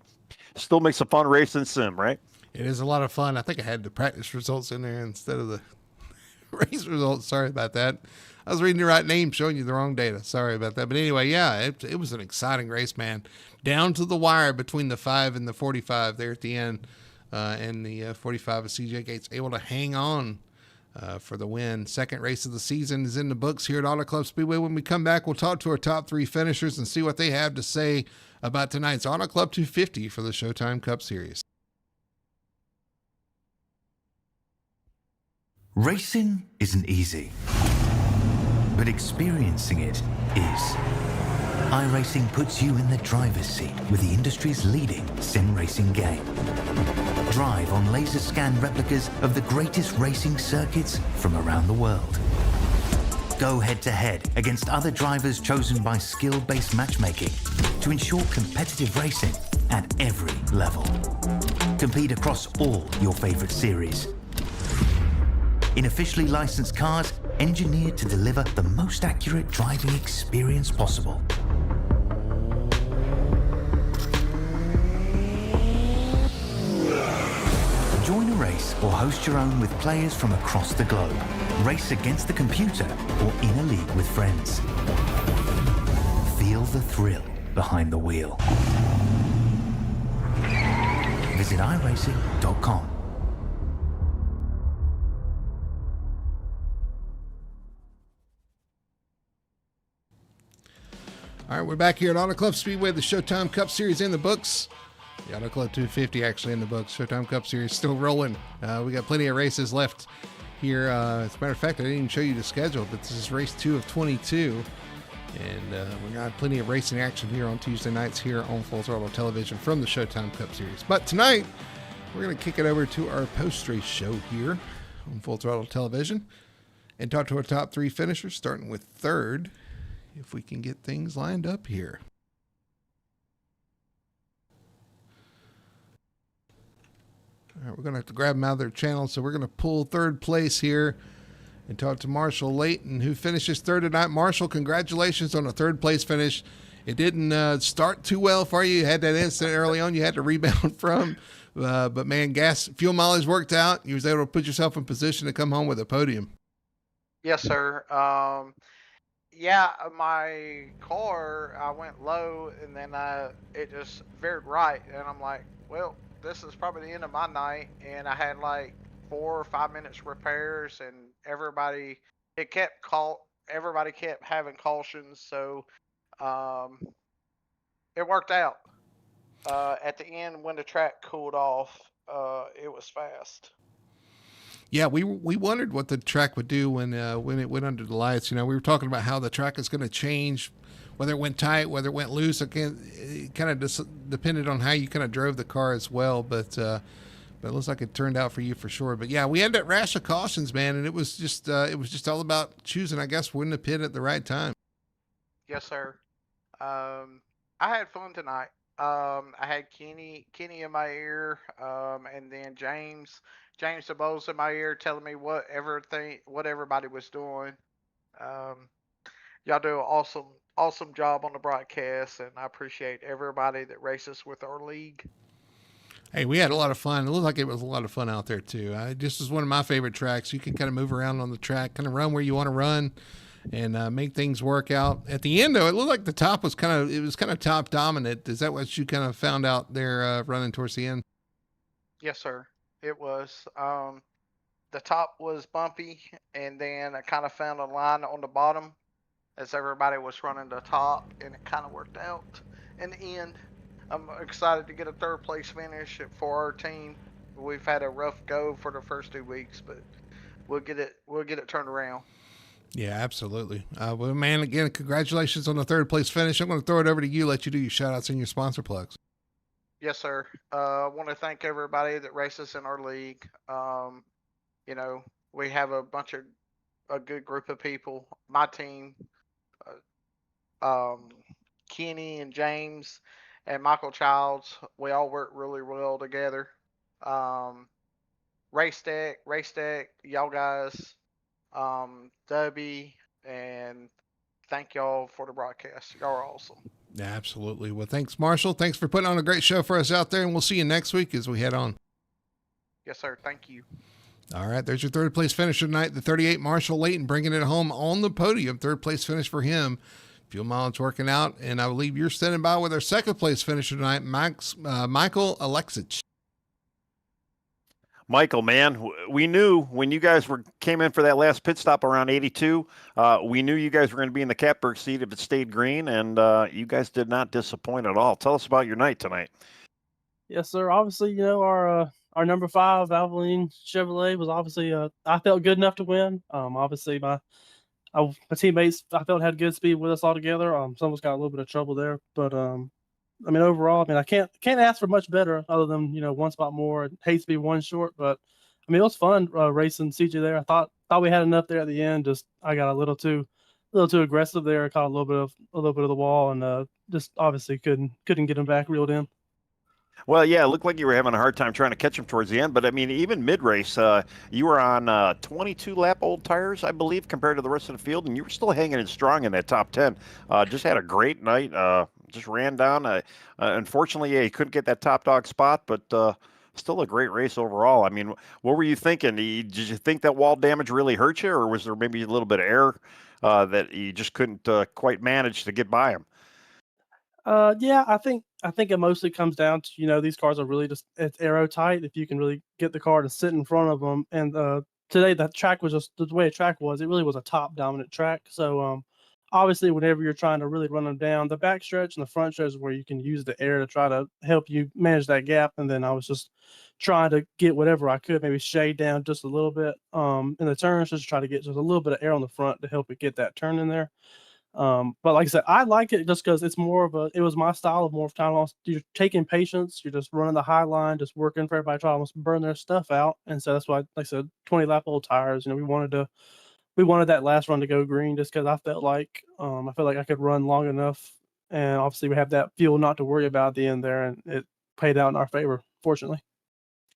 still makes a fun race and sim, right? It is a lot of fun. I think I had the practice results in there instead of the race results. Sorry about that. I was reading the right name, showing you the wrong data. Sorry about that. But anyway, yeah, it was an exciting race, man. Down to the wire between the 5 and the 45 there at the end. And the 45 of CJ Gates able to hang on for the win. Second race of the season is in the books here at Auto Club Speedway. When we come back, we'll talk to our top 3 finishers and see what they have to say about tonight's Auto Club 250 for the Showtime Cup Series. Racing isn't easy, but experiencing it is. iRacing puts you in the driver's seat with the industry's leading sim racing game. Drive on laser scan replicas of the greatest racing circuits from around the world. Go head to head against other drivers chosen by skill-based matchmaking to ensure competitive racing at every level. Compete across all your favorite series. In officially licensed cars, engineered to deliver the most accurate driving experience possible. Join a race or host your own with players from across the globe. Race against the computer or in a league with friends. Feel the thrill behind the wheel. Visit iRacing.com. All right, we're back here at Auto Club Speedway. The Showtime Cup Series in the books. The Auto Club 250 actually in the books. Showtime Cup Series still rolling. We got plenty of races left here. As a matter of fact, I didn't even show you the schedule, but this is race 2 of 22. And we got plenty of racing action here on Tuesday nights here on Full Throttle Television from the Showtime Cup Series. But tonight, we're going to kick it over to our post-race show here on Full Throttle Television and talk to our top 3 finishers, starting with third, if we can get things lined up here. All right, we're going to have to grab them out of their channel, so we're going to pull third place here and talk to Marshall Layton, who finishes third tonight. Marshall, congratulations on a third place finish. It didn't start too well for you. You had that incident early on you had to rebound from. But, man, fuel mileage worked out. You was able to put yourself in position to come home with a podium. Yes, sir. Yeah, my car, I went low and then it just veered right. And I'm like, well, this is probably the end of my night. And I had like 4 or 5 minutes repairs and everybody kept having cautions. So it worked out. At the end, when the track cooled off, it was fast. Yeah, we wondered what the track would do when it went under the lights. You know, we were talking about how the track is going to change, whether it went tight, whether it went loose. It kind of depended on how you kind of drove the car as well. But it looks like it turned out for you for sure. But yeah, we had that rash of cautions, man, and it was just all about choosing, I guess, when to pit at the right time. Yes, sir. I had fun tonight. I had Kenny in my ear, and then James DeBose in my ear telling me what everybody was doing. Y'all do an awesome job on the broadcast, and I appreciate everybody that races with our league. Hey, we had a lot of fun. It looked like it was a lot of fun out there too. This is one of my favorite tracks. You can kind of move around on the track, kind of run where you want to run, and make things work out. At the end, though, it looked like the top was kind of top dominant. Is that what you kind of found out there running towards the end? Yes, sir. It was. The top was bumpy, and then I kind of found a line on the bottom, as everybody was running the top, and it kind of worked out in the end. I'm excited to get a third place finish for our team. We've had a rough go for the first 2 weeks, but we'll get it turned around. Yeah, absolutely. Well, man, again, congratulations on the third place finish. I'm going to throw it over to you, let you do your shout outs and your sponsor plugs. Yes, sir. I want to thank everybody that races in our league. You know, we have a good group of people. My team, um, Kenny and James and Michael Childs, we all work really well together. Um, Race Deck, y'all guys, Dubby, and thank y'all for the broadcast. Y'all are awesome. Yeah, absolutely. Well, thanks, Marshall. Thanks for putting on a great show for us out there, and we'll see you next week as we head on. Yes, sir. Thank you. All right, there's your third place finisher tonight, the 38 Marshall Layton, bringing it home on the podium. Third place finish for him. Fuel mileage working out, and I believe you're standing by with our second place finisher tonight, Michael Alexich. Michael, man, we knew when you guys came in for that last pit stop around 82, we knew you guys were going to be in the catbird seat if it stayed green, and you guys did not disappoint at all. Tell us about your night tonight. Yes, sir. Obviously, our number 5 Valvoline Chevrolet was obviously I felt good enough to win. Obviously my teammates I felt had good speed with us all together. Some of us got a little bit of trouble there, but I mean overall, I mean I can't ask for much better other than one spot more. It hates to be one short, but I mean it was fun racing CJ there. I thought we had enough there at the end. Just I got a little too aggressive there. Caught a little bit of the wall, and just obviously couldn't get him back reeled in. Well, yeah, it looked like you were having a hard time trying to catch him towards the end, but I mean, even mid-race, you were on 22-lap old tires, I believe, compared to the rest of the field, and you were still hanging in strong in that top 10. Just had a great night. Just ran down. Unfortunately, yeah, he couldn't get that top dog spot, but still a great race overall. I mean, what were you thinking? Did you think that wall damage really hurt you, or was there maybe a little bit of air that you just couldn't quite manage to get by him? Yeah, I think it mostly comes down to these cars are really just it's aero tight. If you can really get the car to sit in front of them, and today the track was just the way the track was. It really was a top dominant track. So obviously, whenever you're trying to really run them down, the back stretch and the front stretch is where you can use the air to try to help you manage that gap. And then I was just trying to get whatever I could, maybe shade down just a little bit in the turns, just try to get just a little bit of air on the front to help it get that turn in there. But like I said, I like it just because it's more of it was my style of more of time. You're taking patience, you're just running the high line, just working for everybody to almost burn their stuff out. And so that's why, like I said, 20 lap old tires. We wanted that last run to go green just because I felt like I could run long enough, and obviously we have that fuel not to worry about at the end there, and it paid out in our favor, fortunately.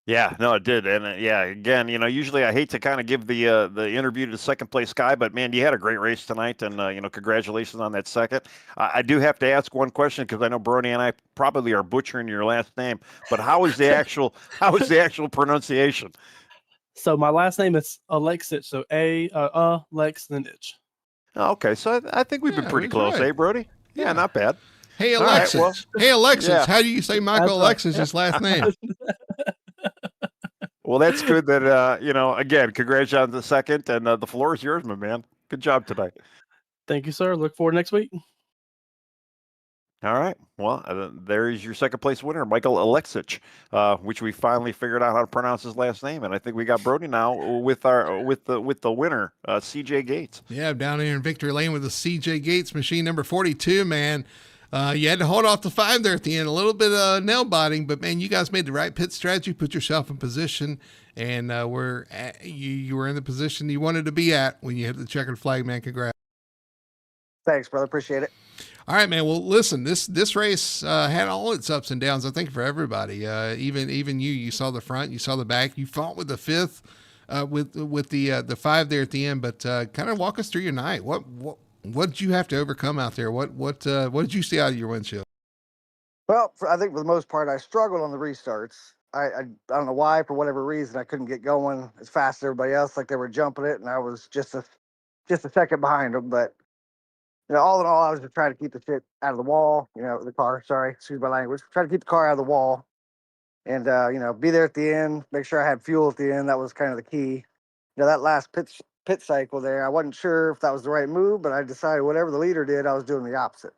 Yeah, no, it did, and yeah, again, usually I hate to kind of give the interview to the second place guy, but man, you had a great race tonight, and congratulations on that second. I do have to ask one question because I know Brody and I probably are butchering your last name, but how is the actual pronunciation? So my last name is Alexich, so Lex then itch. Oh, okay, so I think we've been Yeah, pretty that's close, right. eh, Brody? Yeah, not bad. Hey, All right, Alexis. well, Hey, Alexis. yeah. How do you say Michael That's right. Alexich's last name? Well, that's good that, again, congratulations on the second, and the floor is yours, my man. Good job tonight. Thank you, sir. Look forward to next week. All right. Well, there is your second place winner, Michael Alexich, which we finally figured out how to pronounce his last name, and I think we got Brody now with the winner, CJ Gates. Yeah, down here in Victory Lane with the CJ Gates machine number 42, man. You had to hold off the 5 there at the end, a little bit of nail biting, but man, you guys made the right pit strategy, put yourself in position, and you were in the position you wanted to be at when you hit the checkered flag, man. Congrats. Thanks, brother. Appreciate it. All right, man. Well, listen, this race had all its ups and downs, I think, for everybody. Even you saw the front, you saw the back, you fought with the 5th, with the 5 there at the end. But kind of walk us through your night. What did you have to overcome out there? What did you see out of your windshield? Well, I think for the most part, I struggled on the restarts. I don't know why, for whatever reason, I couldn't get going as fast as everybody else. Like they were jumping it, and I was just a second behind them. But all in all, I was just trying to keep the shit out of the wall. The car. Sorry, excuse my language. Try to keep the car out of the wall, and be there at the end. Make sure I had fuel at the end. That was kind of the key. That last pit cycle there. I wasn't sure if that was the right move, but I decided whatever the leader did, I was doing the opposite.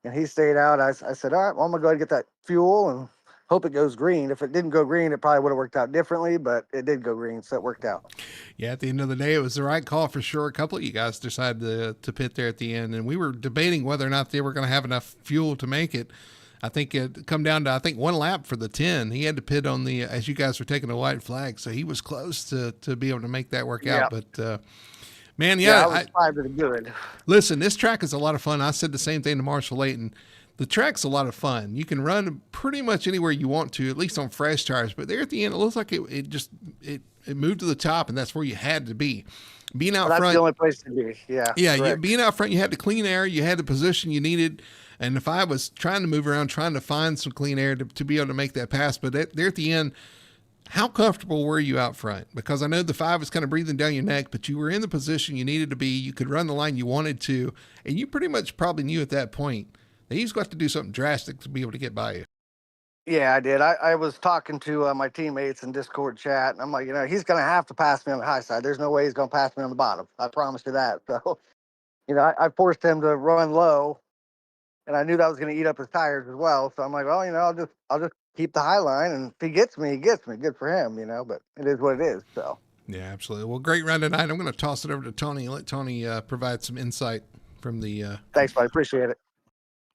And he stayed out. I said, all right, well, I'm going to go ahead and get that fuel and hope it goes green. If it didn't go green, it probably would have worked out differently, but it did go green, so it worked out. Yeah, at the end of the day, it was the right call for sure. A couple of you guys decided to pit there at the end, and we were debating whether or not they were going to have enough fuel to make it. I think it come down to, one lap for the 10. He had to pit on the, as you guys were taking the white flag, so he was close to be able to make that work out. But, man, I was 5 to the good. Listen, this track is a lot of fun. I said the same thing to Marshall Layton. The track's a lot of fun. You can run pretty much anywhere you want to, at least on fresh tires. But there at the end, it looks like it moved to the top, and that's where you had to be. Being out front, that's the only place to be. Yeah. Being out front, you had the clean air, you had the position you needed. And if I was trying to move around, trying to find some clean air to be able to make that pass, but there at the end, how comfortable were you out front? Because I know the 5 was kind of breathing down your neck, but you were in the position you needed to be. You could run the line you wanted to, and you pretty much probably knew at that point that he's got to do something drastic to be able to get by you. Yeah, I did. I was talking to my teammates in Discord chat, and I'm like, he's going to have to pass me on the high side. There's no way he's going to pass me on the bottom. I promise you that. So, I forced him to run low, and I knew that was going to eat up his tires as well. So I'm like, well, I'll just keep the high line, and if he gets me, he gets me. Good for him, but it is what it is. So. Yeah, absolutely. Well, great run tonight. I'm going to toss it over to Tony and let Tony provide some insight from the. Thanks, buddy. Appreciate it.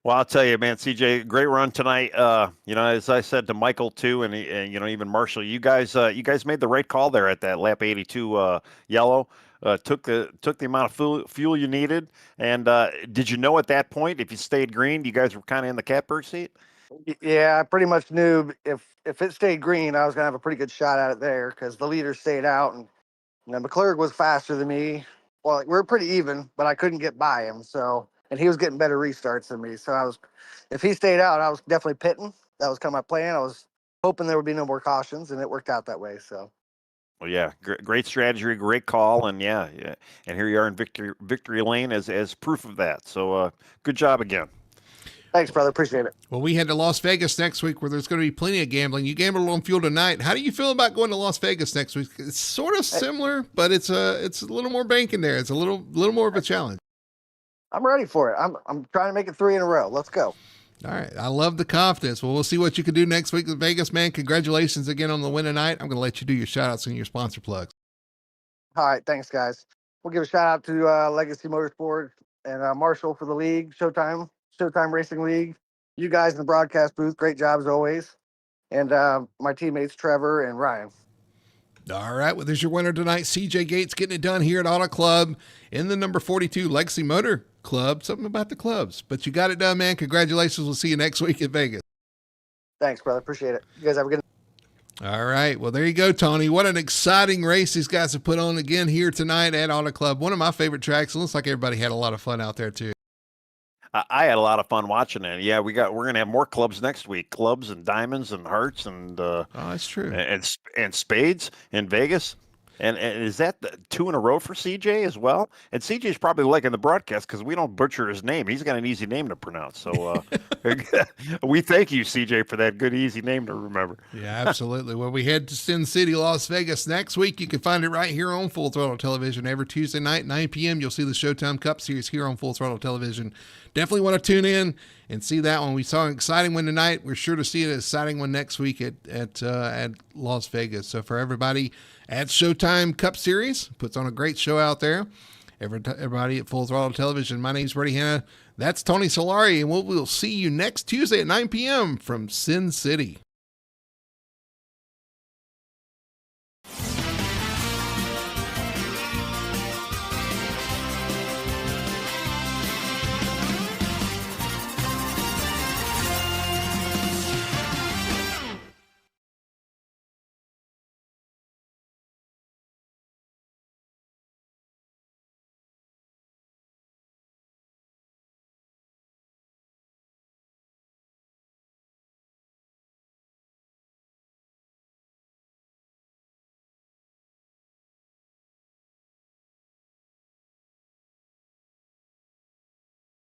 Well, I'll tell you, man, CJ, great run tonight. As I said to Michael too, and even Marshall, you guys made the right call there at that lap 82 yellow. Took the amount of fuel you needed. And did you know at that point, if you stayed green, you guys were kind of in the catbird seat? Yeah, I pretty much knew if it stayed green, I was gonna have a pretty good shot at it there because the leader stayed out, and McClurg was faster than me. Well, we were pretty even, but I couldn't get by him. So. And he was getting better restarts than me. So if he stayed out, I was definitely pitting. That was kind of my plan. I was hoping there would be no more cautions, and it worked out that way. So. Well, yeah, great strategy, great call, and yeah, and here you are in victory lane as proof of that. So good job again. Thanks, brother. Appreciate it. Well, we head to Las Vegas next week where there's going to be plenty of gambling. You gambled on fuel tonight. How do you feel about going to Las Vegas next week? It's sort of similar, but it's a little more banking there. It's a little more of a challenge. I'm ready for it. I'm trying to make it 3 in a row. Let's go. All right. I love the confidence. Well, we'll see what you can do next week in Vegas, man. Congratulations again on the win tonight. I'm going to let you do your shout outs and your sponsor plugs. All right. Thanks, guys. We'll give a shout out to Legacy Motorsports and Marshall for the league, Showtime Racing League. You guys in the broadcast booth, great job as always. And my teammates, Trevor and Ryan. All right. Well, there's your winner tonight. CJ Gates getting it done here at Auto Club in the number 42 Legacy Motor Club. Something about the clubs, but you got it done, man. Congratulations. We'll see you next week in Vegas. Thanks, brother. Appreciate it. You guys have a good night. All right. Well, there you go, Tony. What an exciting race these guys have put on again here tonight at Auto Club. One of my favorite tracks. It looks like everybody had a lot of fun out there too. I had a lot of fun watching it. Yeah, we're going to have more clubs next week. Clubs and diamonds and hearts and oh, that's true. And spades in Vegas. And is that 2 in a row for CJ as well? And CJ's probably liking the broadcast because we don't butcher his name. He's got an easy name to pronounce. So we thank you, CJ, for that good, easy name to remember. Yeah, absolutely. Well, we head to Sin City, Las Vegas next week. You can find it right here on Full Throttle Television. Every Tuesday night, 9 p.m., you'll see the Showtime Cup Series here on Full Throttle Television. Definitely want to tune in and see that one. We saw an exciting one tonight. We're sure to see an exciting one next week at Las Vegas. So for everybody at Showtime Cup Series, puts on a great show out there. Everybody at Full Throttle Television. My name's Brady Hanna. That's Tony Solari, and we'll see you next Tuesday at 9 p.m. from Sin City.